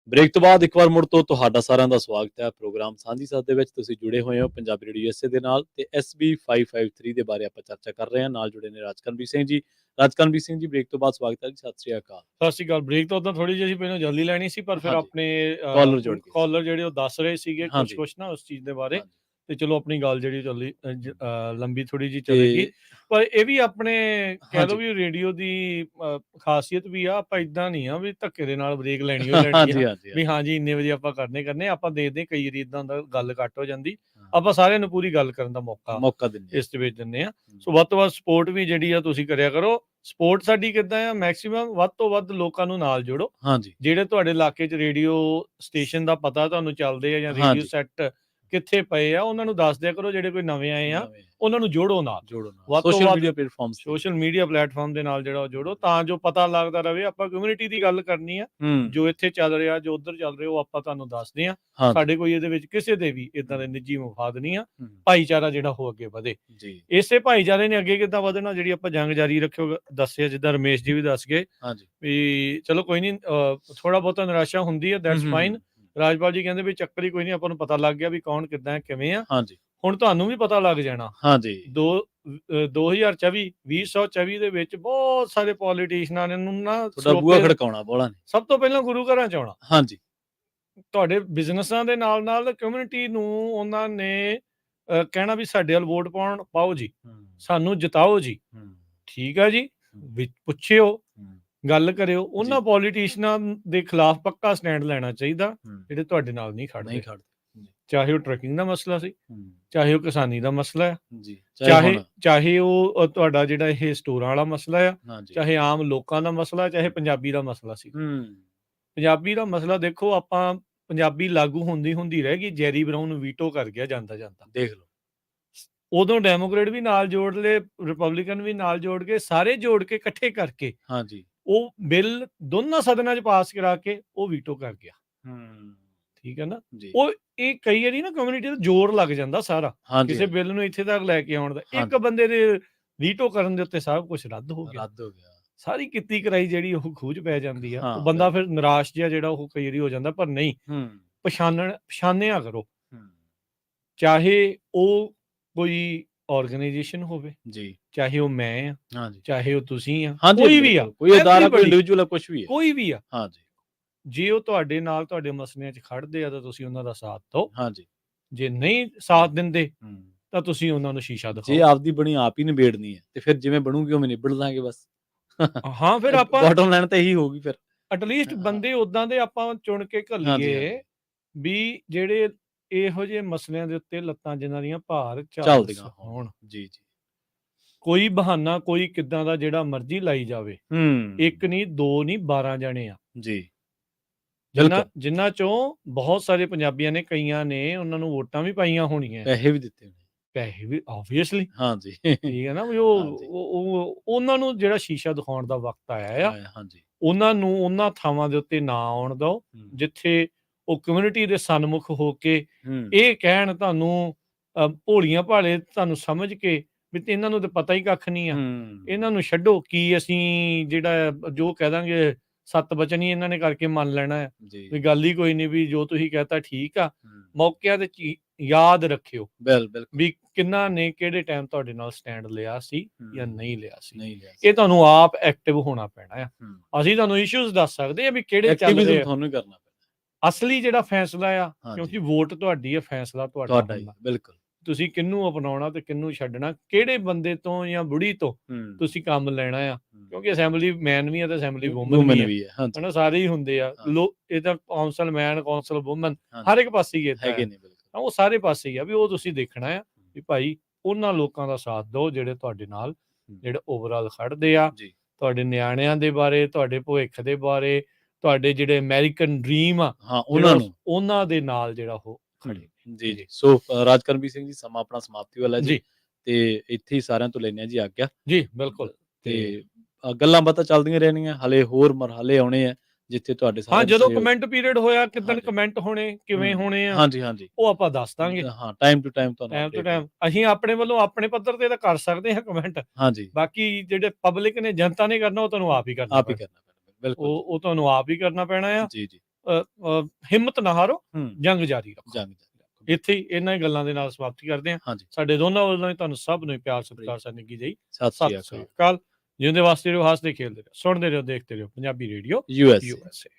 S1: ਬ੍ਰੇਕ ਤੋਂ ਬਾਅਦ ਇੱਕ ਵਾਰ ਮੁੜ ਤੋਂ ਤੁਹਾਡਾ ਸਾਰਿਆਂ ਦਾ ਸਵਾਗਤ ਹੈ ਪ੍ਰੋਗਰਾਮ ਸਾਂਝੀ ਸਾਥ ਦੇ ਵਿੱਚ। ਤੁਸੀਂ ਜੁੜੇ ਹੋਏ ਹੋ ਪੰਜਾਬੀ ਰੇਡੀਓ USA ਦੇ ਨਾਲ ਤੇ SB 553 ਦੇ ਬਾਰੇ ਆਪਾਂ ਚਰਚਾ ਕਰ ਰਹੇ ਹਾਂ। ਨਾਲ ਜੁੜੇ ਨੇ ਰਾਜਕਰਮਵੀਰ ਸਿੰਘ ਜੀ। ਰਾਜਕਰਮਵੀਰ ਸਿੰਘ ਜੀ, ਬ੍ਰੇਕ ਤੋਂ ਬਾਅਦ ਸਵਾਗਤ ਹੈ ਜੀ। ਸਤਿ ਸ਼੍ਰੀ ਅਕਾਲ।
S2: ਸਤਿ ਸ਼੍ਰੀ ਅਕਾਲ। ਬ੍ਰੇਕ ਤੋਂ ਉਦਾਂ ਥੋੜੀ ਜਿਹੀ ਪਹਿਲਾਂ ਜਲਦੀ ਲੈਣੀ ਸੀ, ਪਰ ਫਿਰ
S1: ਹਾਂਜੀ।
S2: ਆਪਣੇ
S1: ਕਾਲਰ
S2: ਜਿਹੜੇ ਉਹ ਦੱਸ ਰਹੇ ਸੀਗੇ
S1: ਹਾਂਜੀ।
S2: ਕੁਛ ਨਾ ਉਸ ਚੀਜ਼ ਦੇ ਬਾਰੇ,
S1: ਹਾਂਜੀ।
S2: ਤੇ ਚਲੋ ਆਪਣੀ ਗੱਲ ਜਿਹੜੀ ਚੱਲੀ ਲੰਬੀ ਥੋੜੀ ਜਿਹੀ ਚੱਲੇਗੀ। ਪਰ ਇਹ ਵੀ ਆਪਣੇ ਕਹਿ ਲਓ ਵੀ ਰੇਡੀਓ ਦੀ ਖਾਸੀਅਤ ਵੀ ਆ। ਆਪਾਂ ਇਦਾਂ ਨਹੀਂ ਆ ਵੀ ਧੱਕੇ ਦੇ ਨਾਲ ਬ੍ਰੇਕ ਲੈਣੀ ਹੋ ਲੈਣੀ
S1: ਹਾਂਜੀ
S2: ਆ
S1: ਹਾਂਜੀ
S2: ਵੀ ਹਾਂਜੀ ਇੰਨੇ ਵਜੇ ਆਪਾਂ ਕਰਨੇ ਆਪਾਂ ਦੇਖਦੇ ਕਈ ਵਾਰੀ ਇਦਾਂ ਦਾ ਗੱਲ ਕੱਟ ਹੋ ਜਾਂਦੀ। ਆਪਾਂ ਸਾਰਿਆਂ ਨੂੰ ਪੂਰੀ ਗੱਲ ਕਰਨ ਦਾ ਮੌਕਾ
S1: ਦਿੰਦੇ
S2: ਇਸ ਦੇ ਵਿੱਚ ਦਿੰਦੇ ਆ। ਸੋ ਵੱਧ ਤੋਂ ਵੱਧ ਸਪੋਰਟ ਵੀ ਜਿਹੜੀ ਆ ਤੁਸੀਂ ਕਰਿਆ ਕਰੋ। ਸਪੋਰਟ ਸਾਡੀ ਕਿੱਦਾਂ ਆ, ਮੈਕਸਿਮਮ ਵੱਧ ਤੋਂ ਵੱਧ ਲੋਕਾਂ ਨੂੰ ਨਾਲ ਜੋੜੋ।
S1: ਹਾਂਜੀ
S2: ਜਿਹੜੇ ਤੁਹਾਡੇ ਇਲਾਕੇ 'ਚ ਰੇਡੀਓ ਸਟੇਸ਼ਨ ਦਾ ਪਤਾ ਤੁਹਾਨੂੰ ਚੱਲਦੇ ਆ ਜਾਂ ਰੇਡੀਓ
S1: ਹਾਂਜੀ।
S2: ਸੈੱਟ ਕਿੱਥੇ ਪਏ ਆ, ਉਹਨਾਂ ਨੂੰ ਦੱਸ ਦਿਆ ਕਰੋ। ਜਿਹੜੇ ਕੋਈ ਨਵੇਂ ਆਏ ਆ ਉਹਨਾਂ ਨੂੰ ਜੋੜੋ ਨਾਲ, ਵੱਧ ਤੋਂ
S1: ਸੋਸ਼ਲ
S2: ਵੱਧ
S1: media platforms
S2: social media platform ਦੇ ਨਾਲ ਜਿਹੜਾ ਉਹ ਜੋੜੋ, ਤਾਂ ਜੋ ਪਤਾ ਲੱਗਦਾ ਰਹੇ। ਆਪਾਂ ਕਮਿਊਨਿਟੀ ਦੀ ਗੱਲ ਕਰਨੀ ਆ, ਜੋ ਇੱਥੇ ਚੱਲ ਰਿਹਾ, ਜੋ ਉੱਧਰ ਚੱਲ ਰਿਹਾ, ਉਹ ਆਪਾਂ ਤੁਹਾਨੂੰ ਦੱਸਦੇ ਆ। ਸਾਡੇ ਕੋਈ ਇਹਦੇ ਵਿੱਚ ਕਿਸੇ ਦੇ ਵੀ ਇਦਾਂ ਦੇ ਨਿੱਜੀ ਮਫਾਦ ਨਹੀਂ ਆ। ਭਾਈਚਾਰਾ ਜਿਹੜਾ ਉਹ ਅੱਗੇ ਵਧੇ। ਇਸੇ ਭਾਈਚਾਰੇ ਨੇ ਅੱਗੇ ਕਿੱਦਾਂ ਵਧਣਾ, ਜਿਹੜੀ ਆਪਾਂ ਜੰਗ ਜਾਰੀ ਰੱਖਿਓ ਦੱਸਿਆ, ਜਿੱਦਾਂ ਰਮੇਸ਼ ਜੀ ਵੀ ਦੱਸ ਗਏ ਵੀ ਚਲੋ ਕੋਈ ਨਹੀਂ, ਥੋੜਾ ਬਹੁਤਾ ਨਿਰਾਸ਼ਾ ਹੁੰਦੀ ਹੈ, ਦੈਟਸ ਫਾਈਨ। ਰਾਜਪਾਲ ਜੀ ਕਹਿੰਦੇ ਵੀ ਚੱਕਰ ਹੀ ਕੋਈ ਨਹੀਂ, ਆਪਾਂ ਨੂੰ ਪਤਾ ਲੱਗ ਗਿਆ ਵੀ ਕੌਣ ਕਿੱਦਾਂ ਕਿਵੇਂ ਆ। ਹੁਣ ਤੁਹਾਨੂੰ ਵੀ ਪਤਾ ਲੱਗ ਜਾਣਾ। 2024 ਦੇ ਵਿੱਚ ਬਹੁਤ ਸਾਰੇ ਪੋਲੀਟੀਸ਼ੀਅਨਾਂ ਨੂੰ ਨਾ
S1: ਬੂਹਾ ਖੜਕਾਉਣਾ ਬੋਲਾਂ ਨੇ।
S2: ਸਭ ਤੋਂ ਪਹਿਲਾਂ ਗੁਰੂ ਘਰਾਂ 'ਚ ਆਉਣਾ। ਹਾਂਜੀ, ਤੁਹਾਡੇ ਬਿਜ਼ਨਸਾਂ ਦੇ ਨਾਲ ਨਾਲ ਕਮਿਊਨਿਟੀ ਨੂੰ ਉਹਨਾਂ ਨੇ ਕਹਿਣਾ ਵੀ ਸਾਡੇ ਵੱਲ ਵੋਟ ਪਾਓ ਜੀ, ਸਾਨੂੰ ਜਿਤਾਓ ਜੀ। ਠੀਕ ਆ ਜੀ, ਪੁੱਛਿਓ, ਗੱਲ ਕਰਿਓ। ਉਹਨਾਂ ਪੋਲੀਟੀਸ਼ੀਅਨਾਂ ਦੇ ਖਿਲਾਫ ਪੱਕਾ ਸਟੈਂਡ ਲੈਣਾ ਚਾਹੀਦਾ ਜਿਹੜੇ ਤੁਹਾਡੇ ਨਾਲ ਨਹੀਂ ਖੜਦੇ। ਚਾਹੇ ਉਹ ਟਰੱਕਿੰਗ ਦਾ ਮਸਲਾ ਸੀ, ਚਾਹੇ ਉਹ ਕਿਸਾਨੀ ਦਾ ਮਸਲਾ ਹੈ, ਚਾਹੇ ਉਹ ਤੁਹਾਡਾ ਜਿਹੜਾ ਇਹ ਸਟੋਰਾਂ ਵਾਲਾ ਮਸਲਾ ਆ, ਚਾਹੇ ਆਮ ਲੋਕਾਂ ਦਾ ਮਸਲਾ, ਚਾਹੇ ਪੰਜਾਬੀ ਦਾ ਮਸਲਾ ਸੀ। ਪੰਜਾਬੀ ਦਾ ਮਸਲਾ ਦੇਖੋ, ਆਪਾਂ ਪੰਜਾਬੀ ਲਾਗੂ ਹੁੰਦੀ ਰਹਿ ਗਈ। ਜੈਰੀ ਬਰਾਊਨ ਨੂੰ ਵੀਟੋ ਕਰ ਗਿਆ ਜਾਂਦਾ ਦੇਖ ਲਓ। ਉਦੋਂ ਡੈਮੋਕ੍ਰੇਟ ਵੀ ਨਾਲ ਜੋੜ ਲਏ, ਰਿਪਬਲਿਕਨ ਵੀ ਨਾਲ ਜੋੜ ਕੇ, ਸਾਰੇ ਜੋੜ ਕੇ ਇਕੱਠੇ ਕਰਕੇ ਉਹ ਬਿੱਲ ਦੋਨਾਂ ਸਦਨਾਂ 'ਚ ਪਾਸ ਕਰਾ ਕੇ ਉਹ ਵੀਟੋ ਕਰ ਗਿਆ। ਠੀਕ ਹੈ ਨਾ। ਉਹ ਇਹ ਕਈ ਵਾਰੀ ਨਾ ਕਮਿਊਨਿਟੀ ਦਾ ਜ਼ੋਰ ਲੱਗ ਜਾਂਦਾ ਸਾਰਾ ਕਿਸੇ ਬਿੱਲ ਨੂੰ ਇੱਥੇ ਤੱਕ ਲੈ ਕੇ ਆਉਣ ਦਾ। ਇੱਕ ਬੰਦੇ ਦੇ ਵੀਟੋ ਕਰਨ ਦੇ ਉੱਤੇ ਸਭ ਕੁਝ ਰੱਦ ਹੋ ਗਿਆ। ਸਾਰੀ ਕੀਤੀ ਕਰਾਈ ਜਿਹੜੀ ਉਹ ਖੂਜ ਪੈ ਜਾਂਦੀ ਆ। ਉਹ ਬੰਦਾ ਫਿਰ ਨਿਰਾਸ਼ ਜਿਹਾ ਜਿਹੜਾ ਉਹ ਕਈ ਵਾਰੀ ਹੋ ਜਾਂਦਾ। ਪਰ ਨਹੀਂ, ਪਛਾਣਿਆ ਕਰੋ। ਚਾਹੇ ਉਹ ਕੋਈ ਆਰਗੇਨਾਈਜੇਸ਼ਨ ਹੋਵੇ, ਚਾਹੇ ਉਹ ਮੈਂ ਆ, ਚਾਹੇ ਉਹ ਤੁਸੀਂ ਆ, ਕੋਈ ਵੀ ਆ, ਕੋਈ ਅਦਾਰਾ, ਕੋਈ ਇੰਡੀਵਿਜੂਅਲ, ਕੁਝ ਵੀ ਆ, ਕੋਈ ਵੀ ਆ। ਜੇ ਉਹ ਤੁਹਾਡੇ ਨਾਲ ਤੁਹਾਡੇ ਮਸਲਿਆਂ 'ਚ ਖੜਦੇ ਆ ਤਾਂ ਤੁਸੀਂ ਉਹਨਾਂ ਦਾ ਸਾਥ ਦਿਓ। ਜੇ ਨਹੀਂ ਸਾਥ ਦਿੰਦੇ ਤਾਂ ਤੁਸੀਂ ਉਹਨਾਂ ਨੂੰ ਸ਼ੀਸ਼ਾ ਦਿਖਾਓ।
S1: ਜੇ ਆਪਦੀ ਬਣੀ ਆਪ ਹੀ ਨਿਬੇੜਨੀ ਹੈ ਤੇ ਫਿਰ ਜਿਵੇਂ ਬਣੂਗੀ ਉਵੇਂ ਨਿਬੜ ਲਾਂਗੇ ਬਸ।
S2: ਹਾਂ, ਫਿਰ ਆਪਾਂ
S1: ਬਾਟਮ ਲਾਈਨ ਤਾਂ ਇਹੀ ਹੋਊਗੀ। ਫਿਰ
S2: ਐਟਲੀਸਟ ਬੰਦੇ ਉਦਾਂ ਦੇ ਆਪਾਂ ਚੁਣ ਕੇ ਘੱਲੀਏ ਵੀ ਜਿਹੜੇ ਇਹੋ ਜਿਹੇ ਮਸਲਿਆਂ ਦੇ ਉੱਤੇ ਲੱਤਾਂ ਜਿਨ੍ਹਾਂ ਦੀਆਂ ਭਾਰ ਚੱਲਦੀਆਂ ਹੋਣ। ਕੋਈ ਬਹਾਨਾ, ਕੋਈ ਕਿੱਦਾਂ ਦਾ ਜਿਹੜਾ ਮਰਜ਼ੀ ਲਾਈ ਜਾਵੇ। ਇੱਕ ਨਹੀਂ, ਦੋ ਨਹੀਂ, 12 ਜਣੇ ਆ ਜਿਨ੍ਹਾਂ ਚੋਂ ਬਹੁਤ ਸਾਰੇ ਪੰਜਾਬੀਆਂ ਨੇ, ਕਈਆਂ ਨੇ ਉਹਨਾਂ ਨੂੰ ਵੋਟਾਂ ਵੀ ਪਾਈਆਂ ਹੋਣੀਆਂ, ਪੈਸੇ ਵੀ ਦਿੱਤੇ, ਪੈਸੇ ਵੀ ਆਬਵੀਅਸਲੀ। ਠੀਕ ਹੈ ਨਾ। ਵੀ ਉਹ ਉਹਨਾਂ ਨੂੰ ਜਿਹੜਾ ਸ਼ੀਸ਼ਾ ਦਿਖਾਉਣ ਦਾ ਵਕਤ ਆਇਆ ਆ। ਉਹਨਾਂ ਨੂੰ ਉਹਨਾਂ ਥਾਵਾਂ ਦੇ ਉੱਤੇ ਨਾ ਆਉਣ ਦਿਓ ਜਿੱਥੇ ਉਹ ਕਮਿਊਨਿਟੀ ਦੇ ਸਨਮੁਖ ਹੋ ਕੇ ਇਹ ਕਹਿਣ ਤੁਹਾਨੂੰ, ਭੋਲੀਆਂ ਭਾਲੇ ਤੁਹਾਨੂੰ ਸਮਝ ਕੇ ਵੀ ਇਹਨਾਂ ਨੂੰ ਤਾਂ ਪਤਾ ਹੀ ਕੱਖ ਨਹੀਂ ਆ, ਇਹਨਾਂ ਨੂੰ ਛੱਡੋ। ਕੀ ਅਸੀਂ ਜਿਹੜਾ ਜੋ ਕਹਿ ਦਾਂਗੇ 7 ਬਚਨ ਹੀ ਇਹਨਾਂ ਨੇ ਕਰਕੇ ਮੰਨ ਲੈਣਾ ਆ
S1: ਜੀ
S2: ਵੀ ਗੱਲ ਹੀ ਕੋਈ ਨਹੀਂ, ਵੀ ਜੋ ਤੁਸੀਂ ਕਹਤਾ ਠੀਕ ਆ। ਮੌਕਿਆਂ ਤੇ ਯਾਦ ਰੱਖਿਓ
S1: ਬਿਲਕੁਲ
S2: ਵੀ ਕਿੰਨਾ ਨੇ ਕਿਹੜੇ ਟਾਈਮ ਤੁਹਾਡੇ ਨਾਲ ਸਟੈਂਡ ਲਿਆ ਸੀ ਜਾਂ ਨਹੀਂ ਲਿਆ ਸੀ।
S1: ਨਹੀਂ ਲਿਆ
S2: ਇਹ ਤੁਹਾਨੂੰ ਆਪ ਐਕਟਿਵ ਹੋਣਾ ਪੈਣਾ ਆ। ਅਸੀਂ ਤੁਹਾਨੂੰ ਇਸ਼ੂਜ਼ ਦੱਸ ਸਕਦੇ ਆ ਵੀ ਕਿਹੜੇ ਚੱਲ ਰਹੇ ਆ।
S1: ਤੁਹਾਨੂੰ ਕਰਨਾ ਪੈਣਾ
S2: ਅਸਲੀ ਜਿਹੜਾ ਫੈਸਲਾ ਆ, ਕਿਉਂਕਿ ਵੋਟ ਤੁਹਾਡੀ ਹੈ, ਫੈਸਲਾ ਤੁਹਾਡਾ
S1: ਹੀ ਬਿਲਕੁਲ।
S2: ਤੁਸੀਂ ਕਿਹਨੂੰ ਅਪਣਾਉਣਾ ਤੇ ਕਿਹਨੂੰ ਛੱਡਣਾ, ਕਿਹੜੇ ਬੰਦੇ ਤੋਂ ਜਾਂ ਬੁੜੀ ਤੋਂ ਤੁਸੀਂ ਕੰਮ ਲੈਣਾ ਆ। ਕਿਉਂਕਿ ਅਸੈਂਬਲੀ ਮੈਨ ਵੀ ਆ ਤੇ ਅਸੈਂਬਲੀ ਵੂਮਨ ਵੀ ਹੈ ਹਨਾ, ਸਾਰੇ ਹੀ ਹੁੰਦੇ ਆ ਲੋਕ। ਇਹ ਤਾਂ ਕੌਂਸਲ ਮੈਨ, ਕੌਂਸਲ ਵੂਮਨ, ਹਰ ਇੱਕ ਪਾਸੇ ਹੀ ਹੈਗੇ ਨੇ, ਉਹ ਸਾਰੇ ਪਾਸੇ ਹੀ ਆ। ਵੀ ਉਹ ਤੁਸੀਂ ਦੇਖਣਾ ਆ ਵੀ ਭਾਈ ਉਹਨਾਂ ਲੋਕਾਂ ਦਾ ਸਾਥ ਦਿਓ ਜਿਹੜੇ ਤੁਹਾਡੇ ਨਾਲ, ਜਿਹੜੇ ਓਵਰਆਲ ਖੜਦੇ ਆ, ਤੁਹਾਡੇ ਨਿਆਣਿਆਂ ਦੇ ਬਾਰੇ, ਤੁਹਾਡੇ ਭਵਿੱਖ ਦੇ ਬਾਰੇ, ਤੁਹਾਡੇ ਜਿਹੜੇ ਅਮਰੀਕਨ ਡ੍ਰੀਮ ਆ ਉਹਨਾਂ ਦੇ ਨਾਲ ਜਿਹੜਾ ਉਹ ਖੜੇ।
S1: ਜੀ ਜੀ। ਸੋ ਰਾਜਕਰਮਵੀਰ ਸਿੰਘ ਜੀ, ਸਮਾਂ ਆਪਣਾ ਸਮਾਪਤੀ ਵਾਲਾ ਜੀ, ਤੇ ਇੱਥੇ ਹੀ ਸਾਰਿਆਂ ਤੋਂ ਲੈਣੇ ਆ ਜੀ ਆਗਿਆ
S2: ਜੀ। ਬਿਲਕੁਲ।
S1: ਤੇ ਗੱਲਾਂ ਬਾਤਾਂ ਚੱਲਦੀਆਂ ਰਹਿਣੀਆਂ, ਹਲੇ ਹੋਰ ਮਰਹਲੇ ਆਉਣੇ ਆ ਜਿੱਥੇ ਤੁਹਾਡੇ
S2: ਹਾਂ, ਜਦੋਂ ਕਮੈਂਟ ਪੀਰੀਅਡ ਹੋਇਆ, ਕਿੱਦਣ ਕਮੈਂਟ ਹੋਣੇ, ਕਿਵੇਂ ਹੋਣੇ ਆ,
S1: ਹਾਂਜੀ ਹਾਂਜੀ,
S2: ਉਹ ਆਪਾਂ ਦੱਸ ਦਾਂਗੇ।
S1: ਹਾਂ, ਟਾਈਮ ਟੂ ਟਾਈਮ ਤੁਹਾਨੂੰ,
S2: ਟਾਈਮ ਟੂ ਟਾਈਮ ਅਸੀਂ ਆਪਣੇ ਵੱਲੋਂ ਆਪਣੇ ਪੱਧਰ ਤੇ ਤਾਂ ਕਰ ਸਕਦੇ ਹਾਂ ਕਮੈਂਟ।
S1: ਹਾਂਜੀ,
S2: ਬਾਕੀ ਜਿਹੜੇ ਪਬਲਿਕ ਨੇ, ਜਨਤਾ ਨੇ ਕਰਨਾ, ਉਹ ਤੁਹਾਨੂੰ ਆਪ ਹੀ ਕਰਨਾ ਪੈਣਾ।
S1: ਬਿਲਕੁਲ,
S2: ਉਹ ਤੁਹਾਨੂੰ ਆਪ ਹੀ ਕਰਨਾ ਪੈਣਾ ਆ।
S1: ਜੀ ਜੀ।
S2: ਹਿੰਮਤ ਨਾ ਹਾਰੋ, ਜੰਗ ਜਾਰੀ ਰੱਖੋ। ਇੱਥੇ ਹੀ ਇਹਨਾਂ ਹੀ ਗੱਲਾਂ ਦੇ ਨਾਲ ਸਮਾਪਤੀ ਕਰਦੇ ਹਾਂ। ਸਾਡੇ ਦੋਨਾਂ ਵੱਲੋਂ ਤੁਹਾਨੂੰ ਸਭ ਨੂੰ ਪਿਆਰ ਸਤਿਕਾਰ ਸਨਿੱਕੀ ਜੀ, ਸਤਿ ਸ੍ਰੀ ਅਕਾਲ। ਜਿਉਂਦੇ ਵਾਸਤੇ ਰਹੋ, ਹੱਸਦੇ ਖੇਡਦੇ ਰਹੋ, ਸੁਣਦੇ ਰਹੋ, ਦੇਖਦੇ ਰਹੋ ਪੰਜਾਬੀ ਰੇਡੀਓ USA।